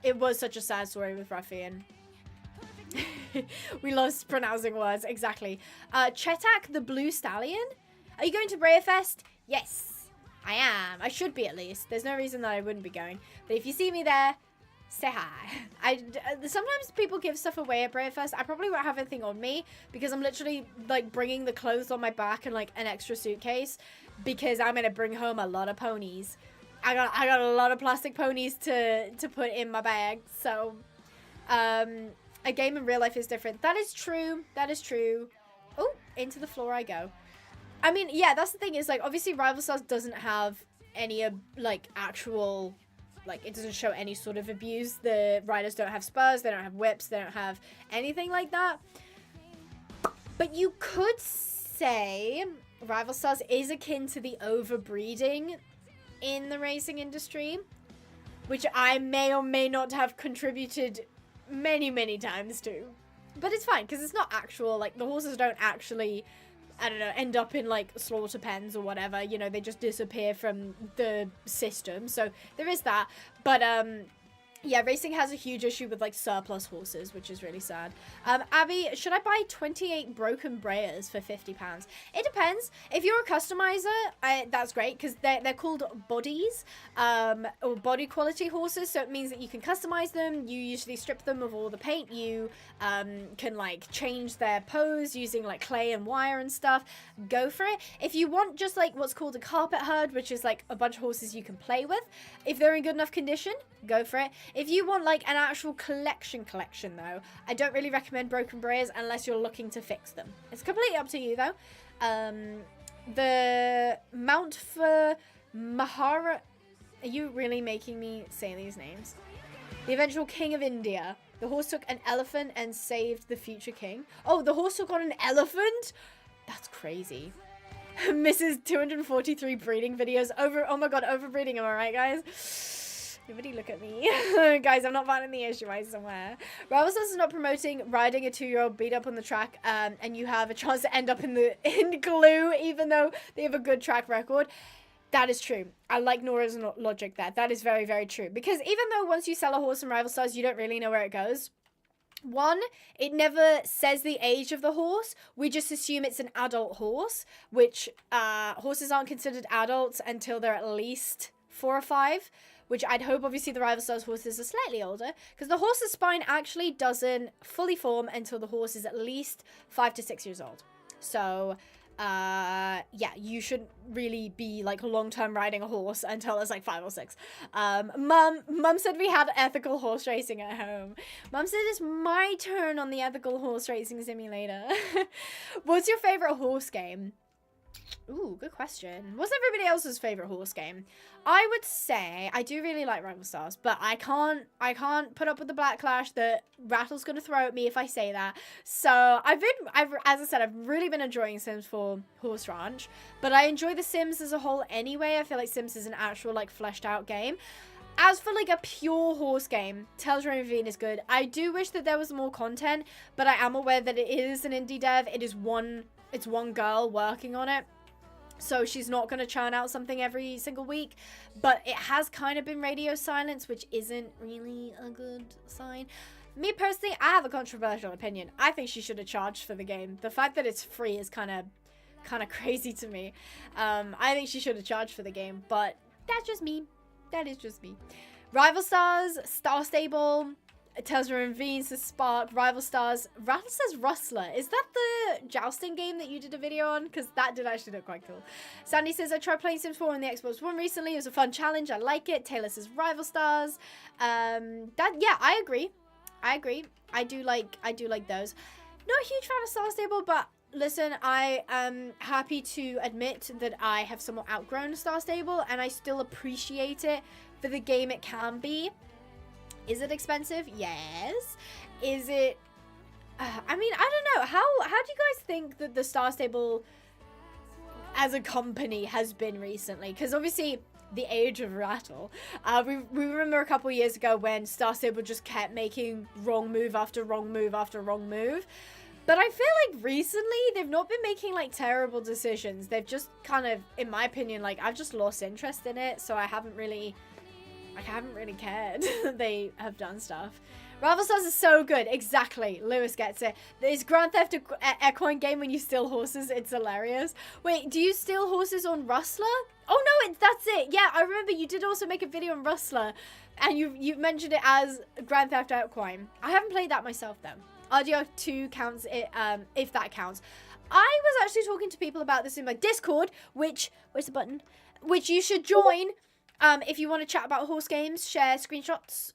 it was such a sad story with Ruffian. We love pronouncing words, exactly. Chetak the Blue Stallion? Are you going to Brayerfest? Yes, I am. I should be, at least. There's no reason that I wouldn't be going. But if you see me there, say hi. Sometimes people give stuff away at Brayerfest. I probably won't have anything on me because I'm literally like bringing the clothes on my back and like an extra suitcase because I'm gonna bring home a lot of ponies. I got a lot of plastic ponies to put in my bag. So a game in real life is different. That is true. Oh, into the floor I go. I mean, yeah, that's the thing, is like obviously Rival Stars doesn't have any like actual, like, it doesn't show any sort of abuse. The riders don't have spurs, they don't have whips, they don't have anything like that. But you could say Rival Stars is akin to the overbreeding in the racing industry, which I may or may not have contributed many times to. But it's fine, because it's not actual, like, the horses don't actually, I don't know, end up in, like, slaughter pens or whatever. You know, they just disappear from the system. So there is that. But, yeah, racing has a huge issue with, like, surplus horses, which is really sad. Abby, should I buy 28 broken brayers for £50? It depends. If you're a customizer, that's great, because they're called bodies, or body quality horses, so it means that you can customize them. You usually strip them of all the paint. You can, like, change their pose using, like, clay and wire and stuff. Go for it. If you want just, like, what's called a carpet herd, which is, like, a bunch of horses you can play with, if they're in good enough condition, go for it. If you want like an actual collection though, I don't really recommend broken barriers unless you're looking to fix them. It's completely up to you though. The Mount for Mahara. Are you really making me say these names? The eventual king of India. The horse took an elephant and saved the future king. Oh, the horse took on an elephant? That's crazy. Mrs. 243 breeding videos. Oh my god, overbreeding, am I right, guys? Nobody look at me. Guys, I'm not finding the issue, I somewhere. Rival Stars is not promoting riding a 2-year-old beat up on the track, and you have a chance to end up in glue, even though they have a good track record. That is true. I like Nora's logic there. That is very, very true. Because even though once you sell a horse in Rival Stars, you don't really know where it goes. One, it never says the age of the horse. We just assume it's an adult horse, which horses aren't considered adults until they're at least 4 or 5, which I'd hope obviously the Rival Stars horses are slightly older, because the horse's spine actually doesn't fully form until the horse is at least 5 to 6 years old. So yeah, you shouldn't really be like long-term riding a horse until it's like 5 or 6. Mum said we had ethical horse racing at home. Mum said it's my turn on the ethical horse racing simulator. What's your favorite horse game? Ooh, good question. What's everybody else's favorite horse game? I would say I do really like Rival Stars, but I can't put up with the backlash that Rattle's gonna throw at me if I say that. So as I said, I've really been enjoying Sims 4 Horse Ranch, but I enjoy The Sims as a whole anyway. I feel like Sims is an actual like fleshed out game. As for like a pure horse game, Tales of Ravine is good. I do wish that there was more content, but I am aware that it is an indie dev. It's one girl working on it. So she's not going to churn out something every single week. But it has kind of been radio silence, which isn't really a good sign. Me personally, I have a controversial opinion. I think she should have charged for the game. The fact that it's free is kind of crazy to me. I think she should have charged for the game. But that's just me. That is just me. Rival Stars, Star Stable, Tales of Ravine says Spark, Rival Stars. Rattle says Rustler. Is that the jousting game that you did a video on? Because that did actually look quite cool. Sandy says, I tried playing Sims 4 on the Xbox One recently. It was a fun challenge. I like it. Taylor says Rival Stars. Yeah, I agree. I do like those. Not a huge fan of Star Stable, but listen, I am happy to admit that I have somewhat outgrown Star Stable, and I still appreciate it for the game it can be. Is it expensive? Yes. Is it... I mean, I don't know. How do you guys think that the Star Stable as a company has been recently? Because obviously, the age of Rattle. We remember a couple years ago when Star Stable just kept making wrong move after wrong move after wrong move. But I feel like recently, they've not been making, like, terrible decisions. They've just kind of, in my opinion, like, I've just lost interest in it. So I haven't really cared that they have done stuff. Rival Stars is so good. Exactly. Lewis gets it. There's Grand Theft Equine game when you steal horses. It's hilarious. Wait, do you steal horses on Rustler? Oh, no, that's it. Yeah, I remember you did also make a video on Rustler. And you mentioned it as Grand Theft Equine. I haven't played that myself, though. RDR 2 counts it, if that counts. I was actually talking to people about this in my Discord, which, where's the button? Which you should join. If you want to chat about horse games, share screenshots,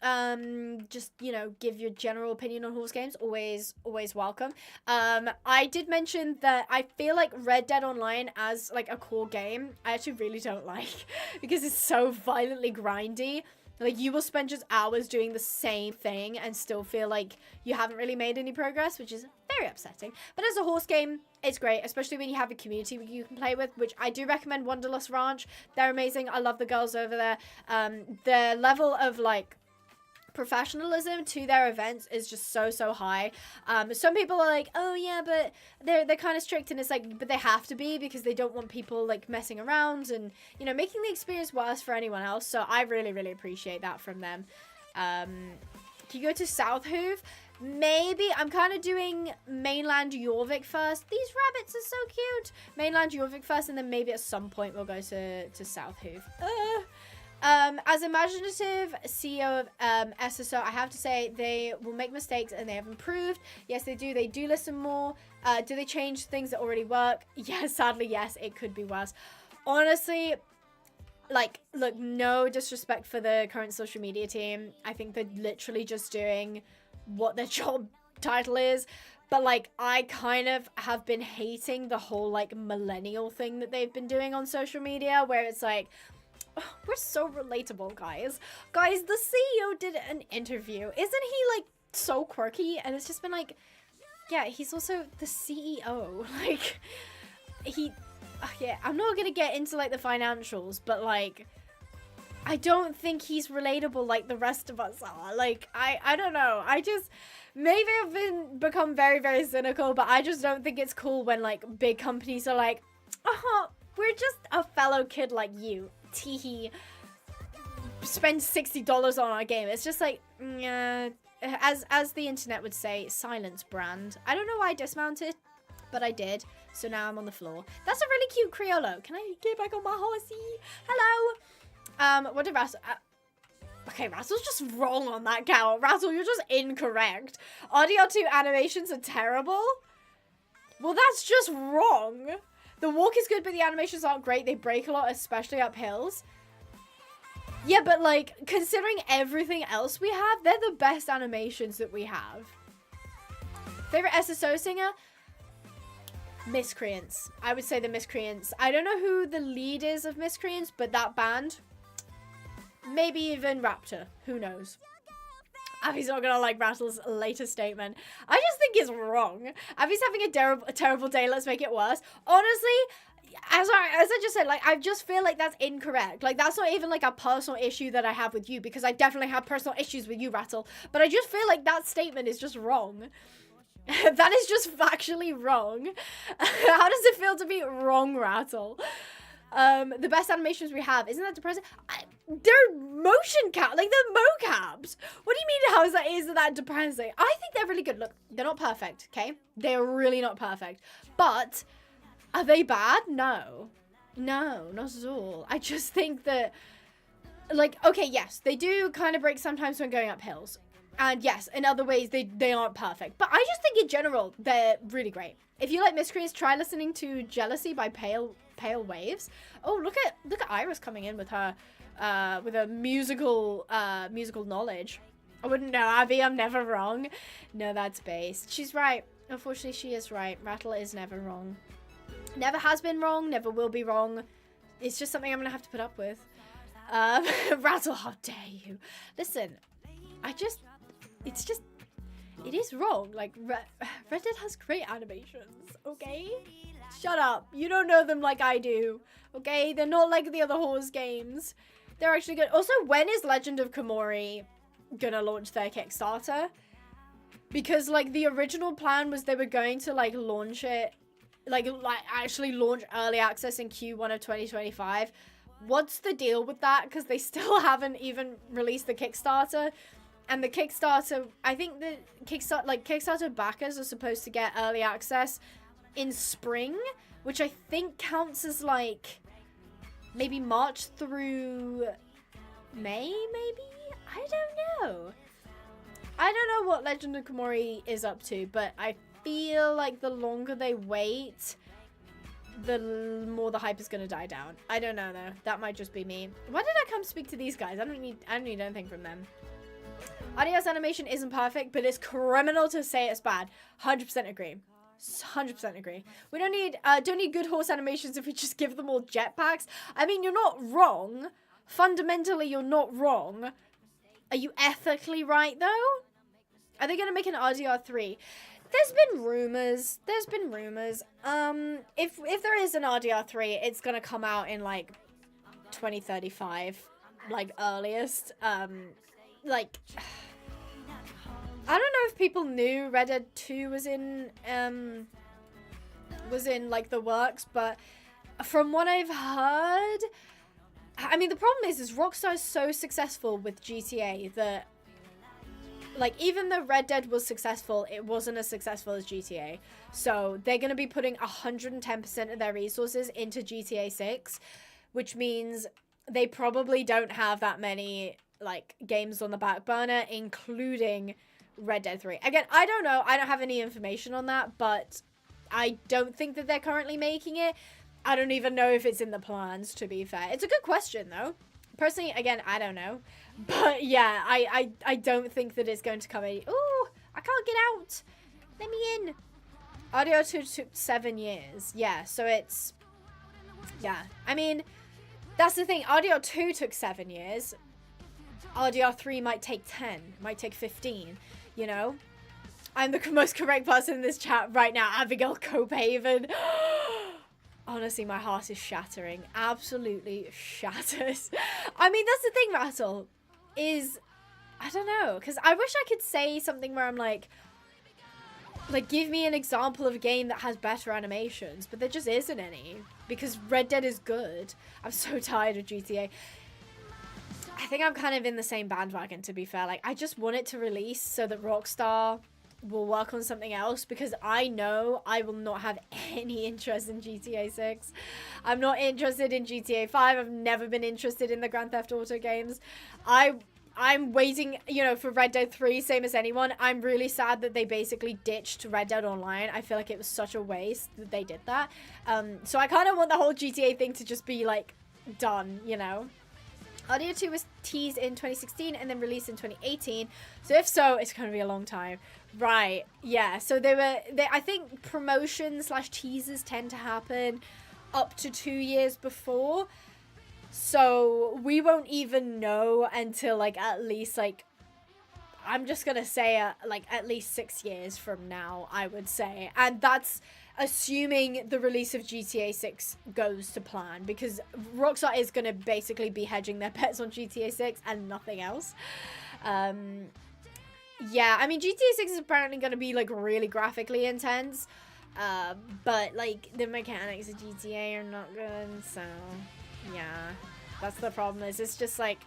just, you know, give your general opinion on horse games, always welcome. I did mention that I feel like Red Dead Online as, like, a core game, I actually really don't like, because it's so violently grindy. Like, you will spend just hours doing the same thing and still feel like you haven't really made any progress, which is very upsetting. But as a horse game, it's great, especially when you have a community you can play with, which I do recommend Wanderlust Ranch. They're amazing. I love the girls over there. The level of, like, professionalism to their events is just so high. Some people are like, oh yeah, but they're kind of strict, and it's like, but they have to be, because they don't want people like messing around and, you know, making the experience worse for anyone else. So I really appreciate that from them. Can you go to South Hoof? Maybe. I'm kind of doing mainland Jorvik first. These rabbits are so cute. Mainland Jorvik first, and then maybe at some point we'll go to South Hoof. As imaginative CEO of SSO, I have to say they will make mistakes and they have improved. Yes, they do. They do listen more. Do they change things that already work? Yes, sadly, yes. It could be worse. Honestly, like, look, no disrespect for the current social media team. I think they're literally just doing what their job title is. But, like, I kind of have been hating the whole, like, millennial thing that they've been doing on social media, where it's like, oh, we're so relatable, guys. Guys, the CEO did an interview. Isn't he, like, so quirky? And it's just been like, yeah, he's also the CEO. Like, yeah, I'm not gonna get into, like, the financials, but, like, I don't think he's relatable like the rest of us are. Like, I don't know. Maybe I've become very, very cynical, but I just don't think it's cool when, like, big companies are like, oh, we're just a fellow kid like you. Teehee. Spend $60 on our game. It's just like, yeah, as the internet would say, silence brand. I don't know why I dismounted, but I did. So now I'm on the floor. That's a really cute Criollo. Can I get back on my horsey? Hello. What did Russell... okay, Russell's just wrong on that count. Russell, you're just incorrect. RDR2 animations are terrible? Well, that's just wrong. The walk is good, but the animations aren't great. They break a lot, especially up hills. Yeah, but, like, considering everything else we have, they're the best animations that we have. Favorite SSO singer? Miscreants. I would say the Miscreants. I don't know who the lead is of Miscreants, but that band... maybe even Raptor. Who knows? Abby's not gonna like Rattle's latest statement. I just think it's wrong. Abby's having a terrible day. Let's make it worse. Honestly, as I just said, like, I just feel like that's incorrect. Like, that's not even like a personal issue that I have with you, because I definitely have personal issues with you, Rattle. But I just feel like that statement is just wrong. That is just factually wrong. How does it feel to be wrong, Rattle? The best animations we have. Isn't that depressing? They're motion cap, like they're mocaps. What do you mean? How is that depressing? I think they're really good. Look, they're not perfect, okay? They're really not perfect. But are they bad? No, not at all. I just think that, like, okay, yes, they do kind of break sometimes when going up hills. And yes, in other ways, they aren't perfect. But I just think in general, they're really great. If you like Miscreants, try listening to Jealousy by Pale Waves. Oh, look at Iris coming in with her with a musical knowledge. I wouldn't know, Abby, I'm never wrong. No, that's based. She's right. Unfortunately, she is right. Rattle is never wrong. Never has been wrong, never will be wrong. It's just something I'm gonna have to put up with. Rattle, how dare you? Listen, it is wrong. Like, Red Dead has great animations, okay? Shut up. You don't know them like I do, okay? They're not like the other horse games. They're actually good. Also, when is Legend of Komori gonna launch their Kickstarter? Because, like, the original plan was they were going to, like, launch it, like actually launch early access in Q1 of 2025. What's the deal with that? Because they still haven't even released the Kickstarter. And the Kickstarter, I think the Kickstarter backers are supposed to get early access in spring, which I think counts as, like, maybe March through May, maybe? I don't know. I don't know what Legend of Komori is up to, but I feel like the longer they wait, the more the hype is going to die down. I don't know, though. That might just be me. Why did I come speak to these guys? I don't need anything from them. RDS animation isn't perfect, but it's criminal to say it's bad. 100% agree. 100% agree. We don't need good horse animations if we just give them all jetpacks. I mean, you're not wrong. Fundamentally, you're not wrong. Are you ethically right, though? Are they going to make an RDR3? There's been rumors. If there is an RDR3, it's going to come out in, like, 2035, like, earliest. Like, I don't know if people knew Red Dead 2 was in like the works, but from what I've heard, I mean, the problem is Rockstar is so successful with GTA that, like, even though Red Dead was successful, it wasn't as successful as GTA. So they're going to be putting 110% of their resources into GTA 6, which means they probably don't have that many, like, games on the back burner, including Red Dead 3. Again, I don't know. I don't have any information on that, but I don't think that they're currently making it. I don't even know if it's in the plans, to be fair. It's a good question, though. Personally, again, I don't know. But yeah, I don't think that it's going to come in. Ooh, I can't get out. Let me in. RDR 2 took 7 years. Yeah, so it's... Yeah, I mean, that's the thing. RDR 2 took 7 years. RDR 3 might take 10, might take 15, you know? I'm the most correct person in this chat right now, Abigail Pinehaven. Honestly, my heart is shattering. Absolutely shattered. I mean, that's the thing, Rattle, is... I don't know, because I wish I could say something where I'm like, give me an example of a game that has better animations, but there just isn't any, because Red Dead is good. I'm so tired of GTA. I think I'm kind of in the same bandwagon, to be fair. Like, I just want it to release so that Rockstar will work on something else, because I know I will not have any interest in GTA 6. I'm not interested in GTA 5. I've never been interested in the Grand Theft Auto games. I'm waiting, you know, for Red Dead 3, same as anyone. I'm really sad that they basically ditched Red Dead Online. I feel like it was such a waste that they did that. So I kind of want the whole GTA thing to just be, like, done, you know? RDR 2 was teased in 2016 and then released in 2018. So if so, it's going to be a long time. Right, yeah. So I think promotions / teasers tend to happen up to 2 years before. So we won't even know until, like, at least, like, I'm just going to say, like, at least 6 years from now, I would say. And that's assuming the release of GTA 6 goes to plan, because Rockstar is going to basically be hedging their bets on GTA 6 and nothing else. Yeah, I mean, GTA 6 is apparently going to be, like, really graphically intense, but, like, the mechanics of GTA are not good, so yeah, that's the problem. Is it's just like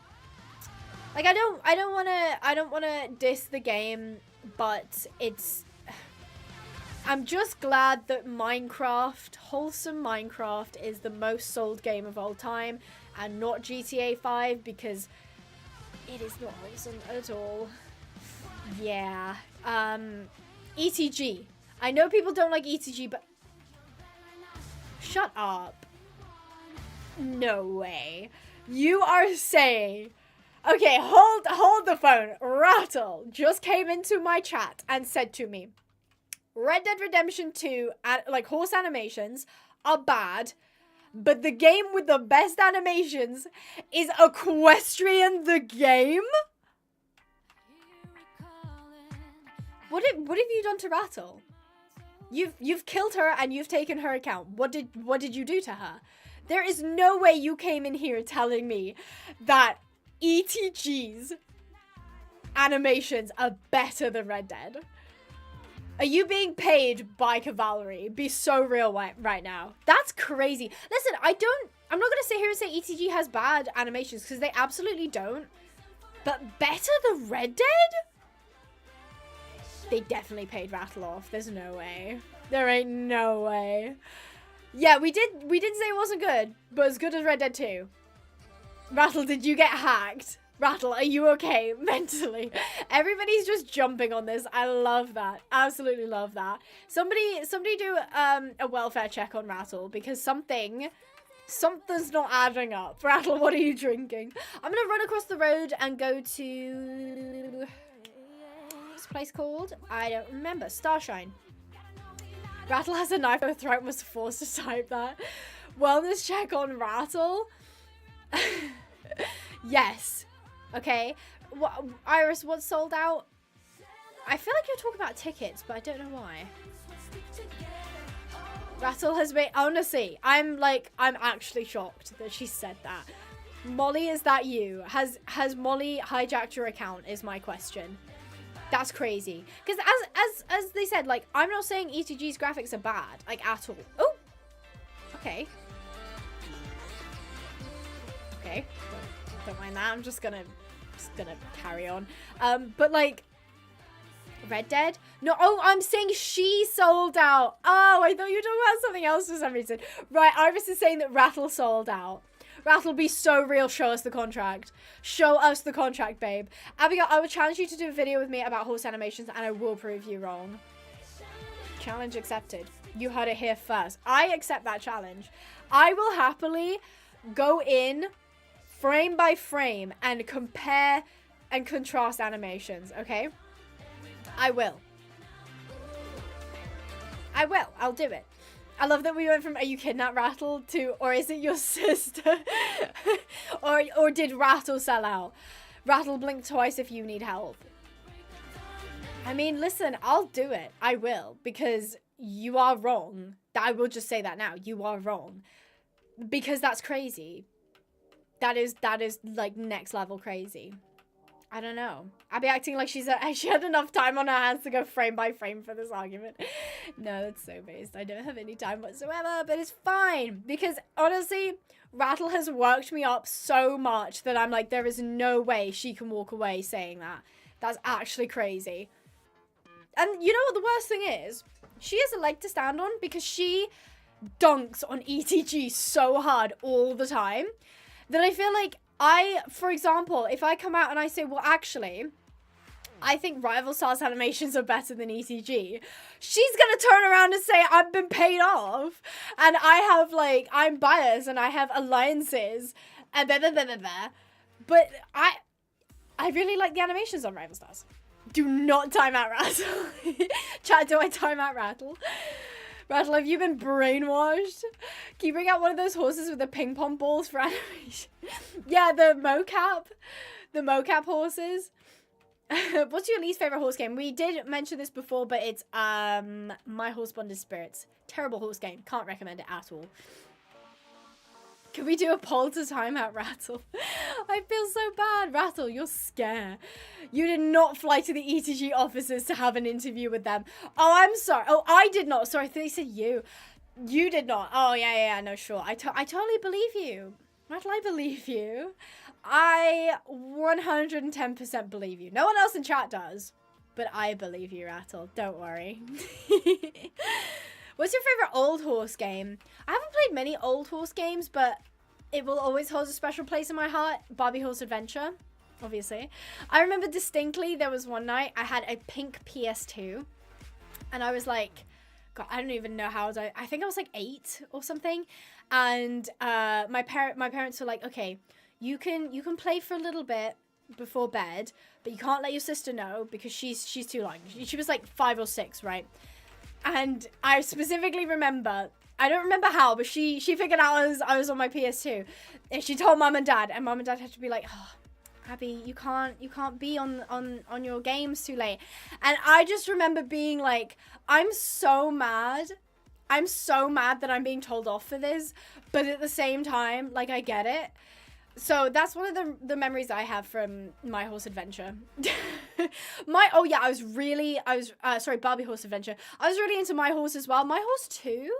I don't want to diss the game, but it's... I'm just glad that Minecraft, wholesome Minecraft, is the most sold game of all time and not GTA 5, because it is not wholesome at all. Yeah. ETG. I know people don't like ETG, but... Shut up. No way. You are saying... Okay, hold the phone. Rattle just came into my chat and said to me, Red Dead Redemption 2, like, horse animations are bad, but the game with the best animations is Equestrian the game? What have you done to Rattle? You've killed her and you've taken her account. What did you do to her? There is no way you came in here telling me that ETG's animations are better than Red Dead. Are you being paid by Cavalry? Be so real right now. That's crazy. Listen, I'm not going to sit here and say ETG has bad animations, because they absolutely don't. But better than Red Dead? They definitely paid Rattle off. There's no way. There ain't no way. Yeah, we did say it wasn't good, but as good as Red Dead 2. Rattle, did you get hacked? Rattle, are you okay mentally? Everybody's just jumping on this. I love that. Absolutely love that. Somebody do a welfare check on Rattle, because something's not adding up. Rattle, what are you drinking? I'm gonna run across the road and go to... what's this place called? I don't remember. Starshine. Rattle has a knife. Her throat was forced to type that. Wellness check on Rattle. Yes. Okay. What, Iris, what's sold out? I feel like you're talking about tickets, but I don't know why. Rattle has been... Honestly, I'm actually shocked that she said that. Molly, is that you? Has Molly hijacked your account, is my question. That's crazy. Because as they said, like, I'm not saying ETG's graphics are bad, like, at all. Oh! Okay. Okay. Don't mind that. I'm just gonna carry on. But, like, Red Dead? No, oh, I'm saying she sold out. Oh, I thought you were talking about something else for some reason. Right, Iris is saying that Rattle sold out. Rattle, be so real. Show us the contract. Show us the contract, babe. Abigail, I would challenge you to do a video with me about horse animations, and I will prove you wrong. Challenge accepted. You heard it here first. I accept that challenge. I will happily go in frame by frame and compare and contrast animations, okay? I will. I'll do it. I love that we went from "Are you kidding that Rattle?" to "Or is it your sister?" or did Rattle sell out? Rattle, blink twice if you need help. I mean, listen, I'll do it. I will, because you are wrong. I will just say that now. You are wrong. Because that's crazy. That is like next level crazy. I don't know. I'll be acting like she had enough time on her hands to go frame by frame for this argument. No, that's so based. I don't have any time whatsoever, but it's fine. Because honestly, Rattle has worked me up so much that I'm like, there is no way she can walk away saying that. That's actually crazy. And you know what the worst thing is? She has a leg to stand on because she dunks on ETG so hard all the time that I feel like for example, if I come out and I say, well, actually, I think Rival Stars animations are better than ETG, she's gonna turn around and say, I've been paid off, and I'm biased, and I have alliances, and blah, blah, blah, blah, blah. But I really like the animations on Rival Stars. Do not time out Rattle. Chat, do I time out Rattle? Rattle, have you been brainwashed? Can you bring out one of those horses with the ping pong balls for animation? Yeah, the mocap horses. What's your least favorite horse game? We did mention this before, but it's My Horse Bonded Spirits. Terrible horse game. Can't recommend it at all. Can we do a poll to time out Rattle? I feel so bad. Rattle, you're scared. You did not fly to the ETG offices to have an interview with them. Oh, I'm sorry. Oh, I did not. Sorry, I thought you said you. You did not. Oh, yeah, no, sure. I totally believe you. Rattle, I believe you. I 110% believe you. No one else in chat does. But I believe you, Rattle. Don't worry. What's your favorite old horse game? I haven't played many old horse games, but it will always hold a special place in my heart. Barbie Horse Adventure, obviously. I remember distinctly there was one night I had a pink PS2, and I was like, God, I don't even know how old I think I was like 8 or something, and my parents were like, okay, you can play for a little bit before bed, but you can't let your sister know because she's too young. She was like 5 or 6, right? And I specifically remember, I don't remember how, but she figured out I was on my PS2, and she told mum and dad had to be like, oh, Abby, you can't be on your games too late. And I just remember being like, I'm so mad that I'm being told off for this, but at the same time, like, I get it. So that's one of the memories I have from My Horse Adventure. Barbie Horse Adventure. I was really into My Horse as well. My Horse 2,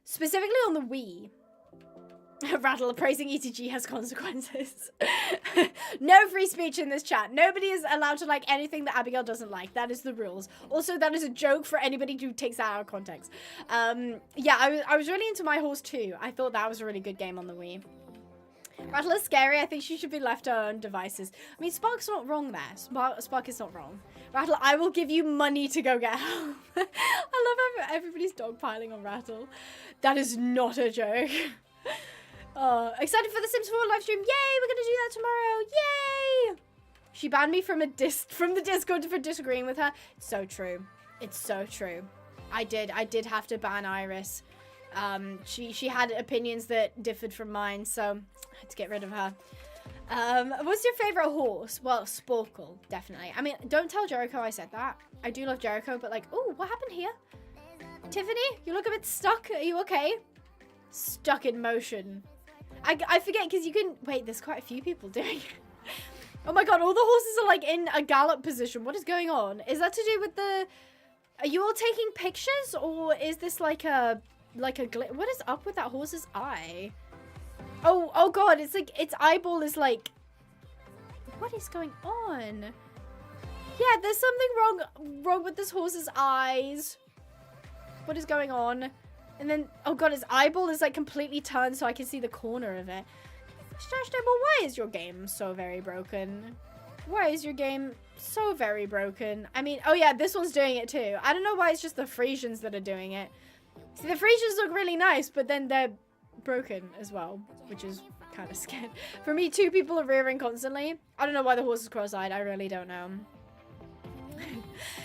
specifically on the Wii. Rattle, praising ETG has consequences. No free speech in this chat. Nobody is allowed to like anything that Abigail doesn't like. That is the rules. Also, that is a joke for anybody who takes that out of context. Yeah, I was really into My Horse 2. I thought that was a really good game on the Wii. Rattle is scary. I think she should be left to her own devices. I mean, Spark's not wrong there. Spark is not wrong. Rattle, I will give you money to go get help. I love how everybody's dogpiling on Rattle. That is not a joke. Excited for the Sims 4 live stream. Yay, we're gonna do that tomorrow. Yay! She banned me from the Discord for disagreeing with her. It's so true. It's so true. I did have to ban Iris. She had opinions that differed from mine, so I had to get rid of her. What's your favorite horse? Well, Sporkle, definitely. I mean, don't tell Jericho I said that. I do love Jericho, but like, oh, what happened here? Tiffany, you look a bit stuck. Are you okay? Stuck in motion. I forget, because you can... Wait, there's quite a few people doing it. Oh my god, all the horses are like in a gallop position. What is going on? Is that to do with the... Are you all taking pictures, or is this like a glitch? What is up with that horse's eye? Oh god, it's like its eyeball is like, what is going on? Yeah, there's something wrong with this horse's eyes. What is going on? And then, oh god, his eyeball is like completely turned so I can see the corner of it. Why is your game so very broken? Why is your game so very broken? I mean, oh yeah, this one's doing it too. I don't know why it's just the Frisians that are doing it. See, the Frisians look really nice, but then their broken as well, which is kind of scared. For me, 2 people are rearing constantly. I don't know why the horse is cross-eyed. I really don't know.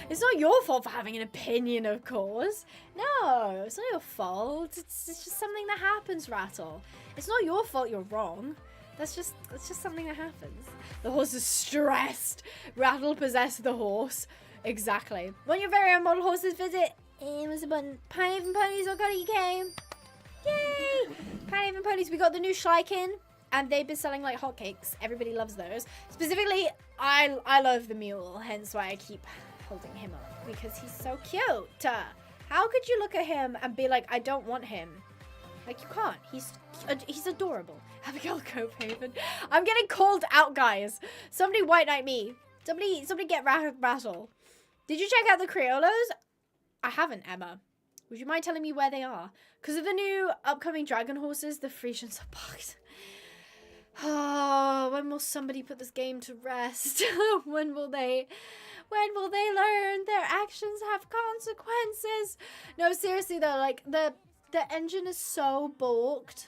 It's not your fault for having an opinion, of course. No, it's not your fault. It's just something that happens, Rattle. It's not your fault you're wrong. It's just something that happens. The horse is stressed. Rattle possessed the horse. Exactly. Want your very own model horses, visit what's the button? Pinehavenponies.co.uk. Yay! Pinehaven Ponies. We got the new Schleichen, and they've been selling like hotcakes. Everybody loves those. Specifically, I love the mule, hence why I keep holding him up, because he's so cute. How could you look at him and be like, I don't want him? Like, you can't. He's adorable. Abigail Pinehaven. I'm getting called out, guys. Somebody white knight me. Somebody get Rattle. Did you check out the Criollos? I haven't, Emma. Would you mind telling me where they are? Because of the new upcoming dragon horses, the Frisians are bugged. Oh, when will somebody put this game to rest? When will they learn their actions have consequences? No, seriously though, like the engine is so balked.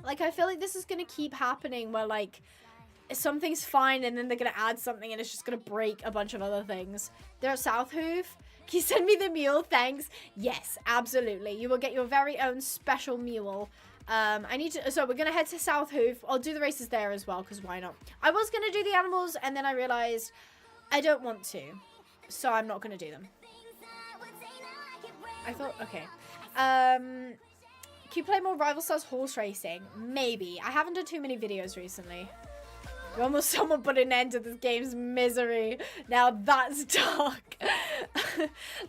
Like, I feel like this is gonna keep happening where like something's fine and then they're gonna add something and it's just gonna break a bunch of other things. They're at South Hoof. Can you send me the mule? Thanks. Yes, absolutely. You will get your very own special mule. So we're gonna head to South Hoof. I'll do the races there as well, because why not? I was gonna do the animals and then I realized I don't want to, so I'm not gonna do them. I thought, okay. Can you play more Rival Stars horse racing? Maybe. I haven't done too many videos recently. Almost someone put an end to this game's misery. Now that's dark.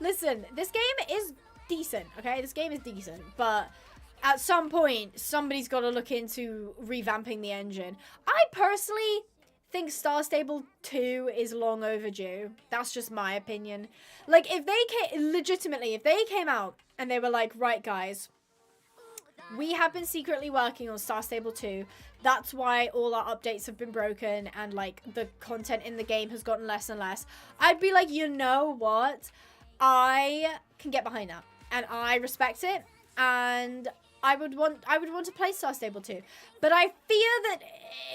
Listen, this game is decent, okay? This game is decent, but at some point, somebody's got to look into revamping the engine. I personally think Star Stable 2 is long overdue. That's just my opinion. Like, if they came out and they were like, right, guys, we have been secretly working on Star Stable 2. That's why all our updates have been broken and, like, the content in the game has gotten less and less. I'd be like, you know what? I can get behind that. And I respect it. And I would want to play Star Stable 2. But I fear that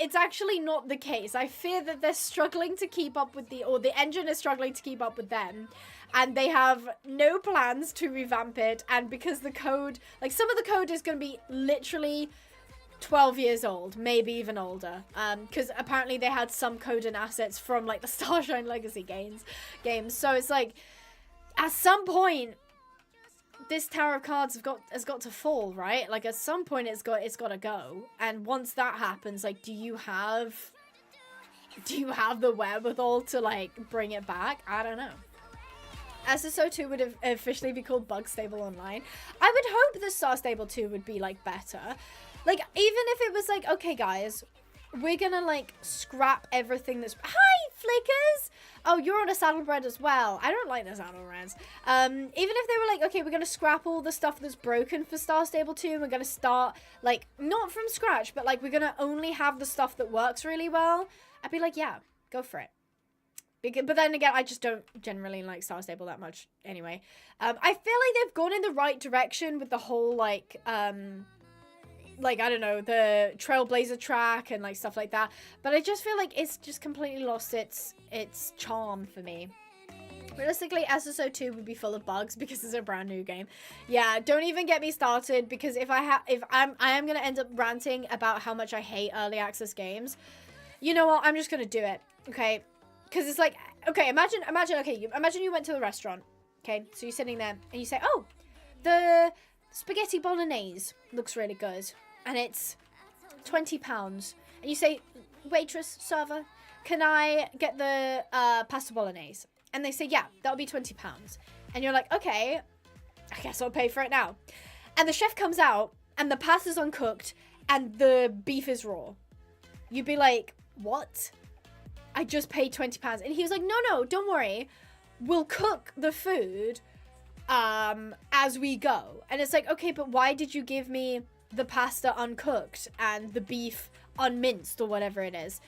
it's actually not the case. I fear that they're struggling to keep up with the engine is struggling to keep up with them. And they have no plans to revamp it. And because the code, like, some of the code is going to be literally 12 years old, maybe even older. Because apparently they had some code and assets from, like, the Starshine Legacy games. So it's like, at some point, this Tower of Cards has got to fall, right? Like, at some point it's got to go. And once that happens, like, do you have the wherewithal to, like, bring it back? I don't know. SSO2 would officially be called Bug Stable Online. I would hope the Star Stable 2 would be, like, better. Like, even if it was like, okay, guys, we're gonna, like, scrap everything that's... Hi, Flickers! Oh, you're on a Saddlebred as well. I don't like the Saddlebreds. Even if they were like, okay, we're gonna scrap all the stuff that's broken for Star Stable 2, we're gonna start, like, not from scratch, but, like, we're gonna only have the stuff that works really well, I'd be like, yeah, go for it. But then again, I just don't generally like Star Stable that much anyway. I feel like they've gone in the right direction with the whole, like, I don't know, the Trailblazer track and, like, stuff like that. But I just feel like it's just completely lost its charm for me. Realistically, SSO2 would be full of bugs because it's a brand new game. Yeah, don't even get me started, because I am going to end up ranting about how much I hate early access games. You know what? I'm just going to do it, okay? Because it's like, okay, imagine you went to the restaurant, okay? So you're sitting there and you say, oh, the spaghetti bolognese looks really good. And it's £20. And you say, waitress, server, can I get the pasta bolognese? And they say, yeah, that'll be £20. And you're like, okay, I guess I'll pay for it now. And the chef comes out and the pasta's uncooked and the beef is raw. You'd be like, what? I just paid £20. And he was like, no, don't worry. We'll cook the food as we go. And it's like, okay, but why did you give me the pasta uncooked and the beef unminced or whatever it is?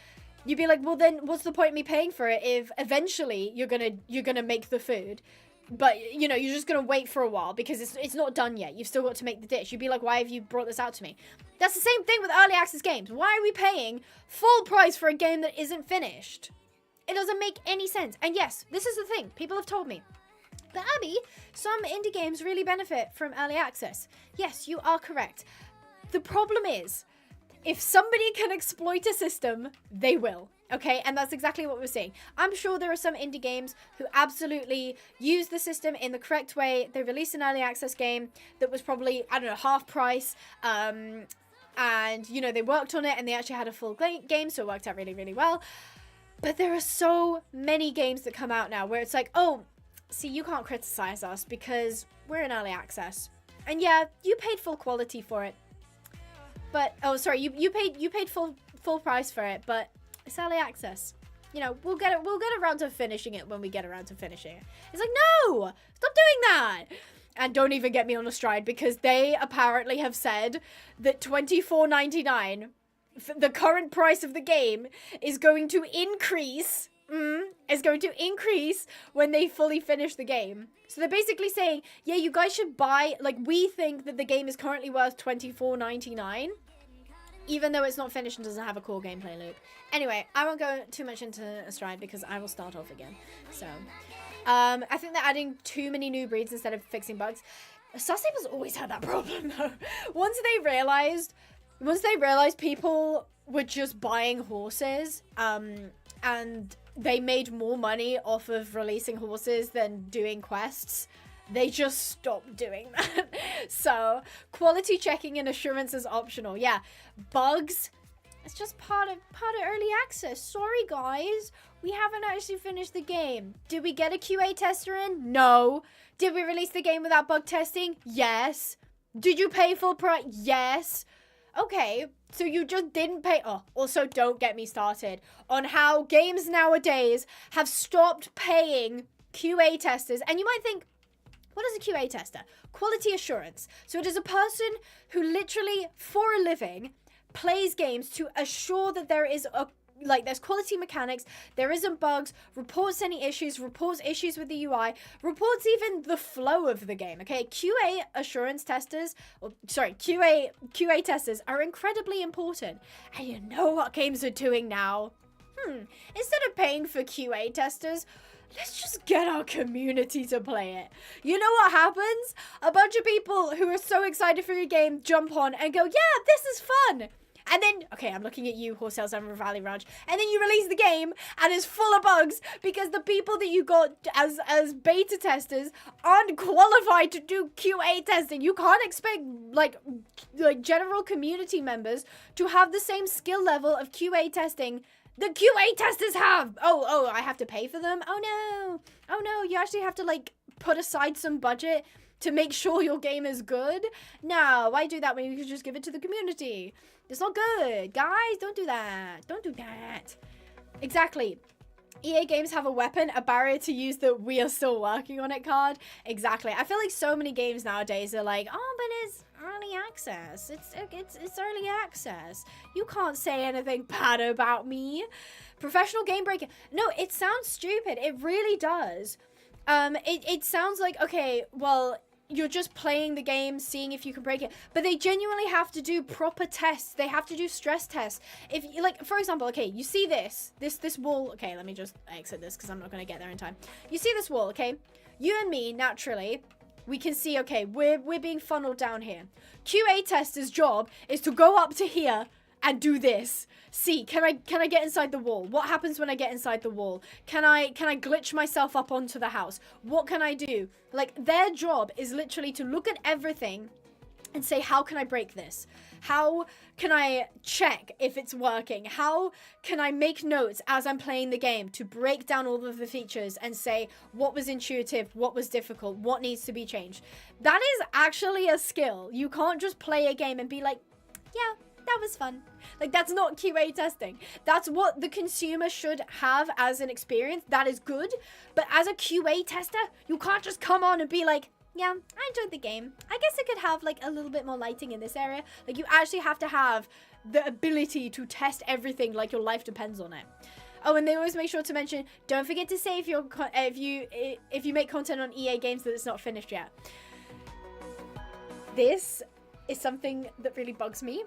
You'd be like, well, then what's the point of me paying for it if eventually you're gonna make the food? but you know, you're just gonna wait for a while because it's not done yet. You've still got to make the dish. You'd be like, why have you brought this out to me? That's the same thing with early access games. Why are we paying full price for a game that isn't finished? It doesn't make any sense. And yes, this is the thing. People have told me. But Abby, some indie games really benefit from early access. Yes, you are correct. The problem is, if somebody can exploit a system, they will. Okay, and that's exactly what we're seeing. I'm sure there are some indie games who absolutely use the system in the correct way. They released an early access game that was probably, I don't know, half price. And, you know, they worked on it and they actually had a full game, so it worked out really, really well. But there are so many games that come out now where it's like, oh, see, you can't criticize us because we're in early access. And yeah, you paid full quality for it. But, oh, sorry, you paid full price for it, but it's early access. You know, we'll get around to finishing it when we get around to finishing it. It's like, no, stop doing that. And don't even get me on a stride because they apparently have said that $24.99, the current price of the game, is going to increase. Is going to increase when they fully finish the game. So they're basically saying, yeah, you guys should buy, like, we think that the game is currently worth $24.99, even though it's not finished and doesn't have a core gameplay loop. Anyway, I won't go too much into a stride because I will start off again. So, I think they're adding too many new breeds instead of fixing bugs. Star Stables always had that problem, though. Once they realized people were just buying horses, and they made more money off of releasing horses than doing quests, they just stopped doing that. So, quality checking and assurance is optional. Yeah, bugs, it's just part of early access. Sorry, guys. We haven't actually finished the game. Did we get a QA tester in? No. Did we release the game without bug testing? Yes. Did you pay full price? Yes. Okay, so you just didn't pay. Oh, also don't get me started on how games nowadays have stopped paying QA testers. And you might think, what is a QA tester? Quality assurance. So it is a person who literally, for a living, plays games to assure that there is there's quality mechanics, there isn't bugs, reports any issues, reports issues with the UI, reports even the flow of the game, okay? QA testers are incredibly important. And you know what games are doing now? Instead of paying for QA testers, let's just get our community to play it. You know what happens? A bunch of people who are so excited for your game jump on and go, yeah, this is fun. And then, okay, I'm looking at you, Horse Sales River Valley Ranch. And then you release the game and it's full of bugs because the people that you got as beta testers aren't qualified to do QA testing. You can't expect like general community members to have the same skill level of QA testing the QA testers have. Oh, I have to pay for them? Oh no, you actually have to like put aside some budget to make sure your game is good? No, why do that when you can just give it to the community? It's not good. Guys, don't do that. Don't do that. Exactly. EA games have a weapon, a barrier to use that we are still working on it card. Exactly. I feel like so many games nowadays are like, oh, but it's early access. It's early access. You can't say anything bad about me. Professional game breaker. No, it sounds stupid. It really does. It sounds like, okay, well, you're just playing the game, seeing if you can break it. But they genuinely have to do proper tests. They have to do stress tests. If you, like, for example, okay, you see this wall. Okay, let me just exit this because I'm not going to get there in time. You see this wall, okay? You and me, naturally, we can see, okay, we're being funneled down here. QA tester's job is to go up to here and do this. See, can I get inside the wall? What happens when I get inside the wall? Can I glitch myself up onto the house? What can I do? Like, their job is literally to look at everything and say, how can I break this? How can I check if it's working? How can I make notes as I'm playing the game to break down all of the features and say what was intuitive, what was difficult, what needs to be changed? That is actually a skill. You can't just play a game and be like, yeah, that was fun. Like, that's not QA testing. That's what the consumer should have as an experience. That is good. But as a QA tester, you can't just come on and be like, yeah, I enjoyed the game. I guess it could have like a little bit more lighting in this area. Like, you actually have to have the ability to test everything like your life depends on it. Oh, and they always make sure to mention, don't forget to say if you make content on EA games that it's not finished yet. This is something that really bugs me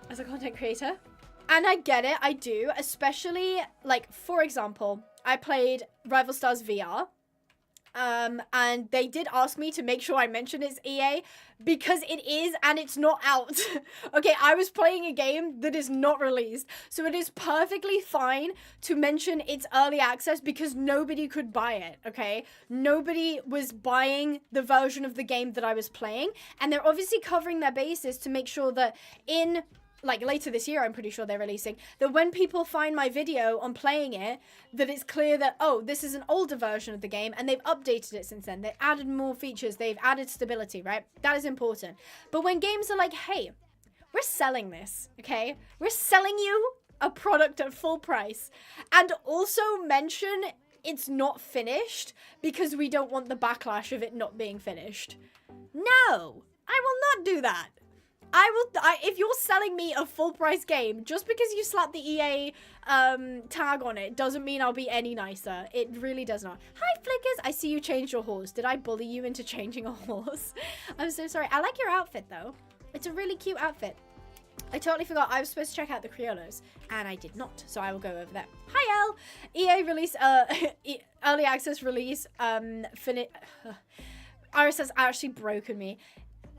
as a content creator. And I get it, I do, especially, like, for example, I played Rival Stars VR, and they did ask me to make sure I mention it's EA, because it is, and it's not out. Okay, I was playing a game that is not released, so it is perfectly fine to mention it's early access, because nobody could buy it, okay? Nobody was buying the version of the game that I was playing, and they're obviously covering their bases to make sure that in... like later this year, I'm pretty sure they're releasing, that when people find my video on playing it, that it's clear that, oh, this is an older version of the game, and they've updated it since then. They've added more features. They've added stability, right? That is important. But when games are like, hey, we're selling this, okay? We're selling you a product at full price, and also mention it's not finished because we don't want the backlash of it not being finished. No, I will not do that. If you're selling me a full price game, just because you slap the EA tag on it doesn't mean I'll be any nicer. It really does not. Hi, Flickers. I see you changed your horse. Did I bully you into changing a horse? I'm so sorry. I like your outfit, though. It's a really cute outfit. I totally forgot I was supposed to check out the Criollos, and I did not, so I will go over there. Hi, El. EA release, early access release, Iris has actually broken me.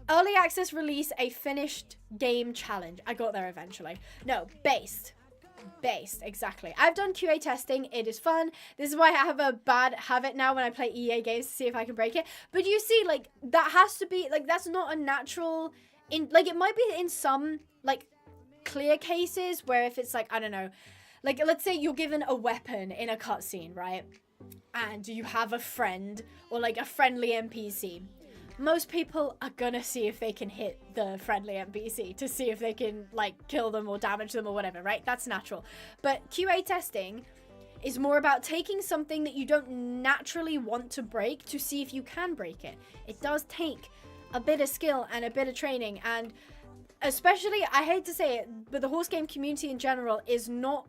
Early access release a finished game challenge. I got there eventually. No, based, exactly. I've done QA testing. It is fun. This is why I have a bad habit now when I play EA games to see if I can break it. But you see, like, that has to be, like, that's not a natural, like, it might be in some, like, clear cases where if it's, like, I don't know, like, let's say you're given a weapon in a cutscene, right? And you have a friend or, like, a friendly NPC. Most people are gonna see if they can hit the friendly NPC to see if they can, like, kill them or damage them or whatever, right? That's natural. But QA testing is more about taking something that you don't naturally want to break to see if you can break it. It does take a bit of skill and a bit of training, and especially, I hate to say it, but the horse game community in general is not,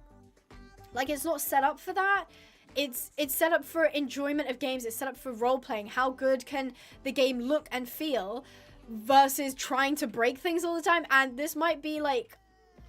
like, it's not set up for that. It's set up for enjoyment of games. It's set up for role-playing. How good can the game look and feel versus trying to break things all the time? And this might be like,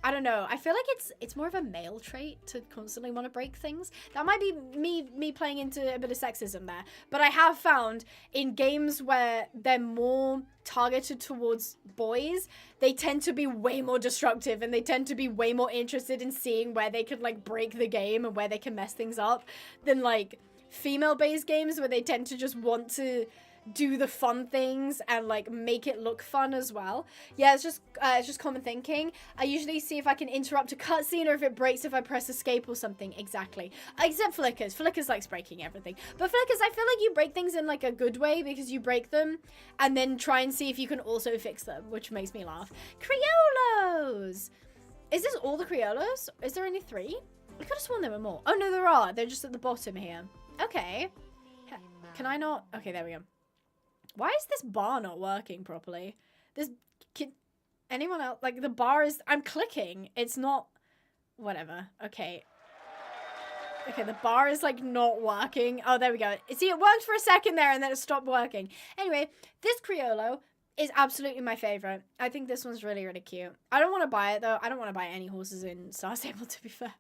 I don't know. I feel like it's more of a male trait to constantly want to break things. That might be me playing into a bit of sexism there. But I have found in games where they're more targeted towards boys, they tend to be way more destructive, and they tend to be way more interested in seeing where they could, like, break the game and where they can mess things up than, like, female-based games where they tend to just want to do the fun things and, like, make it look fun as well. Yeah, it's just common thinking. I usually see if I can interrupt a cutscene or if it breaks if I press escape or something. Exactly. Except Flickers. Flickers likes breaking everything. But Flickers, I feel like you break things in, like, a good way because you break them and then try and see if you can also fix them, which makes me laugh. Criollos! Is this all the Criollos? Is there only 3? I could have sworn there were more. Oh, no, there are. They're just at the bottom here. Okay. Can I not? Okay, there we go. Why is this bar not working properly? Anyone else? Like, the bar is... I'm clicking. It's not... Whatever. Okay. Okay, the bar is, like, not working. Oh, there we go. See, it worked for a second there, and then it stopped working. Anyway, this Criollo is absolutely my favorite. I think this one's really, really cute. I don't want to buy it, though. I don't want to buy any horses in Star Stable, to be fair.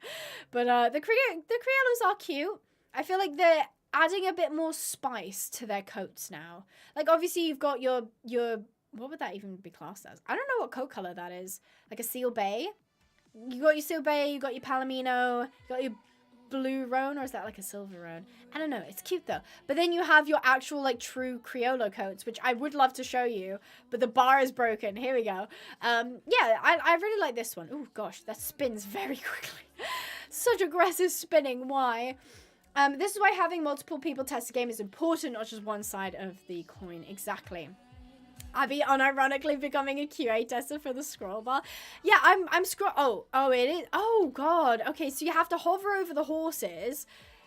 But the Criollos are cute. I feel like they're adding a bit more spice to their coats now. Like, obviously, you've got your what would that even be classed as? I don't know what coat color that is. Like a Seal Bay? You got your Seal Bay, you got your Palomino, you got your blue roan, or is that like a silver roan? I don't know. It's cute, though. But then you have your actual, like, true Criollo coats, which I would love to show you, but the bar is broken. Here we go. Yeah, I really like this one. Oh, gosh, that spins very quickly. Such aggressive spinning. Why? This is why having multiple people test a game is important, not just one side of the coin. Exactly. Abby unironically becoming a QA tester for the scroll bar. Yeah, I'm scroll. Oh, it is. Oh, God. Okay, so you have to hover over the horses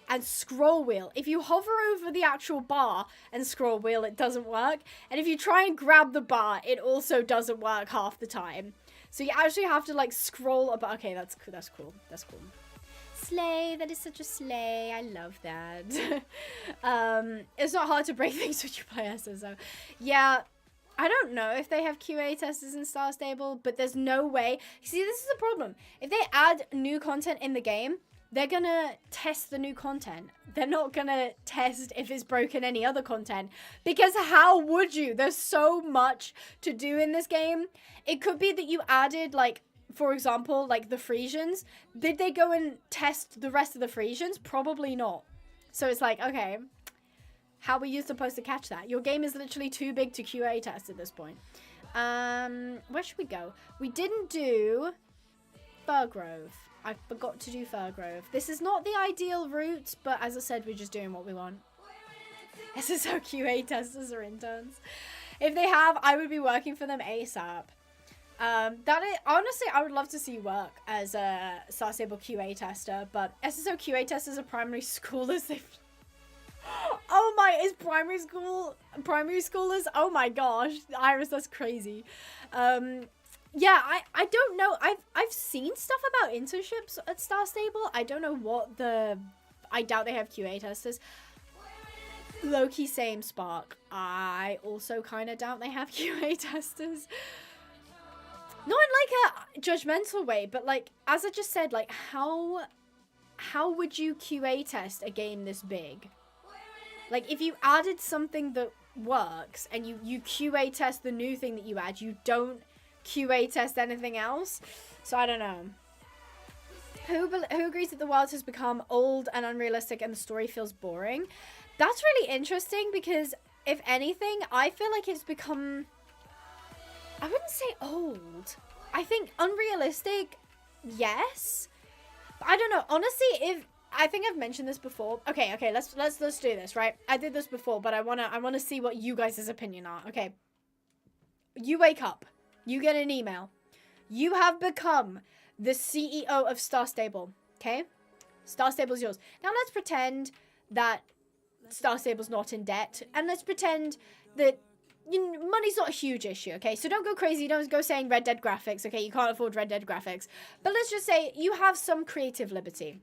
and scroll wheel. If you hover over the actual bar and scroll wheel, it doesn't work. And if you try and grab the bar, it also doesn't work half the time. So you actually have to, like, scroll about. Okay, that's cool. That's cool. Slay, that is such a slay. I love that. It's not hard to break things when you play SSO. Yeah, I don't know if they have QA testers in Star Stable, but there's no way. See, this is the problem. If they add new content in the game, they're gonna test the new content. They're not gonna test if it's broken any other content. Because how would you? There's so much to do in this game. It could be that you added, like, for example, like the Frisians. Did they go and test the rest of the Frisians? Probably not. So it's like, okay, how were you supposed to catch that? Your game is literally too big to QA test at this point. Where should we go? We didn't do Firgrove. I forgot to do Firgrove. This is not the ideal route, but as I said, we're just doing what we want. SSO QA testers or interns. If they have, I would be working for them ASAP. Honestly, I would love to see you work as a Star Stable QA tester, but SSO QA testers are primary schoolers. Oh my, is primary schoolers? Oh my gosh, Iris, that's crazy. Yeah, I don't know. I've seen stuff about internships at Star Stable. I don't know what I doubt they have QA testers. Low-key same Spark. I also kind of doubt they have QA testers. Not in like a judgmental way, but like, as I just said, like how would you QA test a game this big? Like, if you added something that works and you QA test the new thing that you add, you don't QA test anything else. So I don't know. Who agrees that the world has become old and unrealistic and the story feels boring? That's really interesting because if anything, I feel like it's become, I wouldn't say old. I think unrealistic, yes. But I don't know. Honestly, I think I've mentioned this before. Okay, let's do this, right? I did this before, but I wanna see what you guys' opinion are. Okay. You wake up. You get an email. You have become the CEO of Star Stable. Okay? Star Stable's yours. Now let's pretend that Star Stable's not in debt. And let's pretend that money's not a huge issue, okay? So don't go crazy. Don't go saying Red Dead graphics, okay? You can't afford Red Dead graphics. But let's just say you have some creative liberty.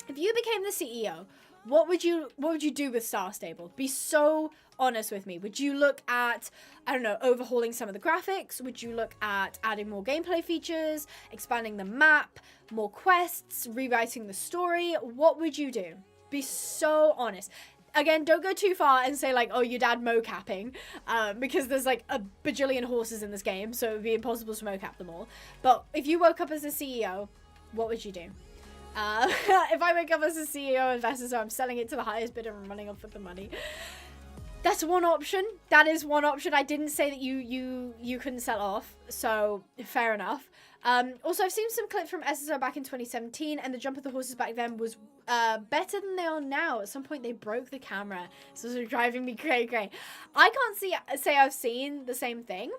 If you became the CEO, what would you do with Star Stable? Be so honest with me. Would you look at, I don't know, overhauling some of the graphics? Would you look at adding more gameplay features, expanding the map, more quests, rewriting the story? What would you do? Be so honest. Again, don't go too far and say like, oh, you'd add mocapping, because there's like a bajillion horses in this game, so it would be impossible to mocap them all. But if you woke up as a CEO, what would you do? If I wake up as a CEO of SSO, I'm selling it to the highest bidder and running off with the money. That's one option. That is one option. I didn't say that you couldn't sell off, so fair enough. Also, I've seen some clips from SSO back in 2017, and the jump of the horses back then was better than they are now. At some point, they broke the camera, so it's driving me cray-cray. I can't say I've seen the same thing,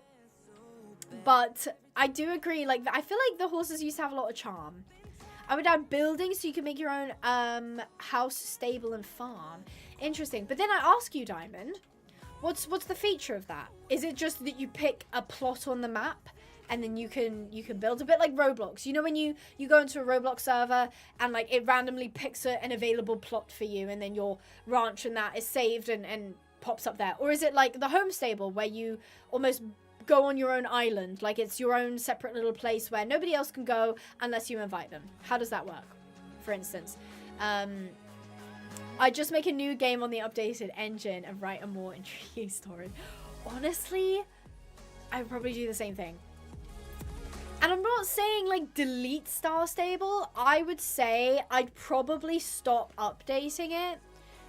but I do agree. Like, I feel like the horses used to have a lot of charm. I would add buildings so you can make your own house, stable, and farm. Interesting. But then I ask you, Diamond, what's the feature of that? Is it just that you pick a plot on the map and then you can build a bit like Roblox? You know when you go into a Roblox server and like it randomly picks an available plot for you and then your ranch and that is saved and pops up there? Or is it like the home stable where you almost go on your own island, like it's your own separate little place where nobody else can go unless you invite them? How does that work, for instance? I just make a new game on the updated engine and write a more intriguing story. Honestly, I would probably do the same thing. And I'm not saying like delete Star Stable. I would say I'd probably stop updating it,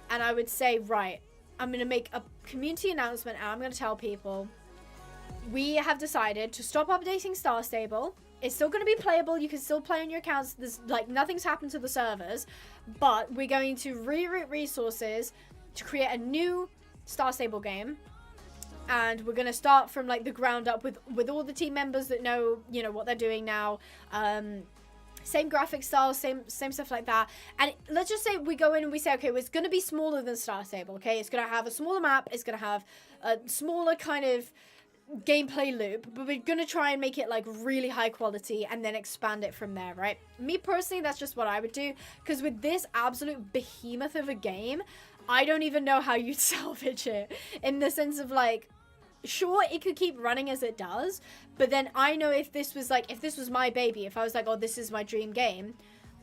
and I would say, right, I'm gonna make a community announcement and I'm gonna tell people we have decided to stop updating Star Stable. It's still going to be playable. You can still play on your accounts. There's like nothing's happened to the servers, but we're going to reroute resources to create a new Star Stable game. And we're going to start from like the ground up with all the team members that know, you know, what they're doing now. Same graphic style, same stuff like that. And let's just say we go in and we say, okay, well, it's going to be smaller than Star Stable. Okay. It's going to have a smaller map. It's going to have a smaller kind of gameplay loop, but we're gonna try and make it like really high quality and then expand it from there, right? Me personally, that's just what I would do, because with this absolute behemoth of a game, I don't even know how you'd salvage it, in the sense of like, sure, it could keep running as it does, but then I know if this was my baby, if I was like, oh, this is my dream game,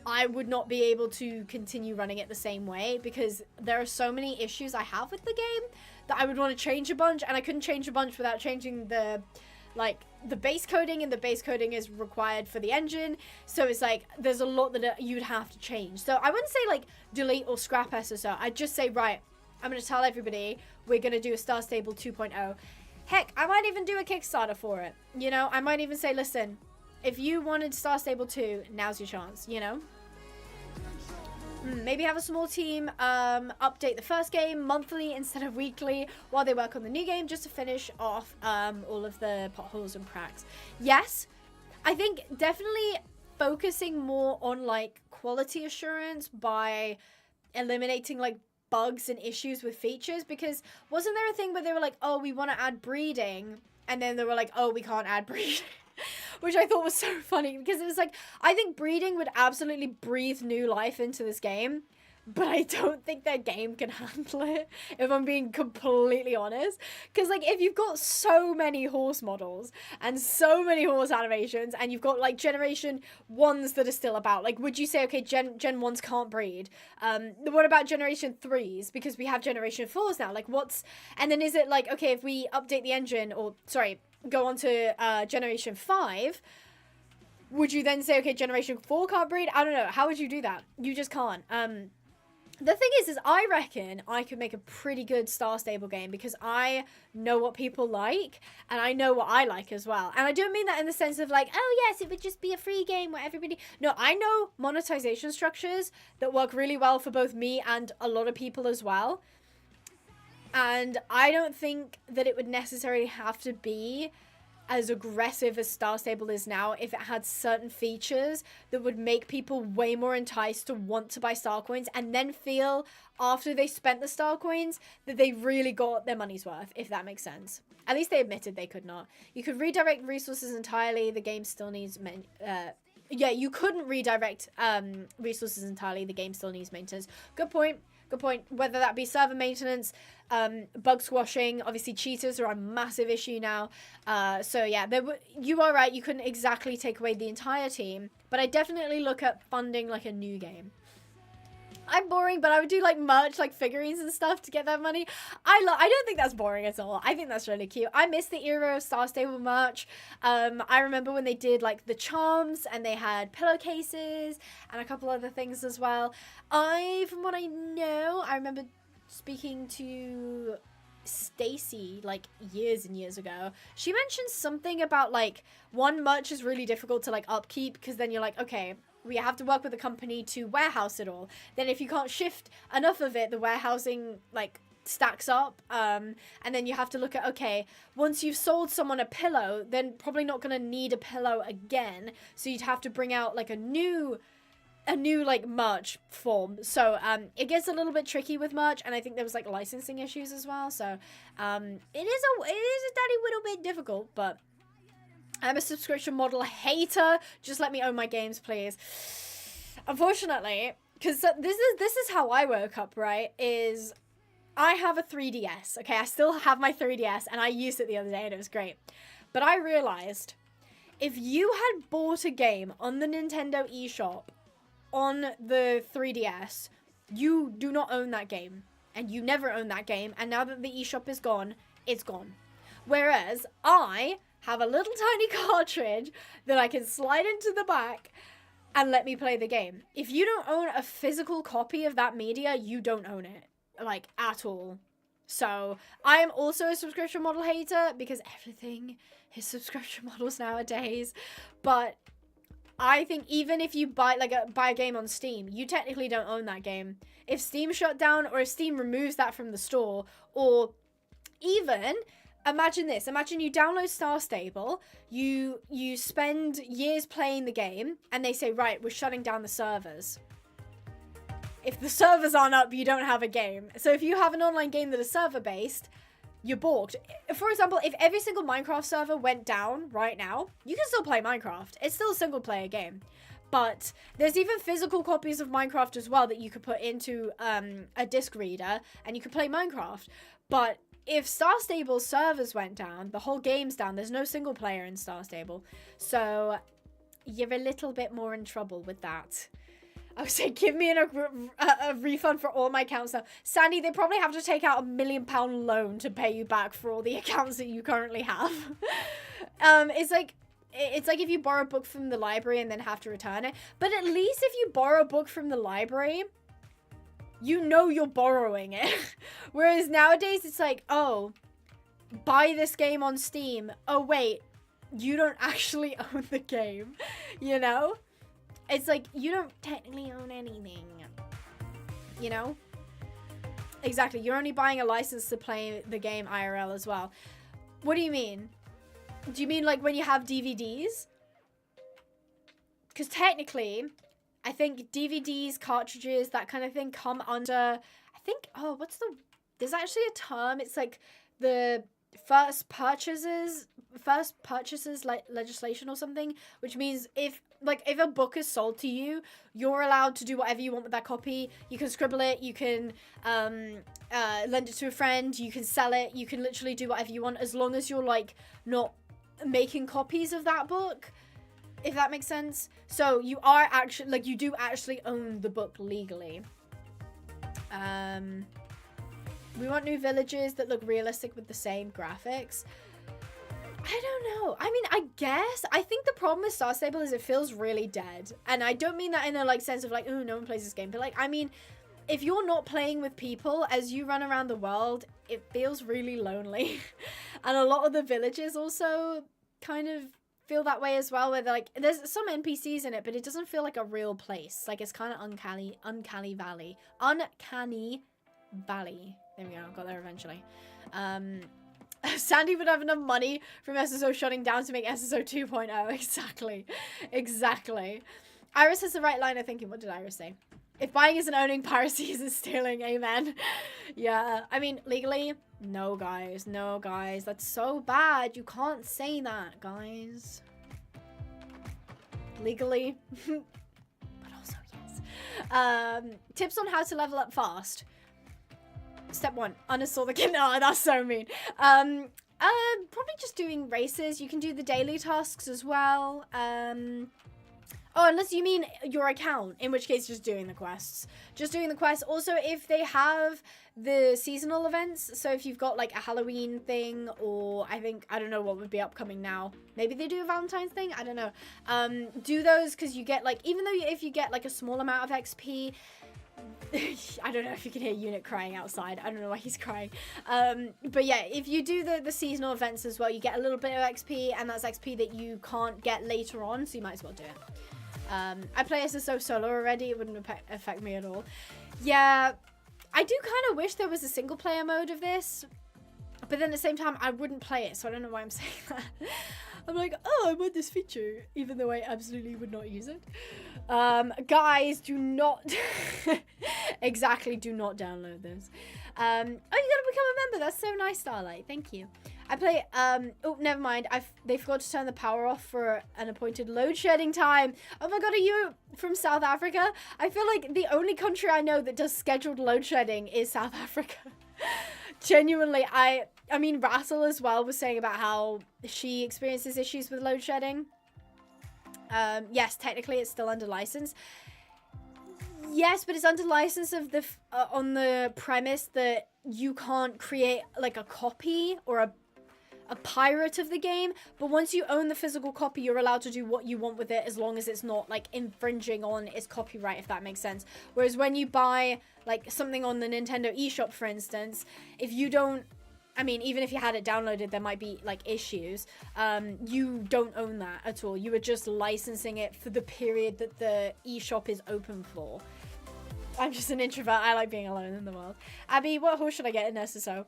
I would not be able to continue running it the same way, because there are so many issues I have with the game that I would want to change a bunch, and I couldn't change a bunch without changing the base coding, and the base coding is required for the engine, so it's like, there's a lot that you'd have to change. So I wouldn't say like delete or scrap SSO, I'd just say, right, I'm going to tell everybody we're going to do a Star Stable 2.0. Heck, I might even do a Kickstarter for it, you know? I might even say, listen, if you wanted Star Stable 2, now's your chance, you know? Maybe have a small team update the first game monthly instead of weekly while they work on the new game, just to finish off all of the potholes and cracks. Yes, I think definitely focusing more on like quality assurance by eliminating like bugs and issues with features, because wasn't there a thing where they were like, oh, we want to add breeding, and then they were like, oh, we can't add breeding? Which I thought was so funny, because it was like, I think breeding would absolutely breathe new life into this game, but I don't think their game can handle it, if I'm being completely honest. Because like, if you've got so many horse models and so many horse animations, and you've got like generation 1s that are still about, like, would you say, okay, gen 1s can't breed? What about generation 3s? Because we have generation 4s now, like and then is it like, okay, if we update the engine, or sorry, go on to generation 5, would you then say, okay, generation 4 can't breed? I don't know. How would you do that? You just can't. The thing is I reckon I could make a pretty good Star Stable game, because I know what people like, and I know what I like as well. And I don't mean that in the sense of like, oh yes, it would just be a free game where everybody... No, I know monetization structures that work really well for both me and a lot of people as well. And I don't think that it would necessarily have to be as aggressive as Star Stable is now if it had certain features that would make people way more enticed to want to buy star coins, and then feel after they spent the star coins that they really got their money's worth, if that makes sense. At least they admitted they could not. You could redirect resources entirely. The game still needs... yeah, you couldn't redirect resources entirely. The game still needs maintenance. Good point. Good point. Whether that be server maintenance, bug squashing, obviously cheaters are a massive issue now. So yeah, you are right. You couldn't exactly take away the entire team, but I definitely look at funding like a new game. I'm boring, but I would do like merch, like figurines and stuff to get that money. I don't think that's boring at all. I think that's really cute. I miss the era of Star Stable merch. I remember when they did like the charms, and they had pillowcases and a couple other things as well. From what I know, I remember speaking to Stacy like years and years ago. She mentioned something about like, one, merch is really difficult to like upkeep, because then you're like, okay, we have to work with a company to warehouse it all. Then if you can't shift enough of it, the warehousing like stacks up. And then you have to look at, okay, once you've sold someone a pillow, then probably not going to need a pillow again. So you'd have to bring out like a new like merch form. So it gets a little bit tricky with merch, and I think there was like licensing issues as well. So it is a tiny little bit difficult, but I'm a subscription model hater. Just let me own my games, please. Unfortunately, because this is how I woke up, right? Is I have a 3DS. Okay, I still have my 3DS, and I used it the other day, and it was great. But I realized if you had bought a game on the Nintendo eShop on the 3DS, you do not own that game, and you never own that game. And now that the eShop is gone, it's gone. Whereas I have a little tiny cartridge that I can slide into the back and let me play the game. If you don't own a physical copy of that media, you don't own it, like, at all. So I am also a subscription model hater, because everything is subscription models nowadays. But I think even if you buy a game on Steam, you technically don't own that game. If Steam shut down, or if Steam removes that from the store, or even... Imagine this. Imagine you download Star Stable, you spend years playing the game, and they say, right, we're shutting down the servers. If the servers aren't up, you don't have a game. So if you have an online game that is server-based, you're balked. For example, if every single Minecraft server went down right now, you can still play Minecraft. It's still a single player game. But there's even physical copies of Minecraft as well that you could put into a disc reader and you could play Minecraft. But if Star Stable's servers went down, the whole game's down. There's no single player in Star Stable. So you're a little bit more in trouble with that. I would say, give me a refund for all my accounts now. Sandy, they probably have to take out £1 million loan to pay you back for all the accounts that you currently have. It's like if you borrow a book from the library and then have to return it. But at least if you borrow a book from the library, you know you're borrowing it. Whereas nowadays, it's like, oh, buy this game on Steam. Oh, wait, you don't actually own the game, you know? It's like, you don't technically own anything, you know? Exactly, you're only buying a license to play the game IRL as well. What do you mean? Do you mean like when you have DVDs? Because technically, I think DVDs, cartridges, that kind of thing come under, I think, oh, there's actually a term. It's like the first purchases legislation or something, which means if a book is sold to you, you're allowed to do whatever you want with that copy. You can scribble it, you can lend it to a friend, you can sell it, you can literally do whatever you want as long as you're like not making copies of that book, if that makes sense. So you are actually, like, you do actually own the book legally. We want new villages that look realistic with the same graphics. I don't know. I mean, I think the problem with Star Stable is it feels really dead. And I don't mean that in a like sense of like, oh, no one plays this game. But like, I mean, if you're not playing with people as you run around the world, it feels really lonely. And a lot of the villages also kind of feel that way as well, where they're like, there's some NPCs in it, but it doesn't feel like a real place. Like, it's kind of uncanny valley. Uncanny valley. There we go, got there eventually. Sandy would have enough money from SSO shutting down to make SSO 2.0. Exactly. Iris has the right line of thinking. What did Iris say? If buying isn't owning, piracy isn't stealing. Amen. Yeah, I mean, legally, no, guys. No, guys. That's so bad. You can't say that, guys. Legally. But also, yes. Tips on how to level up fast. Step 1, uninstall the game. Oh, that's so mean. Probably just doing races. You can do the daily tasks as well. Oh, unless you mean your account, in which case just doing the quests. Just doing the quests. Also, if they have the seasonal events, so if you've got like a Halloween thing, or I don't know what would be upcoming now. Maybe they do a Valentine's thing, I don't know. Do those, because you get like, even though if you get like a small amount of XP, I don't know if you can hear Unit crying outside. I don't know why he's crying. But yeah, if you do the seasonal events as well, you get a little bit of XP, and that's XP that you can't get later on, so you might as well do it. I play SSO solo already. It wouldn't affect me at all. Yeah, I do kind of wish there was a single player mode of this, but then at the same time, I wouldn't play it, so I don't know why I'm saying that. I'm like, oh, I want this feature, even though I absolutely would not use it. Guys, do not... Exactly, do not download this. Oh, you gotta become a member. That's so nice, Starlight. Thank you. I play, oh, never mind. They forgot to turn the power off for an appointed load shedding time. Oh my god, are you from South Africa? I feel like the only country I know that does scheduled load shedding is South Africa. Genuinely, I mean, Rattle as well was saying about how she experiences issues with load shedding. Yes, technically it's still under license. Yes, but it's under license of the on the premise that you can't create like a copy or a pirate of the game, but once you own the physical copy, you're allowed to do what you want with it as long as it's not like infringing on its copyright, if that makes sense. Whereas when you buy like something on the Nintendo eShop, for instance, if you don't, I mean, even if you had it downloaded, there might be like issues. You don't own that at all. You are just licensing it for the period that the eShop is open for. I'm just an introvert. I like being alone in the world. Abby, what horse should I get in SSO?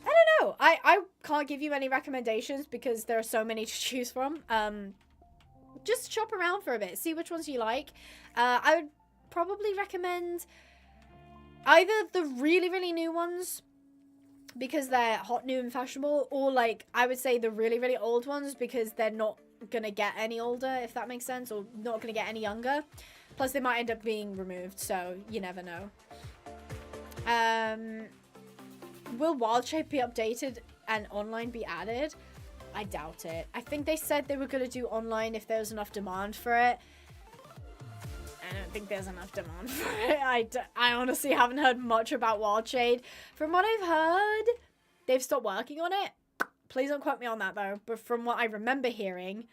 I don't know. I can't give you any recommendations because there are so many to choose from. Just shop around for a bit. See which ones you like. I would probably recommend either the really, really new ones because they're hot, new, and fashionable, or like I would say the really, really old ones because they're not gonna get any older, if that makes sense, or not gonna get any younger. Plus, they might end up being removed, so you never know. Will Wild Shape be updated and online be added? I doubt it. I think they said they were gonna do online if there was enough demand for it. I don't think there's enough demand for it. I honestly haven't heard much about Wild Shade. From what I've heard, they've stopped working on it. Please don't quote me on that, though. But from what I remember hearing,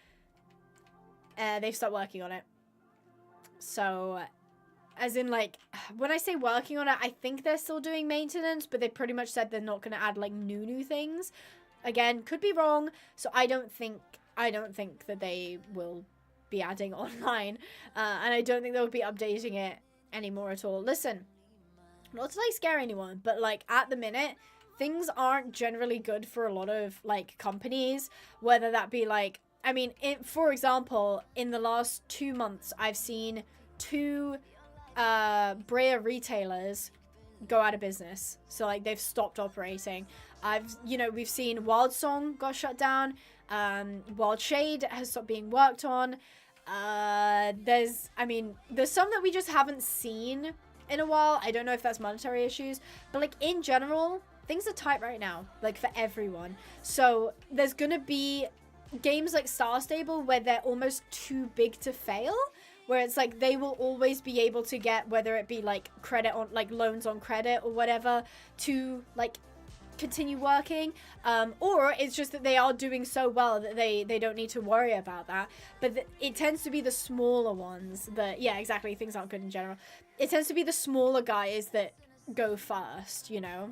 they've stopped working on it. So, as in, like, when I say working on it, I think they're still doing maintenance, but they pretty much said they're not going to add, like, new things. Again, could be wrong. So I don't think that they will be adding online, and I don't think they'll be updating it anymore at all. Listen, not to like scare anyone, but like at the minute things aren't generally good for a lot of like companies, whether that be like, I mean, for example, in the last 2 months I've seen 2 Brea retailers go out of business, so like they've stopped operating. We've seen Wild Song got shut down. Wild Shade has stopped being worked on. There's some that we just haven't seen in a while. I don't know if that's monetary issues, but like in general, things are tight right now, like for everyone. So there's gonna be games like Star Stable where they're almost too big to fail, where it's like they will always be able to get, whether it be like credit on, like loans on credit or whatever, to like continue working, or it's just that they are doing so well that they don't need to worry about that. But it tends to be the smaller ones that, yeah, exactly, things aren't good in general. It tends to be the smaller guys that go first, you know.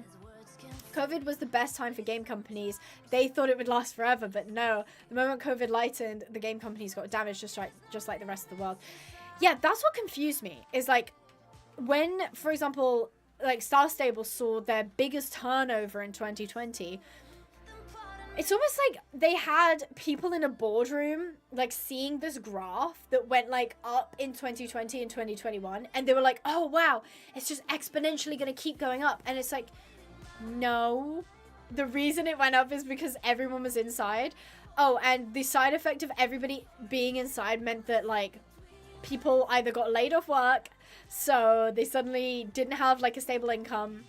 COVID was the best time for game companies. They thought it would last forever, but no, the moment COVID lightened, the game companies got damaged just like the rest of the world. Yeah, that's what confused me, is like when, for example, like Star Stable saw their biggest turnover in 2020, it's almost like they had people in a boardroom like seeing this graph that went like up in 2020 and 2021, and they were like, oh wow, it's just exponentially gonna keep going up. And it's like, no, the reason it went up is because everyone was inside. Oh, and the side effect of everybody being inside meant that like people either got laid off work, so they suddenly didn't have like a stable income.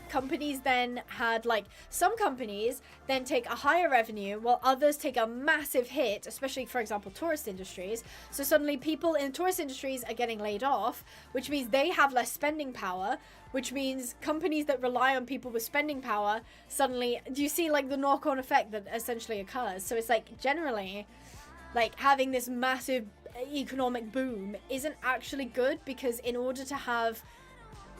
Companies then had, like, some companies then take a higher revenue while others take a massive hit, especially, for example, tourist industries. So suddenly people in tourist industries are getting laid off, which means they have less spending power, which means companies that rely on people with spending power suddenly, do you see like the knock-on effect that essentially occurs? So it's like generally like having this massive economic boom isn't actually good, because in order to have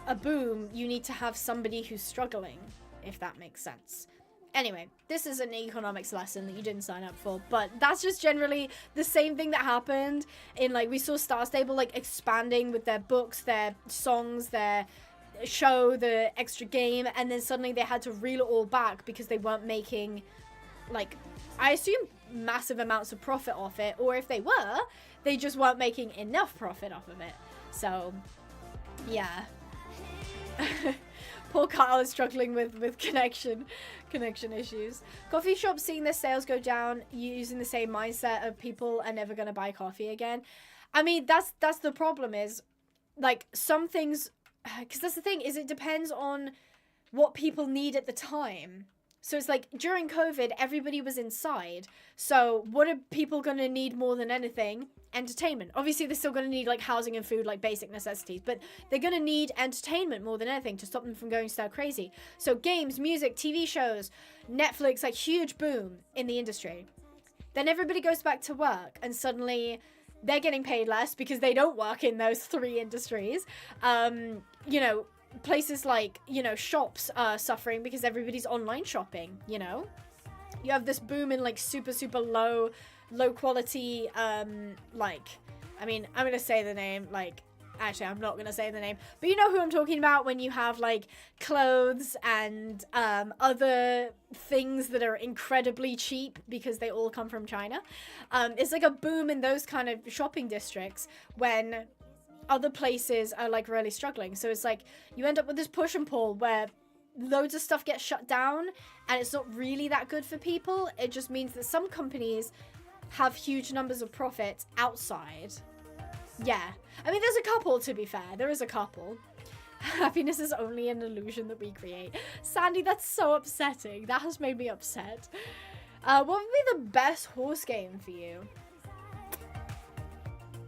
a boom, you need to have somebody who's struggling, if that makes sense. Anyway, this is an economics lesson that you didn't sign up for, but that's just generally the same thing that happened in, like, we saw Star Stable, like, expanding with their books, their songs, their show, the extra game, and then suddenly they had to reel it all back because they weren't making, like, I assume massive amounts of profit off it, or if they were, they just weren't making enough profit off of it. So, yeah. Poor Kyle is struggling with connection issues. Coffee shops seeing their sales go down using the same mindset of people are never going to buy coffee again. I mean, that's the problem, is like some things, because that's the thing, is it depends on what people need at the time. So it's like during COVID, everybody was inside. So what are people going to need more than anything? Entertainment. Obviously, they're still going to need like housing and food, like basic necessities, but they're going to need entertainment more than anything to stop them from going stir crazy. So games, music, TV shows, Netflix, like huge boom in the industry. Then everybody goes back to work and suddenly they're getting paid less because they don't work in those 3 industries. You know, places like, you know, shops are suffering because everybody's online shopping, you know. You have this boom in like super low quality, like, I mean, I'm gonna say the name, like, actually I'm not gonna say the name, but you know who I'm talking about when you have like clothes and other things that are incredibly cheap because they all come from China. It's like a boom in those kind of shopping districts when other places are like really struggling. So it's like you end up with this push and pull where loads of stuff gets shut down and it's not really that good for people. It just means that some companies have huge numbers of profits outside. Yeah. I mean, there's a couple, to be fair. There is a couple. Happiness is only an illusion that we create. Sandy, that's so upsetting. That has made me upset. What would be the best horse game for you?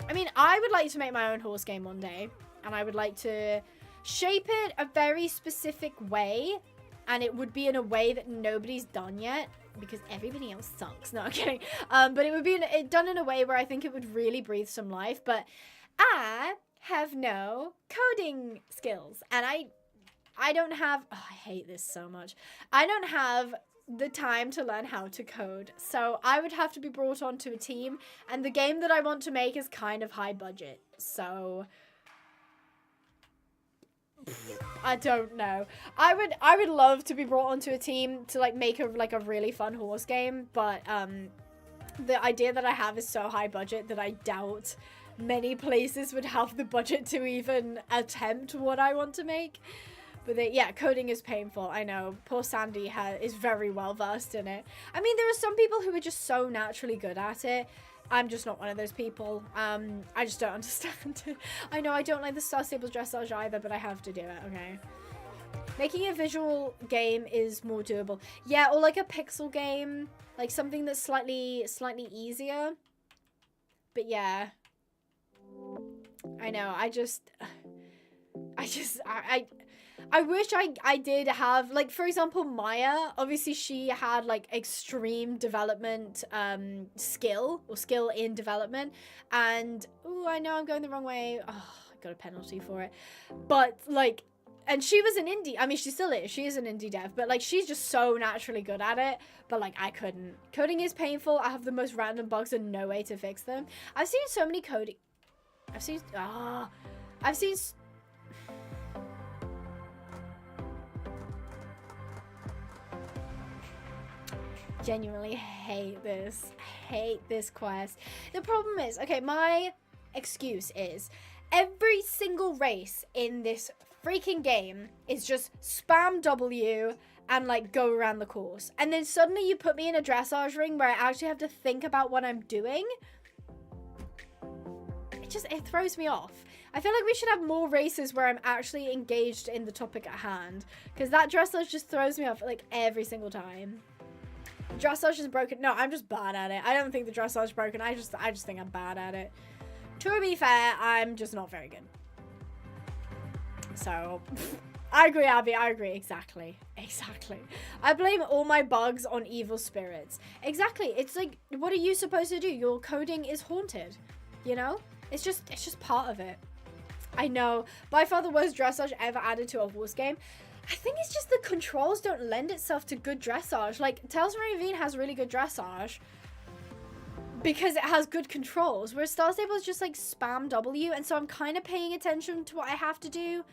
I mean, I would like to make my own horse game one day. And I would like to shape it a very specific way. And it would be in a way that nobody's done yet. Because everybody else sucks. No, I'm kidding. But it would be done in a way where I think it would really breathe some life. But I have no coding skills. And I don't have... Oh, I hate this so much. I don't have the time to learn how to code. So I would have to be brought onto a team. And the game that I want to make is kind of high budget. So... I don't know. I would love to be brought onto a team to like make a really fun horse game, but the idea that I have is so high budget that I doubt many places would have the budget to even attempt what I want to make. But yeah, coding is painful. I know. Poor Sandy is very well versed in it. I mean, there are some people who are just so naturally good at it. I'm just not one of those people. I just don't understand it. I know I don't like the Star Stable dressage either, but I have to do it, okay? Making a visual game is more doable. Yeah, or like a pixel game. Like something that's slightly easier. But yeah. I know, I wish I did have, like, for example, Maya, obviously she had, like, extreme development skill in development, and, ooh, I know I'm going the wrong way. Oh, I got a penalty for it. But, like, and she was an indie, I mean, she still is, she is an indie dev, but, like, she's just so naturally good at it, but, like, I couldn't. Coding is painful, I have the most random bugs and no way to fix them. I've seen so many coding, genuinely hate this quest. The problem is, okay, my excuse is every single race in this freaking game is just spam W and like go around the course, and then suddenly you put me in a dressage ring where I actually have to think about what I'm doing. It throws me off. I feel like we should have more races where I'm actually engaged in the topic at hand, because that dressage just throws me off like every single time. Dressage is broken. No, I'm just bad at it. I don't think the dressage is broken. I just think I'm bad at it. To be fair, I'm just not very good. So, I agree, Abby. I agree. Exactly. I blame all my bugs on evil spirits. Exactly. It's like, what are you supposed to do? Your coding is haunted. You know? It's just part of it. I know. By far the worst dressage ever added to a horse game. I think it's just the controls don't lend itself to good dressage. Like, Tales from Ravine has really good dressage because it has good controls, whereas Star Stable is just like spam W, and so I'm kind of paying attention to what I have to do.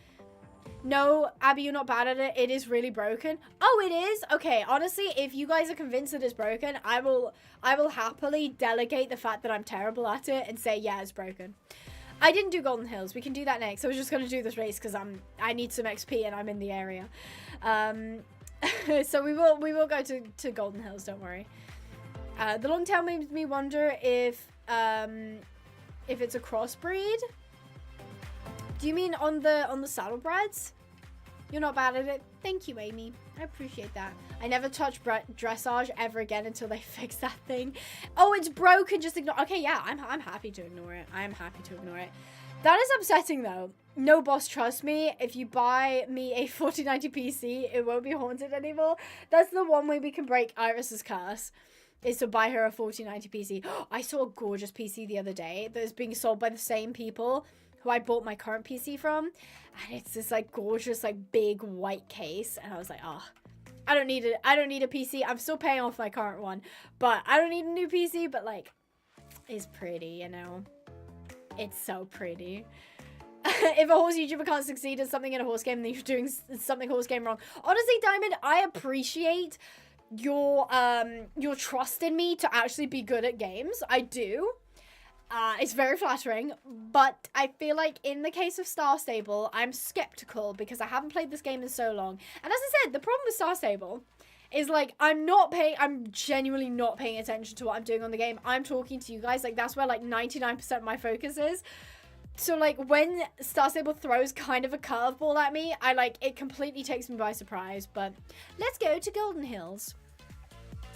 No, Abby, you're not bad at it. It is really broken. Oh, it is? Okay, honestly, if you guys are convinced that it's broken, I will happily delegate the fact that I'm terrible at it and say, yeah, it's broken. I didn't do Golden Hills. We can do that next. I was just going to do this race because I need some XP and I'm in the area. So we will go to Golden Hills, don't worry. The long tail made me wonder if it's a crossbreed. Do you mean on the saddlebreds? You're not bad at it. Thank you, Amy. I appreciate that. I never touch dressage ever again until they fix that thing. Oh, it's broken. Just ignore. Okay, yeah, I'm happy to ignore it. I am happy to ignore it. That is upsetting, though. No, boss, trust me. If you buy me a 4090 PC, it won't be haunted anymore. That's the one way we can break Iris's curse, is to buy her a 4090 PC. I saw a gorgeous PC the other day that is being sold by the same people who I bought my current PC from, and it's this like gorgeous like big white case, and I was like, oh, I don't need it. I don't need a PC. I'm still paying off my current one, but I don't need a new PC. But like, it's pretty, you know. It's so pretty. If a horse YouTuber can't succeed at something in a horse game, then you're doing something horse game wrong. Honestly, Diamond, I appreciate your trust in me to actually be good at games. I do. It's very flattering, but I feel like in the case of Star Stable, I'm skeptical because I haven't played this game in so long. And as I said, the problem with Star Stable is like I'm genuinely not paying attention to what I'm doing on the game. I'm talking to you guys. Like that's where like 99% of my focus is. So like when Star Stable throws kind of a curveball at me, it completely takes me by surprise. But let's go to Golden Hills.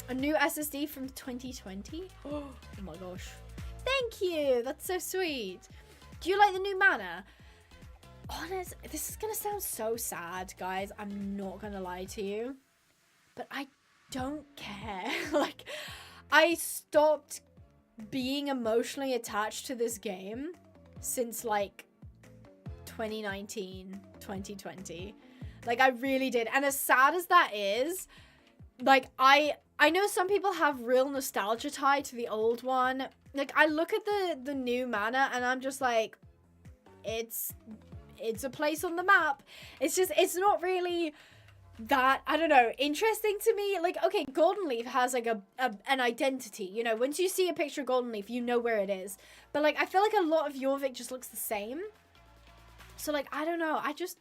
A new SSD from 2020. Oh my gosh. Thank you. That's so sweet. Do you like the new mana? Honest, this is gonna sound so sad, guys. I'm not gonna lie to you, but I don't care. Like, I stopped being emotionally attached to this game since like 2019, 2020. Like, I really did. And as sad as that is, like, I know some people have real nostalgia tied to the old one. Like, I look at the new mana and I'm just like, it's a place on the map. It's just, it's not really that, I don't know, interesting to me. Like, okay, Golden Leaf has like an identity, you know, once you see a picture of Golden Leaf, you know where it is. But like, I feel like a lot of Jorvik just looks the same. So like, I don't know, I just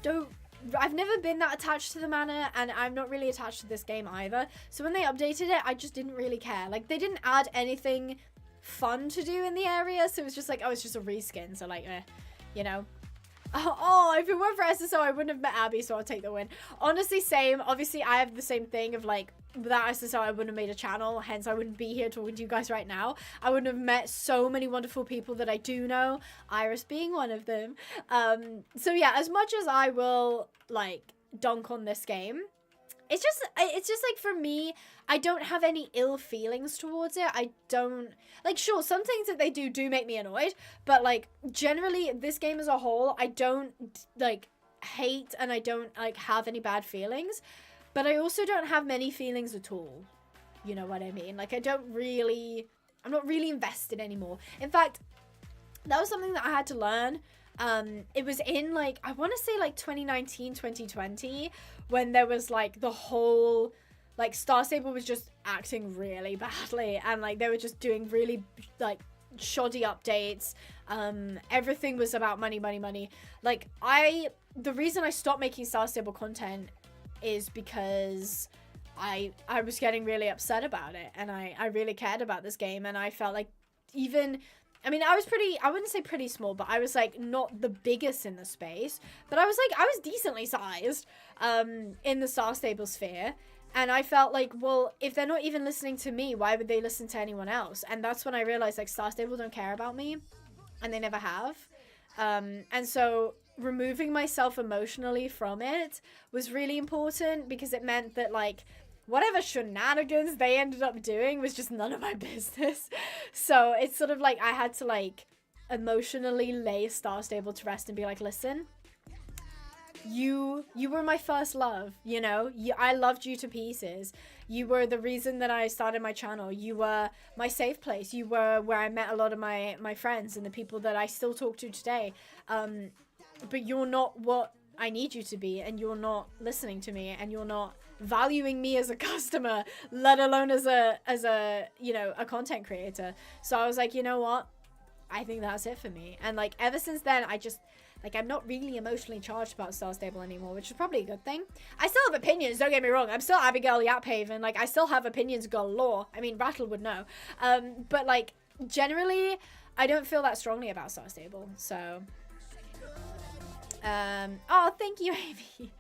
don't, I've never been that attached to the mana, and I'm not really attached to this game either. So when they updated it, I just didn't really care. Like, they didn't add anything fun to do in the area, so it was just like, oh, it's just a reskin, so like, you know. Oh, if it weren't for SSO, I wouldn't have met Abby, so I'll take the win. Honestly, same. Obviously, I have the same thing of like, without SSO, I wouldn't have made a channel, hence I wouldn't be here talking to you guys right now. I wouldn't have met so many wonderful people that I do know, Iris being one of them. So yeah, as much as I will like dunk on this game, it's just like, for me, I don't have any ill feelings towards it. I don't, like, sure, some things that they do make me annoyed, but like, generally, this game as a whole, I don't like hate, and I don't like have any bad feelings, but I also don't have many feelings at all. You know what I mean? Like, I'm not really invested anymore. In fact, that was something that I had to learn. It was in like, I want to say like 2019, 2020, when there was like the whole, like, Star Stable was just acting really badly, and like they were just doing really like shoddy updates. Everything was about money. Like, the reason I stopped making Star Stable content is because I was getting really upset about it, and I really cared about this game, and I felt like, even, I mean, I wouldn't say pretty small, but I was like not the biggest in the space, but I was decently sized in the Star Stable sphere. And I felt like, well, if they're not even listening to me, why would they listen to anyone else? And that's when I realized, like, Star Stable don't care about me, and they never have. And so removing myself emotionally from it was really important, because it meant that, like, whatever shenanigans they ended up doing was just none of my business. So it's sort of like I had to, like, emotionally lay Star Stable to rest and be like, listen, you were my first love, you know? I loved you to pieces. You were the reason that I started my channel. You were my safe place. You were where I met a lot of my friends and the people that I still talk to today. But you're not what I need you to be, and you're not listening to me, and you're not valuing me as a customer, let alone as a you know, a content creator. So I was like, you know what? I think that's it for me. And like, ever since then, I just, like, I'm not really emotionally charged about Star Stable anymore, which is probably a good thing. I still have opinions, don't get me wrong. I'm still Abigail Pinehaven. Like, I still have opinions galore. I mean, Rattle would know. But like, generally, I don't feel that strongly about Star Stable. So, oh, thank you, Amy.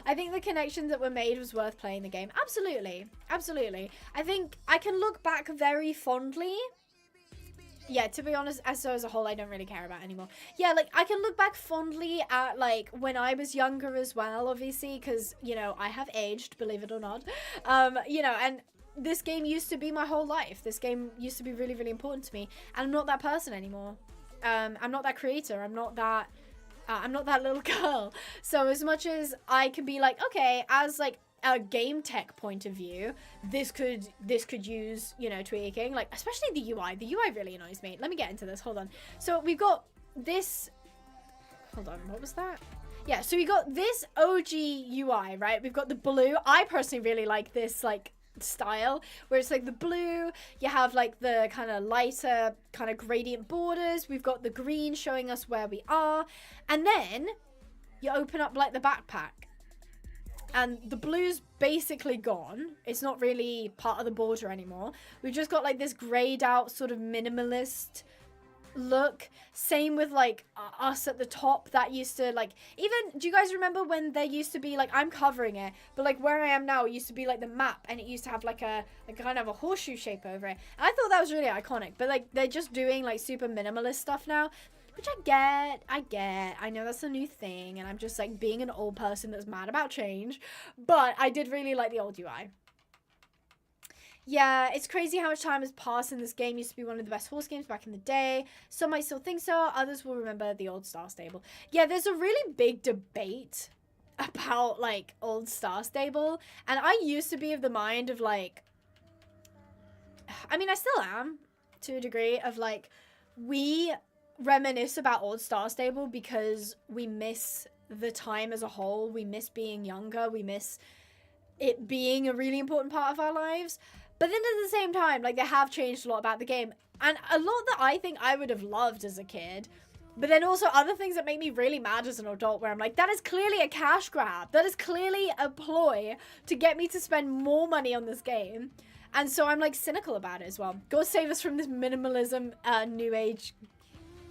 I think the connections that were made was worth playing the game. Absolutely. Absolutely. I think I can look back very fondly. Yeah, to be honest, as a whole, I don't really care about anymore. Yeah, like, I can look back fondly at, like, when I was younger as well, obviously, because, you know, I have aged, believe it or not. You know, and this game used to be my whole life. This game used to be really, really important to me, and I'm not that person anymore. I'm not that creator. I'm not that little girl. So as much as I can be like, okay, as, like, a game tech point of view, this could use, you know, tweaking, like, especially the UI. The UI really annoys me. Let me get into this. Hold on. So we've got this. Hold on. What was that? Yeah. So we got this OG UI, right? We've got the blue. I personally really like this, like, style, where it's like the blue, you have like the kind of lighter kind of gradient borders, we've got the green showing us where we are, and then you open up like the backpack and the blue's basically gone. It's not really part of the border anymore. We've just got like this grayed out sort of minimalist look. Same with like us at the top. That used to like, even, do you guys remember when there used to be like, I'm covering it, but like where I am now, it used to be like the map, and it used to have like a kind of a horseshoe shape over it, and I thought that was really iconic. But like they're just doing like super minimalist stuff now, which I get. I know that's a new thing, and I'm just like being an old person that's mad about change, but I did really like the old UI. Yeah, it's crazy how much time has passed, and this game used to be one of the best horse games back in the day. Some might still think so, others will remember the old Star Stable. Yeah, there's a really big debate about, like, old Star Stable, and I used to be of the mind of, like, I mean, I still am, to a degree, of, like, we reminisce about old Star Stable because we miss the time as a whole, we miss being younger, we miss it being a really important part of our lives. But then at the same time, like, they have changed a lot about the game. And a lot that I think I would have loved as a kid. But then also other things that make me really mad as an adult, where I'm like, that is clearly a cash grab. That is clearly a ploy to get me to spend more money on this game. And so I'm, like, cynical about it as well. God save us from this minimalism, new age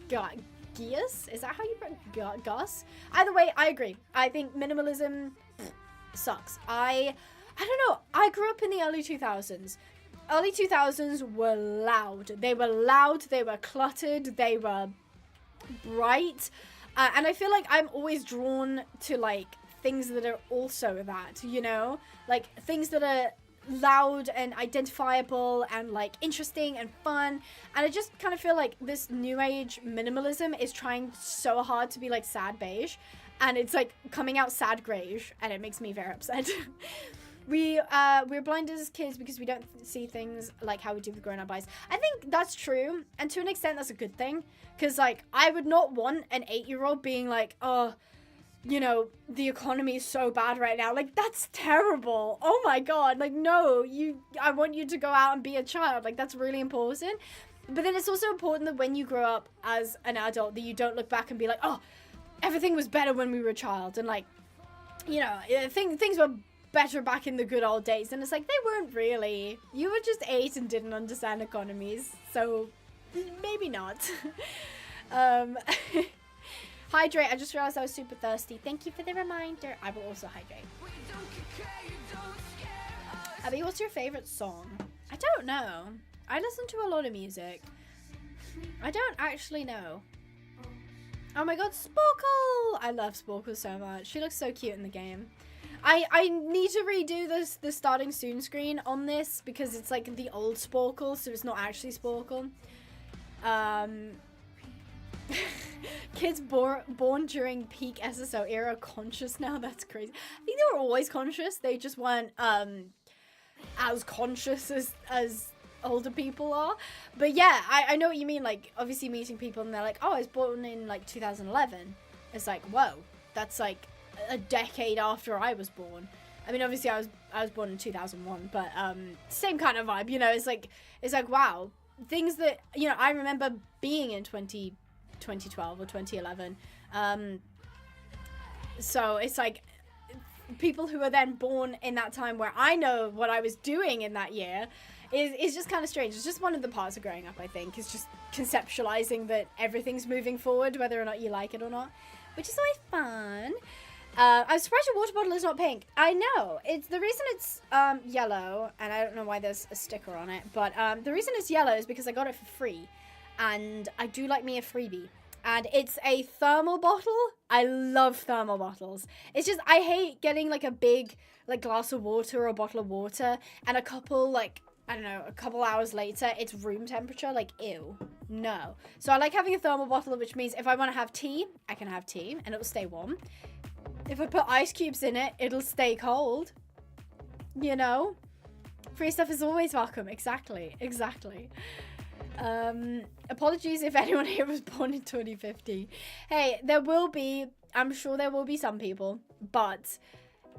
gears? Is that how you put Gus? Either way, I agree. I think minimalism sucks. I don't know. I grew up in the early 2000s. Early 2000s were loud. They were loud. They were cluttered. They were bright. And I feel like I'm always drawn to, like, things that are also that, you know? Like, things that are loud and identifiable and, like, interesting and fun. And I just kind of feel like this new age minimalism is trying so hard to be, like, sad beige. And it's, like, coming out sad greyish. And it makes me very upset. We're blinded as kids because we don't see things like how we do with grown-up eyes. I think that's true, and to an extent that's a good thing, because like I would not want an 8-year-old being like, oh, you know, the economy is so bad right now. Like, that's terrible. Oh my god. Like, no, I want you to go out and be a child. Like, that's really important. But then it's also important that when you grow up as an adult that you don't look back and be like, oh, everything was better when we were a child, and like, you know, things were better back in the good old days. And it's like, they weren't really. You were just 8 and didn't understand economies, so maybe not. Hydrate. I just realized I was super thirsty. Thank you for the reminder. I will also hydrate. Abby, what's your favorite song? I don't know. I listen to a lot of music. I don't actually know. Oh my god, Sporkle! I love Sporkle so much. She looks so cute in the game. I need to redo the starting soon screen on this because it's like the old Sporkle, so it's not actually Sporkle. Kids born during peak SSO era conscious now. That's crazy. I think they were always conscious. They just weren't as conscious as older people are. But yeah, I know what you mean. Like, obviously meeting people and they're like, oh, I was born in like 2011. It's like, whoa, that's like a decade after I was born. I mean, obviously I was born in 2001, but same kind of vibe, you know. It's like wow, things that, you know, I remember being in 2012 or 2011. So it's like people who are then born in that time where I know what I was doing in that year is just kind of strange. It's just one of the parts of growing up, I think, is just conceptualizing that everything's moving forward, whether or not you like it or not, which is always fun. I'm surprised your water bottle is not pink. I know. It's the reason it's yellow, and I don't know why there's a sticker on it, but the reason it's yellow is because I got it for free, and I do like me a freebie. And it's a thermal bottle. I love thermal bottles. It's just, I hate getting like a big like glass of water or a bottle of water, and a couple like, I don't know, a couple hours later, it's room temperature. Like, ew, no. So I like having a thermal bottle, which means if I want to have tea, I can have tea, and it'll stay warm. If I put ice cubes in it, it'll stay cold. You know? Free stuff is always welcome. Exactly. Apologies if anyone here was born in 2050. Hey, I'm sure there will be some people, but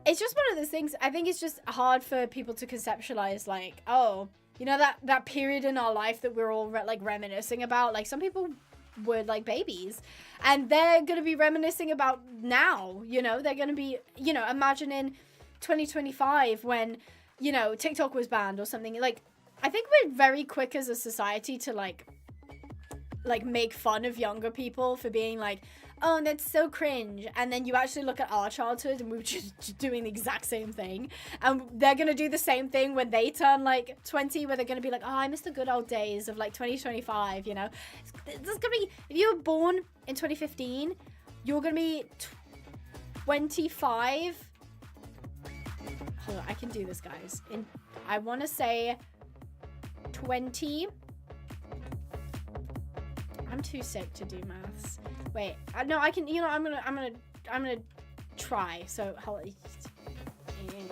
it's just one of those things. I think it's just hard for people to conceptualize, like, oh, you know, that period in our life that we're all like reminiscing about. Like, some people were like babies, and they're gonna be reminiscing about now. You know, they're gonna be, you know, imagine in 2025 when, you know, TikTok was banned or something. Like, I think we're very quick as a society to like make fun of younger people for being like, oh, that's so cringe. And then you actually look at our childhood and we were just doing the exact same thing. And they're going to do the same thing when they turn like 20, where they're going to be like, oh, I miss the good old days of like 2025, you know. This is going to be, if you were born in 2015, you're going to be 25. Hold on, I can do this, guys. I want to say 20. I'm too sick to do maths. Wait, no, I can. You know, I'm gonna try. So hold on.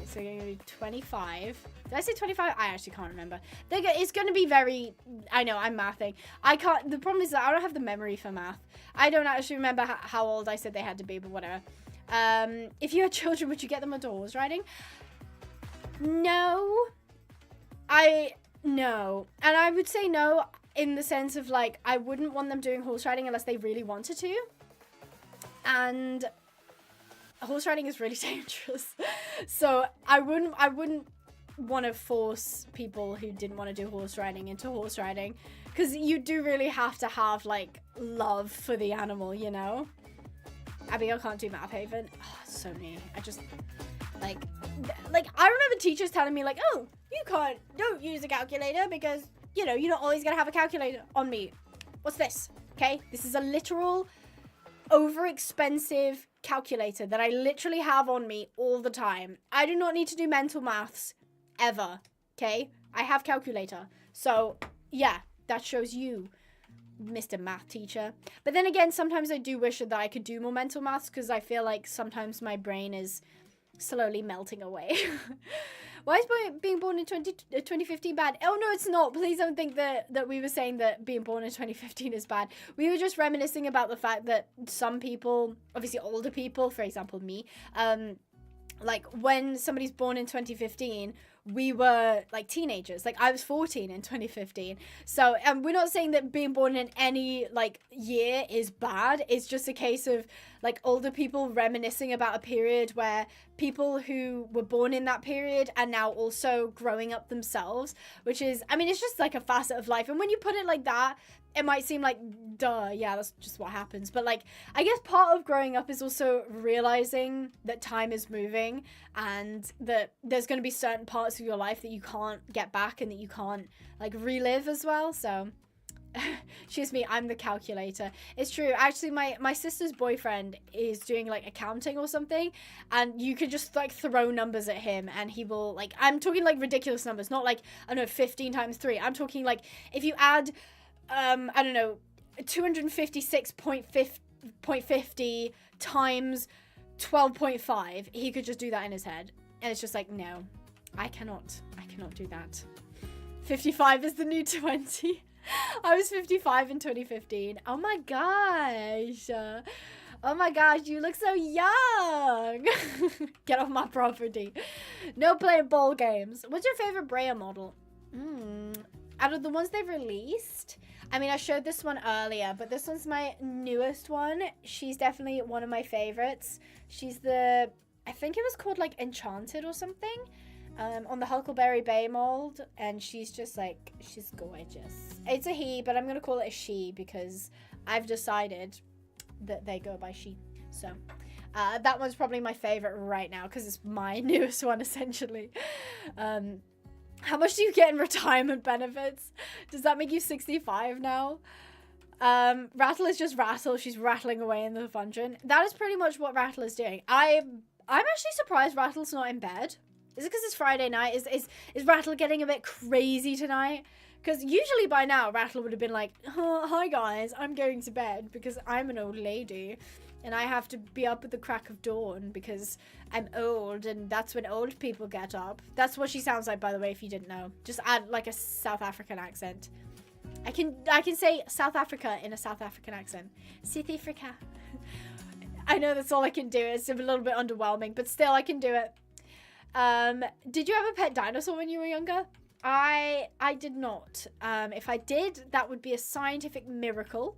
So you're gonna be 25. Did I say 25? I actually can't remember. It's gonna be very. I know, I'm mathing. I can't. The problem is that I don't have the memory for math. I don't actually remember how old I said they had to be, but whatever. If you had children, would you get them a horse riding? No. No, and I would say no. In the sense of, like, I wouldn't want them doing horse riding unless they really wanted to. And horse riding is really dangerous. So I wouldn't want to force people who didn't want to do horse riding into horse riding. Because you do really have to have, like, love for the animal, you know? Abigail can't do Math Haven. Oh, so me. I just, like, I remember teachers telling me, like, oh, don't use a calculator because, you know, you're not always going to have a calculator on me. What's this? Okay? This is a literal over-expensive calculator that I literally have on me all the time. I do not need to do mental maths ever. Okay? I have calculator. So, yeah, that shows you, Mr. Math teacher. But then again, sometimes I do wish that I could do more mental maths because I feel like sometimes my brain is slowly melting away. Why is being born in 2015 bad? Oh, no, it's not. Please don't think that we were saying that being born in 2015 is bad. We were just reminiscing about the fact that some people, obviously older people, for example, me, like when somebody's born in 2015, we were like teenagers. Like I was 14 in 2015. So, and we're not saying that being born in any like year is bad. It's just a case of like older people reminiscing about a period where people who were born in that period are now also growing up themselves, which is, I mean, it's just like a facet of life. And when you put it like that, it might seem like, duh, yeah, that's just what happens. But like, I guess part of growing up is also realizing that time is moving and that there's going to be certain parts of your life that you can't get back and that you can't like relive as well. So, excuse me, I'm the calculator. It's true. Actually, my sister's boyfriend is doing like accounting or something, and you could just like throw numbers at him and he will like, I'm talking like ridiculous numbers, not like, I don't know, 15 times 3. I'm talking like if you add I don't know, 256.50 times 12.5, he could just do that in his head. And it's just like, no, I cannot do that. 55 is the new 20. I was 55 in 2015. Oh my gosh. Oh my gosh, you look so young. Get off my property. No playing ball games. What's your favorite Brea model? Out of the ones they've released, I mean, I showed this one earlier, but this one's my newest one. She's definitely one of my favorites. She's the, I think it was called like Enchanted or something, on the Huckleberry Bay mold, and she's just like, she's gorgeous. It's a he, but I'm gonna call it a she because I've decided that they go by she. So that one's probably my favorite right now because it's my newest one essentially. How much do you get in retirement benefits? Does that make you 65 now? Rattle is just Rattle. She's rattling away in the dungeon. That is pretty much what Rattle is doing. I'm actually surprised Rattle's not in bed. Is it because it's Friday night? Is Rattle getting a bit crazy tonight? Because usually by now, Rattle would have been like, oh, hi guys, I'm going to bed because I'm an old lady. And I have to be up at the crack of dawn because I'm old and that's when old people get up. That's what she sounds like, by the way, if you didn't know. Just add like a South African accent. I can say South Africa in a South African accent. South Africa. I know that's all I can do. It's a little bit underwhelming, but still I can do it. Did you have a pet dinosaur when you were younger? I did not. If I did, that would be a scientific miracle.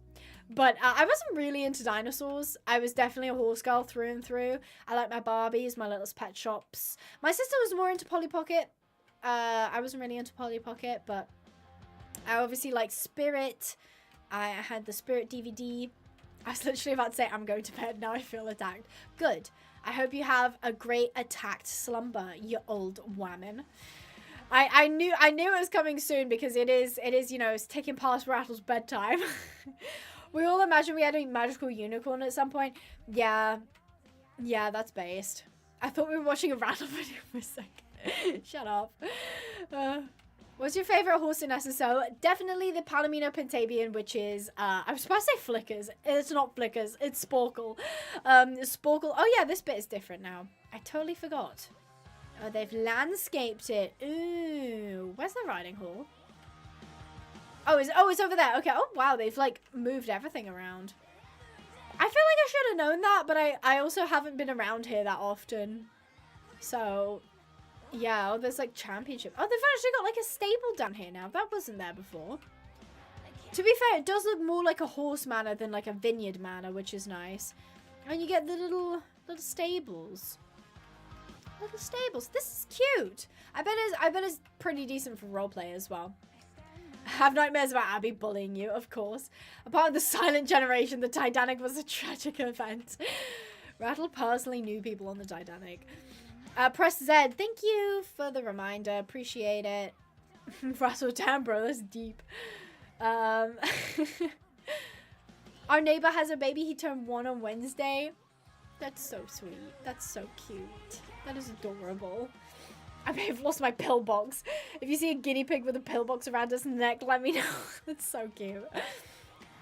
But I wasn't really into dinosaurs. I was definitely a horse girl through and through. I like my Barbies, my little pet shops. My sister was more into Polly Pocket. I wasn't really into Polly Pocket, but I obviously like Spirit. I had the Spirit DVD. I was literally about to say, I'm going to bed. Now I feel attacked. Good. I hope you have a great attacked slumber, you old woman. I knew it was coming soon because it is, you know, it's ticking past Rattle's bedtime. We all imagine we had a magical unicorn at some point. Yeah, that's based. I thought we were watching a Rattle video for a second. Shut up. What's your favorite horse in SSO? Definitely the Palomino Pentabian, which is, I was supposed to say Flickers. It's not Flickers, it's Sporkle. Sporkle, oh yeah, this bit is different now. I totally forgot. Oh, they've landscaped it. Ooh, where's the riding hall? Oh, it's over there. Okay. Oh, wow. They've, like, moved everything around. I feel like I should have known that, but I also haven't been around here that often. So, yeah. Oh, there's, like, championship. Oh, they've actually got, like, a stable down here now. That wasn't there before. To be fair, it does look more like a horse manor than, like, a vineyard manor, which is nice. And you get the little stables. Little stables. This is cute. I bet it's pretty decent for roleplay as well. Have nightmares about Abby bullying you, of course. A part of the silent generation, the Titanic was a tragic event. Rattle personally knew people on the Titanic. Press Z. Thank you for the reminder. Appreciate it. Rattle, damn, bro. That's deep. Our neighbor has a baby. He turned 1 on Wednesday. That's so sweet. That's so cute. That is adorable. I may have lost my pillbox. If you see a guinea pig with a pillbox around its neck, let me know. That's so cute.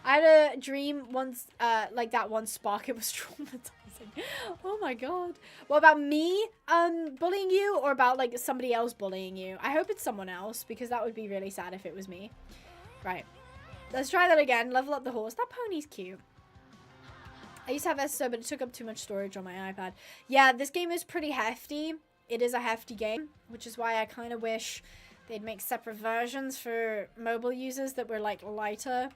I had a dream once, like that one Spark. It was traumatizing. Oh my god. What about me bullying you, or about like somebody else bullying you? I hope it's someone else, because that would be really sad if it was me. Right. Let's try that again. Level up the horse. That pony's cute. I used to have SSO, but it took up too much storage on my iPad. Yeah, this game is pretty hefty. It is a hefty game, which is why I kind of wish they'd make separate versions for mobile users that were like lighter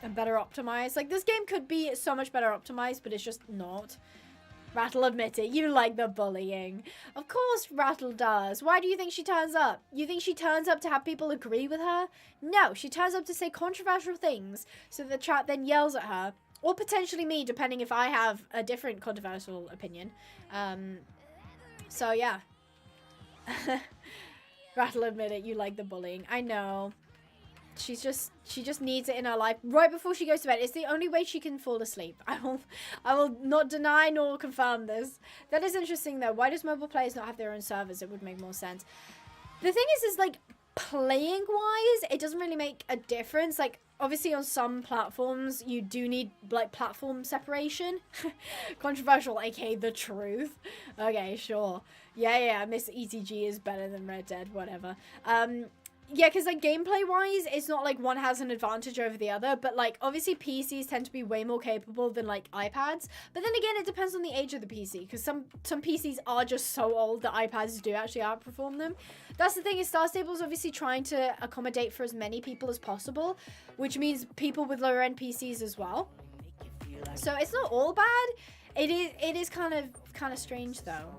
and better optimized. Like, this game could be so much better optimized, but it's just not. Rattle, admit it. You like the bullying. Of course Rattle does. Why do you think she turns up? You think she turns up to have people agree with her? No, she turns up to say controversial things so the chat then yells at her. Or potentially me, depending if I have a different controversial opinion. So, yeah. Rattle, admit it. You like the bullying. I know. She just needs it in her life right before she goes to bed. It's the only way she can fall asleep. I will not deny nor confirm this. That is interesting, though. Why does mobile players not have their own servers? It would make more sense. The thing is like, playing-wise, it doesn't really make a difference. Like, obviously on some platforms, you do need, like, platform separation. Controversial, aka the truth. Okay, sure. Yeah, Miss ETG is better than Red Dead, whatever. Yeah, because, like, gameplay-wise, it's not like one has an advantage over the other, but, like, obviously PCs tend to be way more capable than, like, iPads. But then again, it depends on the age of the PC, because some PCs are just so old that iPads do actually outperform them. That's the thing, is Star Stable's obviously trying to accommodate for as many people as possible, which means people with lower-end PCs as well. So it's not all bad. It is kind of strange, though.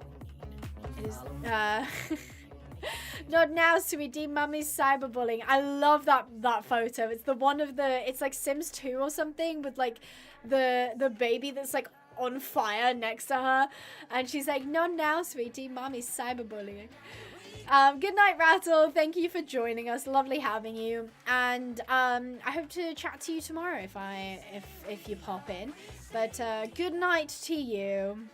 It is, Not now, sweetie. Mummy's cyberbullying. I love that photo. It's the one of it's like Sims 2 or something, with like the baby that's like on fire next to her, and she's like, "Not now, sweetie. Mummy's cyberbullying." Good night, Rattle. Thank you for joining us. Lovely having you, and I hope to chat to you tomorrow if you pop in. But good night to you.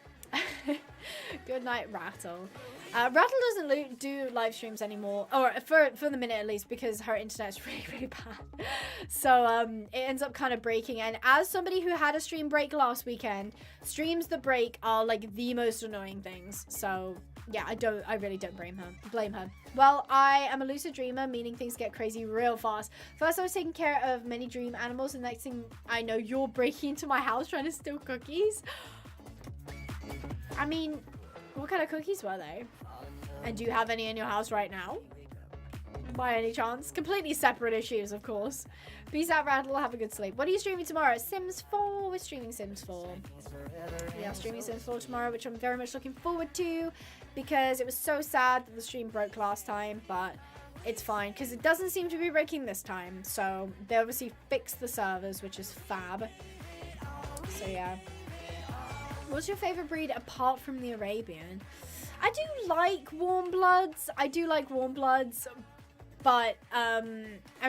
Good night, Rattle. Rattle doesn't do live streams anymore, or for the minute at least, because her internet's really bad. So it ends up kind of breaking. And as somebody who had a stream break last weekend, streams that break are like the most annoying things. So yeah, I really don't blame her. Well, I am a lucid dreamer, meaning things get crazy real fast. First, I was taking care of many dream animals, and next thing I know, you're breaking into my house trying to steal cookies. I mean, what kind of cookies were they? And do you have any in your house right now? By any chance? Completely separate issues, of course. Peace out, Rattle. Have a good sleep. What are you streaming tomorrow? Sims 4. We're streaming Sims 4. Yeah, streaming Sims 4 tomorrow, which I'm very much looking forward to, because it was so sad that the stream broke last time, but it's fine, because it doesn't seem to be breaking this time. So they obviously fixed the servers, which is fab. So yeah. What's your favorite breed apart from the Arabian? I do like warm bloods. But, I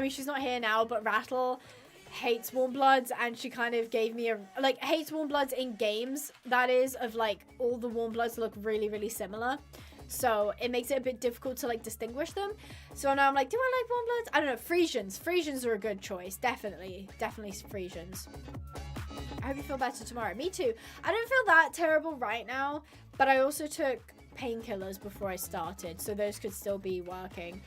mean, she's not here now, but Rattle hates warm bloods, and she kind of gave me hates warm bloods in games, that is, of, like, all the warm bloods look really, really similar. So it makes it a bit difficult to, like, distinguish them. So now I'm like, do I like warm bloods? I don't know. Frisians. Frisians are a good choice. Definitely Frisians. I hope you feel better tomorrow. Me too. I don't feel that terrible right now, but I also took painkillers before I started, so those could still be working.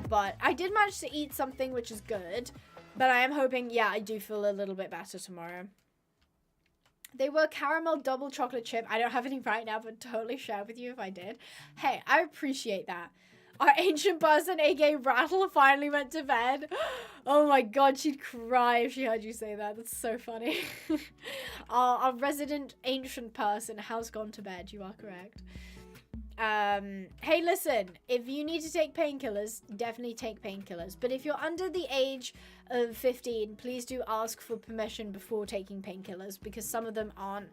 But I did manage to eat something, which is good. But I am hoping, yeah, I do feel a little bit better tomorrow. They were caramel double chocolate chip. I don't have any right now, but totally share with you if I did. Hey, I appreciate that. Our ancient person, aka Rattle, finally went to bed. Oh my god, she'd cry if she heard you say that. That's so funny. Our resident ancient person has gone to bed. You are correct. Hey, listen, if you need to take painkillers, definitely take painkillers. But if you're under the age of 15, please do ask for permission before taking painkillers, because some of them aren't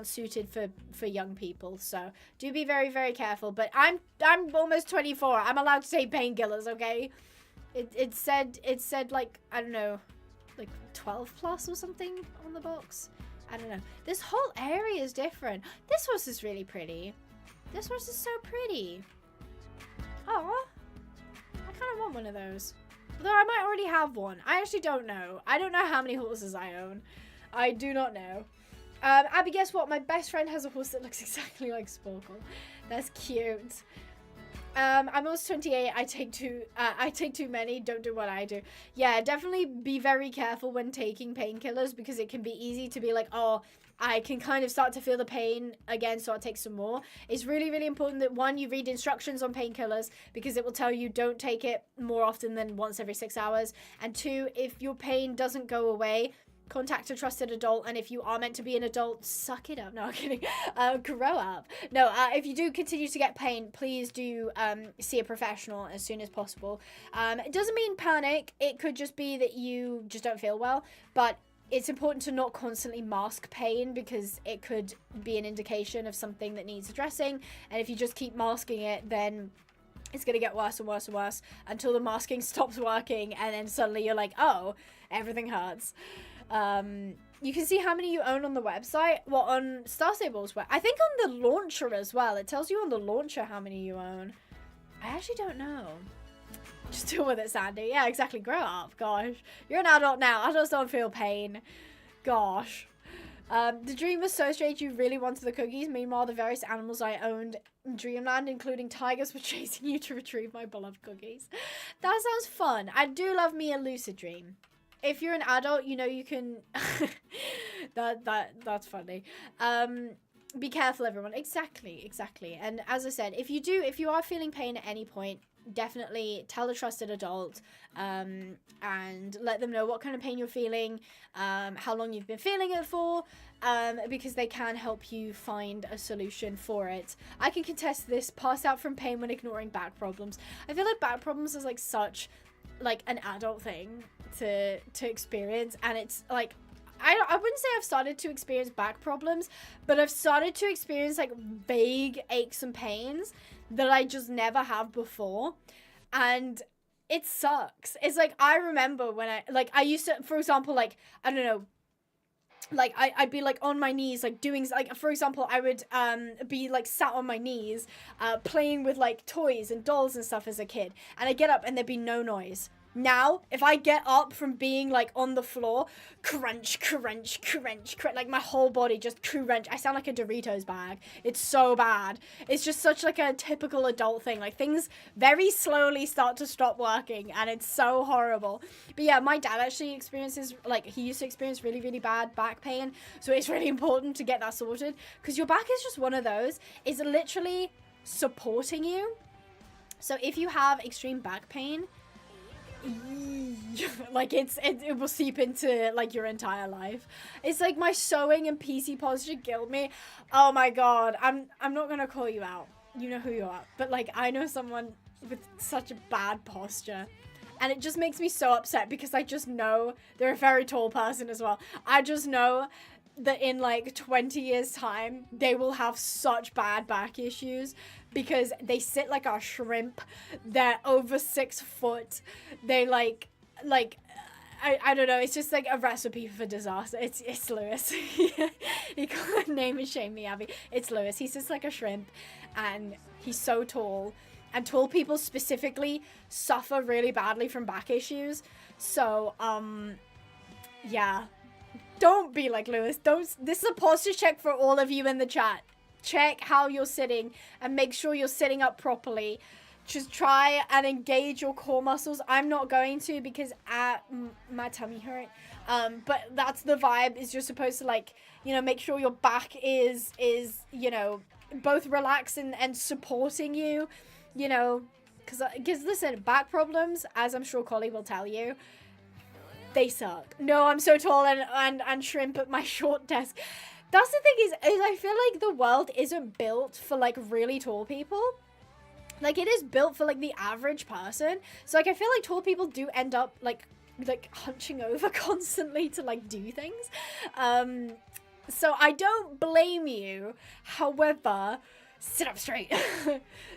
suited for young people. So do be very, very careful. But I'm almost 24. I'm allowed to take painkillers, okay? It said like, I don't know, like 12 plus or something on the box. I don't know. This whole area is different. This horse is really pretty. This horse is so pretty. Oh, I kind of want one of those. Although I might already have one. I actually don't know. I don't know how many horses I own. I do not know. Abby, guess what? My best friend has a horse that looks exactly like Sporkle. That's cute. I'm almost 28. I take too many. Don't do what I do. Yeah, definitely be very careful when taking painkillers, because it can be easy to be like, oh, I can kind of start to feel the pain again, so I'll take some more. It's really, really important that, one, you read instructions on painkillers, because it will tell you don't take it more often than once every 6 hours. And two, if your pain doesn't go away, contact a trusted adult, and if you are meant to be an adult, suck it up. No, I'm kidding. Grow up. No, if you do continue to get pain, please do see a professional as soon as possible. It doesn't mean panic. It could just be that you just don't feel well, but it's important to not constantly mask pain, because it could be an indication of something that needs addressing, and if you just keep masking it, then it's going to get worse and worse and worse until the masking stops working, and then suddenly you're like, oh, everything hurts. You can see how many you own on the website. Well, on Star Stable's web. I think on the launcher as well. It tells you on the launcher how many you own. I actually don't know. Just deal with it, Sandy. Yeah, exactly. Grow up. Gosh. You're an adult now. Adults don't feel pain. Gosh. The dream was so strange you really wanted the cookies. Meanwhile, the various animals I owned in Dreamland, including tigers, were chasing you to retrieve my beloved cookies. That sounds fun. I do love me a lucid dream. If you're an adult, you know you can... That's funny. Be careful, everyone. Exactly. And as I said, if you are feeling pain at any point, definitely tell a trusted adult, and let them know what kind of pain you're feeling, how long you've been feeling it for, because they can help you find a solution for it. I can contest this. Pass out from pain when ignoring back problems. I feel like back problems is like such like an adult thing to experience, and it's like I wouldn't say I've started to experience back problems, but I've started to experience like vague aches and pains that I just never have before, and it sucks. It's like, I remember when I used to, for example, like, I don't know, like I'd be like on my knees, like doing, like, for example, I would be like sat on my knees playing with like toys and dolls and stuff as a kid, and I get up and there'd be no noise. Now, if I get up from being like on the floor, crunch, crunch, crunch, crunch, like my whole body just crunch. I sound like a Doritos bag. It's so bad. It's just such like a typical adult thing. Like things very slowly start to stop working and it's so horrible. But yeah, my dad actually experiences, like he used to experience really, really bad back pain. So it's really important to get that sorted because your back is just one of those. It's literally supporting you. So if you have extreme back pain, like it will seep into like your entire life. It's like my sewing and PC posture killed me. Oh my god, I'm not gonna call you out, you know who you are, but like I know someone with such a bad posture and it just makes me so upset because I just know they're a very tall person as well. I just know that in like 20 years time they will have such bad back issues because they sit like a shrimp. They're over 6 foot. They like I don't know, it's just like a recipe for disaster. It's Lewis. You can't name and shame me, Abby. It's Lewis. He's just like a shrimp and he's so tall, and tall people specifically suffer really badly from back issues. So yeah, don't be like Lewis. This is a posture check for all of you in the chat. Check how you're sitting and make sure you're sitting up properly. Just try and engage your core muscles. I'm not going to because my tummy hurt. But that's the vibe, is you're supposed to like, you know, make sure your back is you know, both relaxed and supporting you, you know, because listen, back problems, as I'm sure Collie will tell you, they suck. No, I'm so tall and shrimp at my short desk. That's the thing is I feel like the world isn't built for like really tall people. Like it is built for like the average person. So like I feel like tall people do end up like hunching over constantly to like do things. So I don't blame you. However, sit up straight.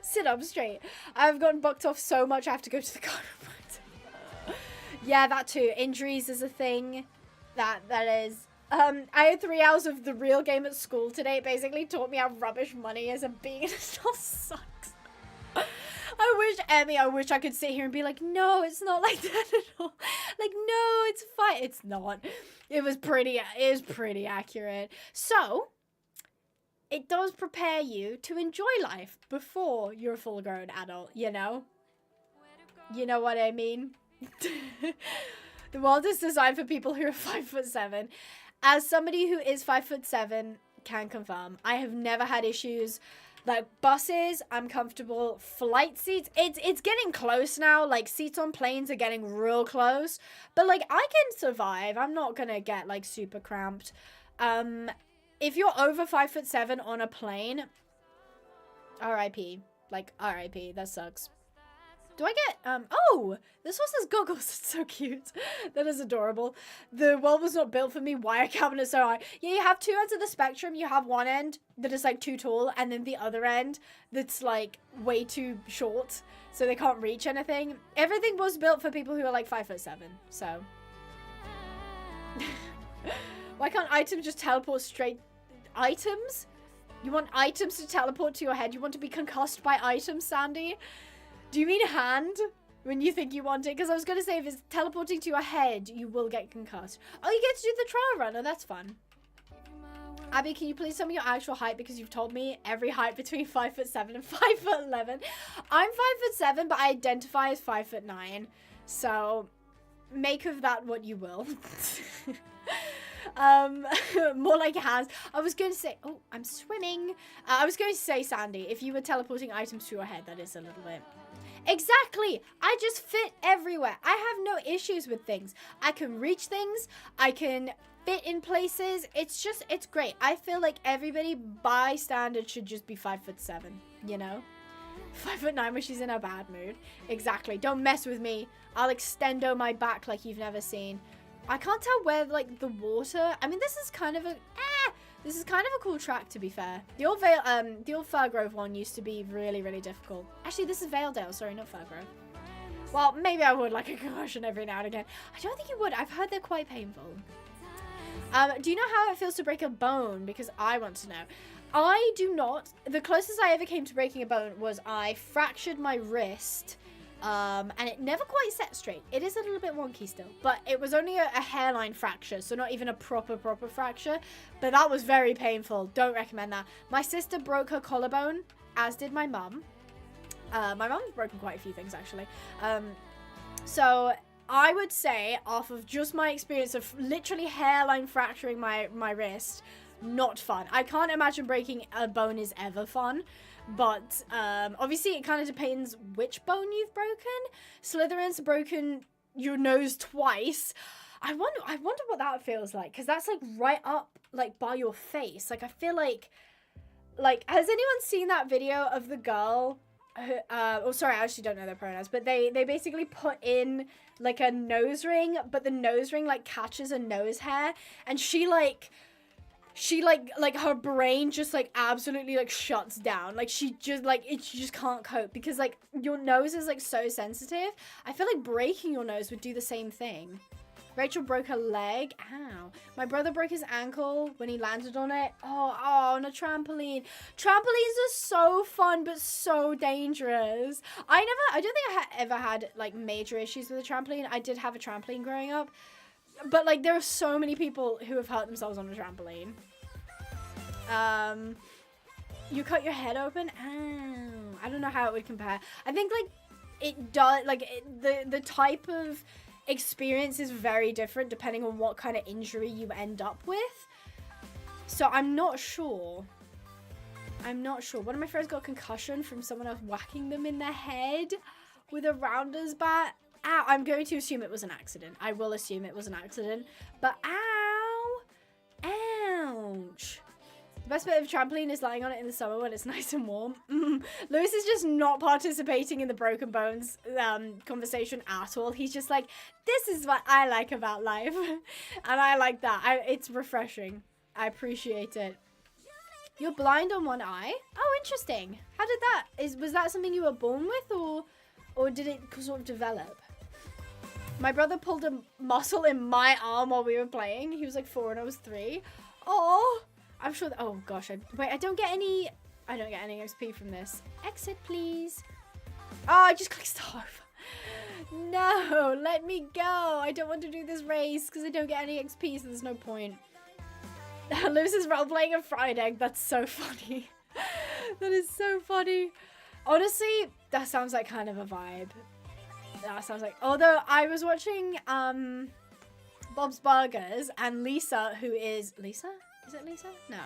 Sit up straight. I've gotten bucked off so much I have to go to the chiropractor. Yeah, that too. Injuries is a thing. That is. I had 3 hours of the real game at school today. It basically taught me how rubbish money is and being an adult sucks. I wish I could sit here and be like, no, it's not like that at all. Like, no, it's fine. It's not. It is pretty accurate. So, it does prepare you to enjoy life before you're a full-grown adult, you know? You know what I mean? The world is designed for people who are 5'7". As somebody who is 5'7" can confirm, I have never had issues. Like buses, I'm comfortable. Flight seats, it's getting close now. Like seats on planes are getting real close. But like I can survive. I'm not gonna get like super cramped. If you're over 5'7" on a plane, RIP. Like RIP. That sucks. Do I get, oh, this one says goggles. It's so cute. That is adorable. The world was not built for me. Wire cabinet so high. Yeah, you have two ends of the spectrum. You have one end that is like too tall, and then the other end that's like way too short, so they can't reach anything. Everything was built for people who are like 5'7", so. Why can't items just teleport straight? Items? You want items to teleport to your head? You want to be concussed by items, Sandy? Do you mean hand when you think you want it? Because I was going to say, if it's teleporting to your head, you will get concussed. Oh, you get to do the trial runner. That's fun. Abby, can you please tell me your actual height? Because you've told me every height between 5'7" and 5'11". I'm 5'7", but I identify as 5'9". So, make of that what you will. More like hands. I was going to say, oh, I'm swimming. I was going to say, Sandy, if you were teleporting items to your head, that is a little bit. Exactly. I just fit everywhere. I have no issues with things. I can reach things. I can fit in places. It's great. I feel like everybody by standard should just be 5'7", you know? 5'9" when she's in a bad mood. Exactly. Don't mess with me. I'll extendo my back like you've never seen. I can't tell where, like, the water... I mean, this is kind of a cool track, to be fair. The old Fairgrove one used to be really, really difficult. Actually, this is Valedale. Sorry, not Fairgrove. Well, maybe I would like a concussion every now and again. I don't think you would. I've heard they're quite painful. Do you know how it feels to break a bone? Because I want to know. I do not. The closest I ever came to breaking a bone was I fractured my wrist And it never quite set straight. It is a little bit wonky still, but it was only a hairline fracture, so not even a proper fracture, but that was very painful. Don't recommend that. My sister broke her collarbone, as did my mum. My mum's broken quite a few things, actually. So I would say, off of just my experience of literally hairline fracturing my wrist, not fun. I can't imagine breaking a bone is ever fun. But obviously it kind of depends which bone you've broken. Slytherin's broken your nose twice. I wonder what that feels like, because that's like right up like by your face. Like I feel like has anyone seen that video of the girl who, oh sorry, I actually don't know their pronouns, but they basically put in like a nose ring, but the nose ring like catches a nose hair, and she her brain just like absolutely like shuts down. Like she just can't cope, because like your nose is like so sensitive. I feel like breaking your nose would do the same thing. Rachel broke her leg. Ow. My brother broke his ankle when he landed on it. Oh, on a trampoline. Trampolines are so fun, but so dangerous. I don't think I ever had like major issues with a trampoline. I did have a trampoline growing up, but like there are so many people who have hurt themselves on a trampoline. You cut your head open. Ow. I don't know how it would compare. I think like it does, like the type of experience is very different depending on what kind of injury you end up with. So I'm not sure. One of my friends got a concussion from someone else whacking them in the head with a rounder's bat. Ow, I'm going to assume it was an accident. I will assume it was an accident. But ow! Ouch! The best bit of trampoline is lying on it in the summer when it's nice and warm. Lewis is just not participating in the broken bones conversation at all. He's just like, this is what I like about life. And I like that. It's refreshing. I appreciate it. You're blind on one eye? Oh, interesting. How did that... Was that something you were born with, or did it sort of develop? My brother pulled a muscle in my arm while we were playing. He was like 4 and I was 3. Oh, I'm sure that... Oh, gosh. Wait, I don't get any XP from this. Exit, please. Oh, I just clicked start. No, let me go. I don't want to do this race because I don't get any XP, so there's no point. Lewis is role-playing a fried egg. That's so funny. That is so funny. Honestly, that sounds like kind of a vibe. That sounds like... Although, I was watching Bob's Burgers, and Lisa, who is... Lisa? Is it Lisa? No.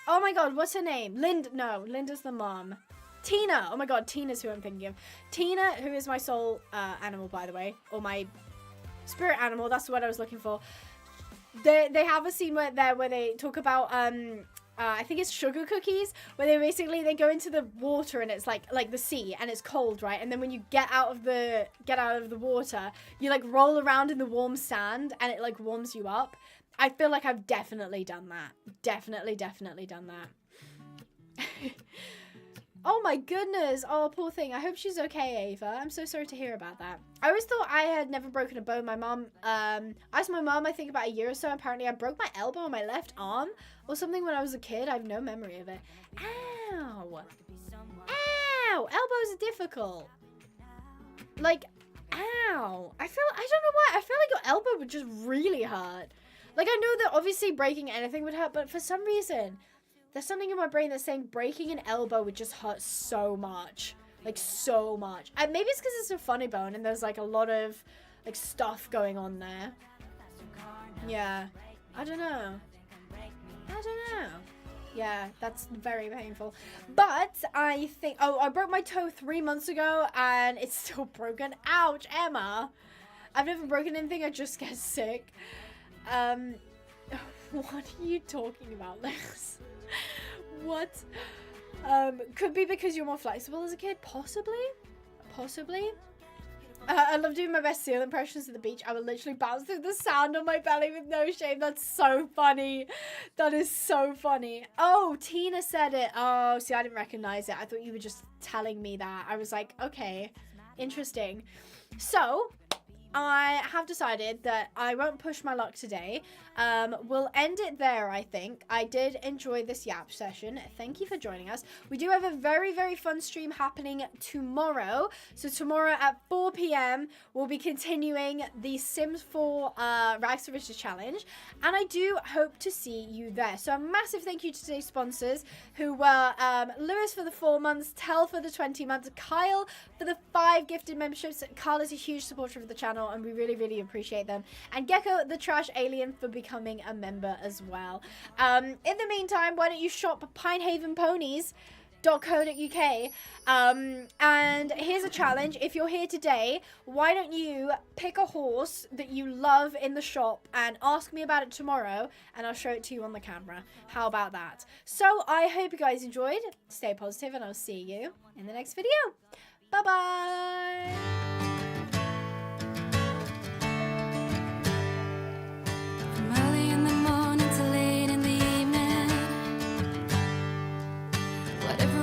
Oh my god, what's her name? No, Linda's the mom. Tina! Oh my god, Tina's who I'm thinking of. Tina, who is my soul animal, by the way. Or my spirit animal. That's what I was looking for. They have a scene where they talk about I think it's sugar cookies, where they go into the water and it's like the sea and it's cold, right? And then when you get out of the water, you like roll around in the warm sand and it like warms you up. I feel like I've definitely done that. Definitely done that. Oh my goodness. Oh, poor thing. I hope she's okay, Ava. I'm so sorry to hear about that. I always thought I had never broken a bone. My mom, I asked my mom, I think about a year or so. Apparently I broke my elbow on my left arm or something when I was a kid. I have no memory of it. Ow. Ow. Elbows are difficult. Like, ow. I don't know why. I feel like your elbow would just really hurt. Like, I know that obviously breaking anything would hurt, but for some reason... There's something in my brain that's saying breaking an elbow would just hurt so much. Like, so much. And maybe it's because it's a funny bone and there's, like, a lot of, like, stuff going on there. Yeah. I don't know. Yeah, that's very painful. But I think... Oh, I broke my toe 3 months ago and it's still broken. Ouch, Emma. I've never broken anything. I just get sick. What are you talking about, Lex? What? Could be because you're more flexible as a kid. Possibly. I love doing my best seal impressions at the beach. I will literally bounce through the sand on my belly with no shame. That's so funny. That is so funny. Oh, Tina said it. Oh, see, I didn't recognize it. I thought you were just telling me that. I was like, okay, interesting. So, I have decided that I won't push my luck today. We'll end it there, I think. I did enjoy this Yap session. Thank you for joining us. We do have a very, very fun stream happening tomorrow. So tomorrow at 4 p.m. we'll be continuing the Sims 4 Rags to Riches challenge. And I do hope to see you there. So a massive thank you to today's sponsors, who were Lewis for the 4 months, Tel for the 20 months, Kyle for the 5 gifted memberships. Kyle is a huge supporter of the channel and we really, really appreciate them. And Gecko the Trash Alien for becoming a member as well. In the meantime, why don't you shop pinehavenponies.co.uk, and here's a challenge. If you're here today, why don't you pick a horse that you love in the shop and ask me about it tomorrow, and I'll show it to you on the camera. How about that? So I hope you guys enjoyed. Stay positive and I'll see you in the next video. Bye bye. From early in the morning to late in the evening, whatever